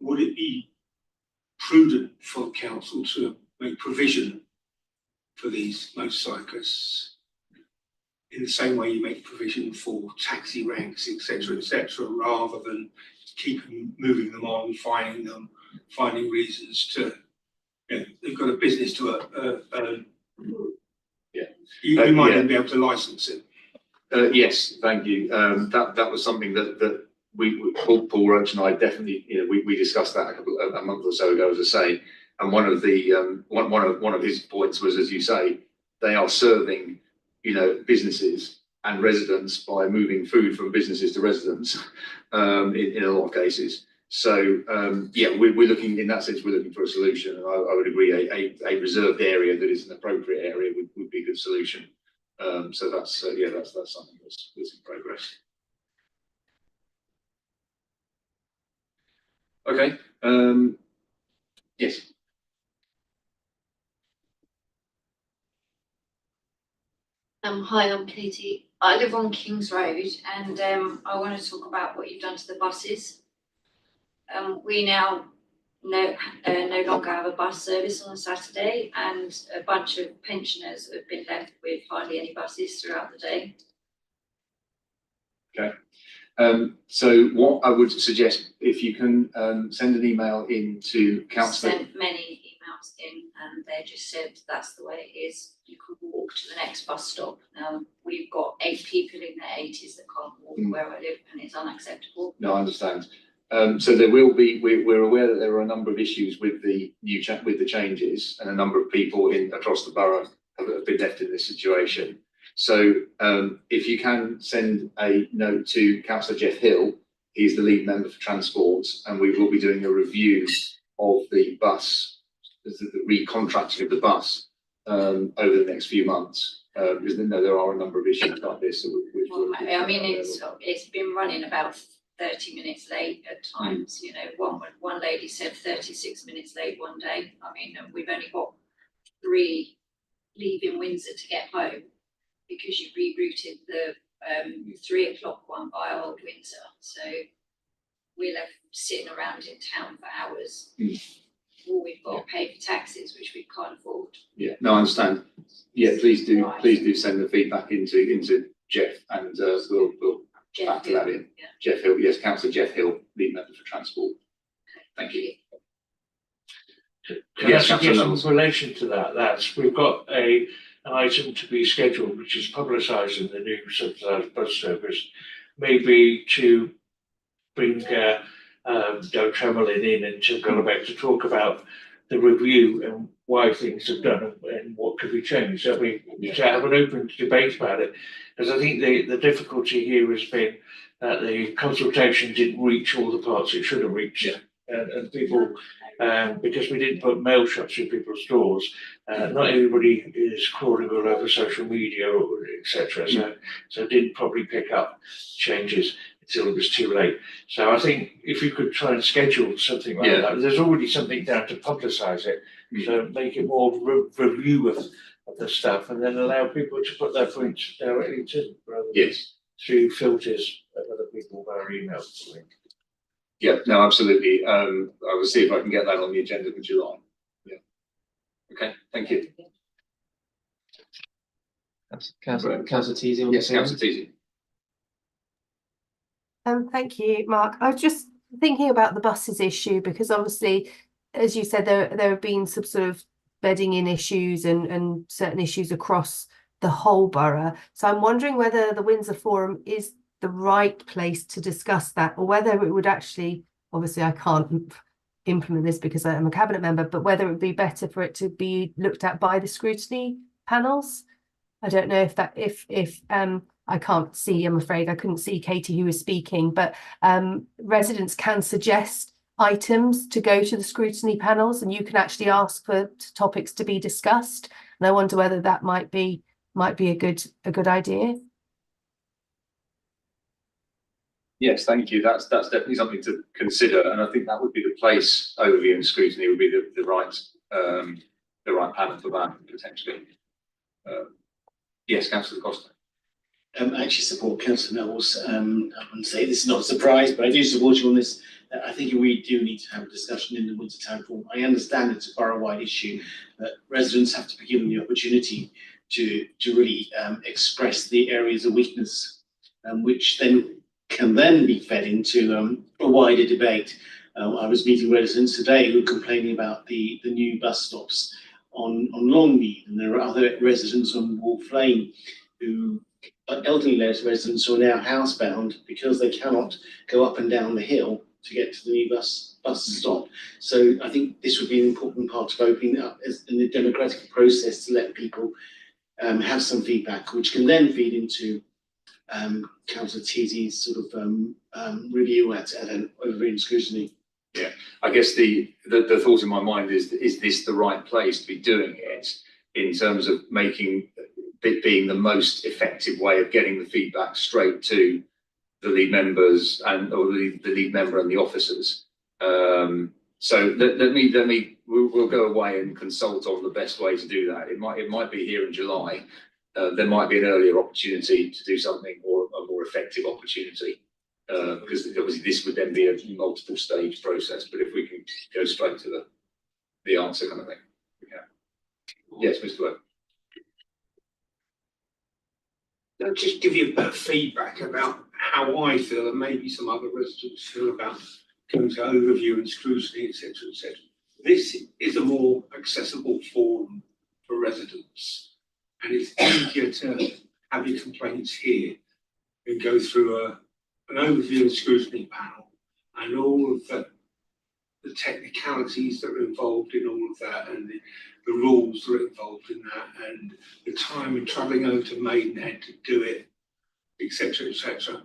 Would it be prudent for the council to make provision for these motorcyclists in the same way you make provision for taxi ranks, etc., rather than keep moving them on, finding reasons to, you know, they've got a business to yeah. You might even be able to license it. Yes, thank you. That was something that Paul Roach and I definitely, you know, we discussed that a month or so ago, as I say. And one of the one of his points was, as you say, they are serving, you know, businesses and residents by moving food from businesses to residents in a lot of cases. So yeah, we're looking, in that sense, we're looking for a solution. And I would agree a reserved area that is an appropriate area would be a good solution. So that's yeah, that's something that's in progress. Okay. Yes. Hi, I'm Katie. I live on Kings Road, and I want to talk about what you've done to the buses. We now no longer have a bus service on a Saturday, and a bunch of pensioners have been left with hardly any buses throughout the day. Okay. So what I would suggest, if you can send an email in to councillor. Sent many emails in, and they just said that's the way it is. You could walk to the next bus stop. We've got 8 people in their 80s that can't walk where I live, and it's unacceptable. No, I understand. So there will be. We're aware that there are a number of issues with the with the changes, and a number of people across the borough have been left in this situation. So if you can send a note to Councillor Jeff Hill, he's the lead member for transport, and we will be doing a review of the bus, the recontracting of the bus over the next few months. Because there are a number of issues like this. I mean, it's been running about 30 minutes late at times. You know, one lady said 36 minutes late one day. I mean, we've only got 3 leaving Windsor to get home, because you rerouted the 3 o'clock one by Old Windsor. So we're left sitting around in town for hours. Or we've got to pay for taxis, which we can't afford. Yeah, no, I understand. Yeah, please do send the feedback into Jeff, and we'll factor that in. Yeah. Jeff Hill, yes, Councillor Jeff Hill, lead member for transport. Thank you. Can I suggest in relation to that, we've got an item to be scheduled, which is publicised in the new subsidised bus service, maybe to bring Doug Tremlin in and Tim Gullibeck to talk about the review and why things have done and what could be changed. So we to have an open debate about it, because I think the difficulty here has been that the consultation didn't reach all the parts it should have reached. Yeah. And people, because we didn't put mail shots in people's doors, not everybody is crawling all over social media, etc. So didn't probably pick up changes until it was too late. So I think if you could try and schedule something like that, there's already something down to publicise it, so make it more review of the stuff, and then allow people to put their points directly to, rather than through filters of other people via email. Yeah, no, absolutely. I will see if I can get that on the agenda for July. Yeah. Okay, thank you. Councillor Teasey. Yes, Councillor Teasey. Thank you, Mark. I was just thinking about the buses issue, because obviously, as you said, there have been some sort of bedding in issues and certain issues across the whole borough. So I'm wondering whether the Windsor Forum is the right place to discuss that, or whether it would actually, obviously I can't implement this because I'm a cabinet member, but whether it would be better for it to be looked at by the scrutiny panels. I don't know if that, if I can't see, I'm afraid I couldn't see Katie who was speaking, but residents can suggest items to go to the scrutiny panels, and you can actually ask for topics to be discussed. And I wonder whether that might be a good idea. Yes, thank you. That's definitely something to consider, and I think that would be the place. Overview and scrutiny would be the right panel for that potentially. Yes, Councillor Costa. I actually support Councillor Knowles. I wouldn't say this is not a surprise, but I do support you on this. I think we do need to have a discussion in the Windsor Town Forum. I understand it's a borough-wide issue, but residents have to be given the opportunity to really express the areas of weakness, which then can be fed into a wider debate. I was meeting residents today who were complaining about the new bus stops on Longmead, and there are other residents on Wolf Lane who are elderly residents who are now housebound because they cannot go up and down the hill to get to the new bus stop. So I think this would be an important part of opening up in the democratic process to let people have some feedback, which can then feed into Councillor Teasey's sort of review at an overview scrutiny. Yeah, I guess the thought in my mind is this the right place to be doing it in terms of making it being the most effective way of getting the feedback straight to the lead members or the lead member and the officers. So we'll go away and consult on the best way to do that. It might be here in July. There might be an earlier opportunity to do something, or a more effective opportunity, because obviously this would then be a multiple stage process. But if we can go straight to the answer kind of thing, we can. Yes, Mr. Webb. I'll just give you a bit of feedback about how I feel, and maybe some other residents feel, about going to overview and scrutiny, etc., etc. This is a more accessible forum for residents, and it's easier to have your complaints here and go through an overview and scrutiny panel and all of the technicalities that are involved in all of that, and the rules that are involved in that, and the time and travelling over to Maidenhead to do it, etc., etc.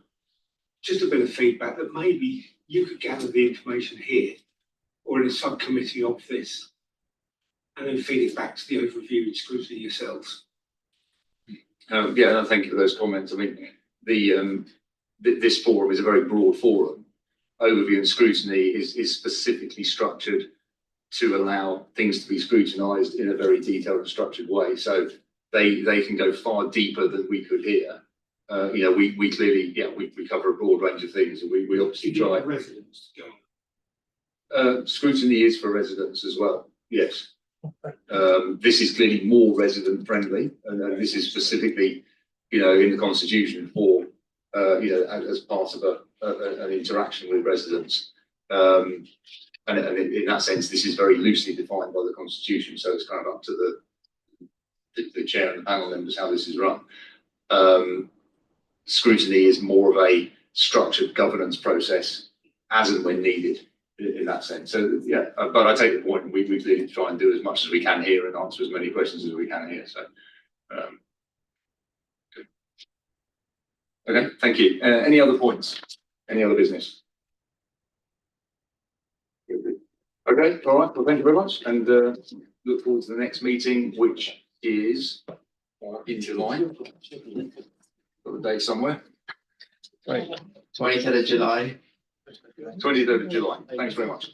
Just a bit of feedback that maybe you could gather the information here or in a subcommittee of this, and then feed it back to the overview and scrutiny yourselves. Yeah, no, thank you for those comments. I mean, this forum is a very broad forum. Overview and scrutiny is specifically structured to allow things to be scrutinised in a very detailed and structured way. So they can go far deeper than we could here. We clearly, we cover a broad range of things, and we obviously try. Residents to go. Scrutiny is for residents as well. Yes. This is clearly more resident friendly, and this is specifically, in the constitution for, as part of an interaction with residents. And in that sense, this is very loosely defined by the constitution. So it's kind of up to the chair and the panel members how this is run. Scrutiny is more of a structured governance process as and when needed in that sense. So yeah, but I take the point, and we clearly try and do as much as we can here and answer as many questions as we can here. So okay, thank you. Any other points? Any other business? Okay, all right. Well, thank you very much, and look forward to the next meeting, which is in July. Got the date somewhere. Right, 23rd of July. 23rd of July. Thanks very much.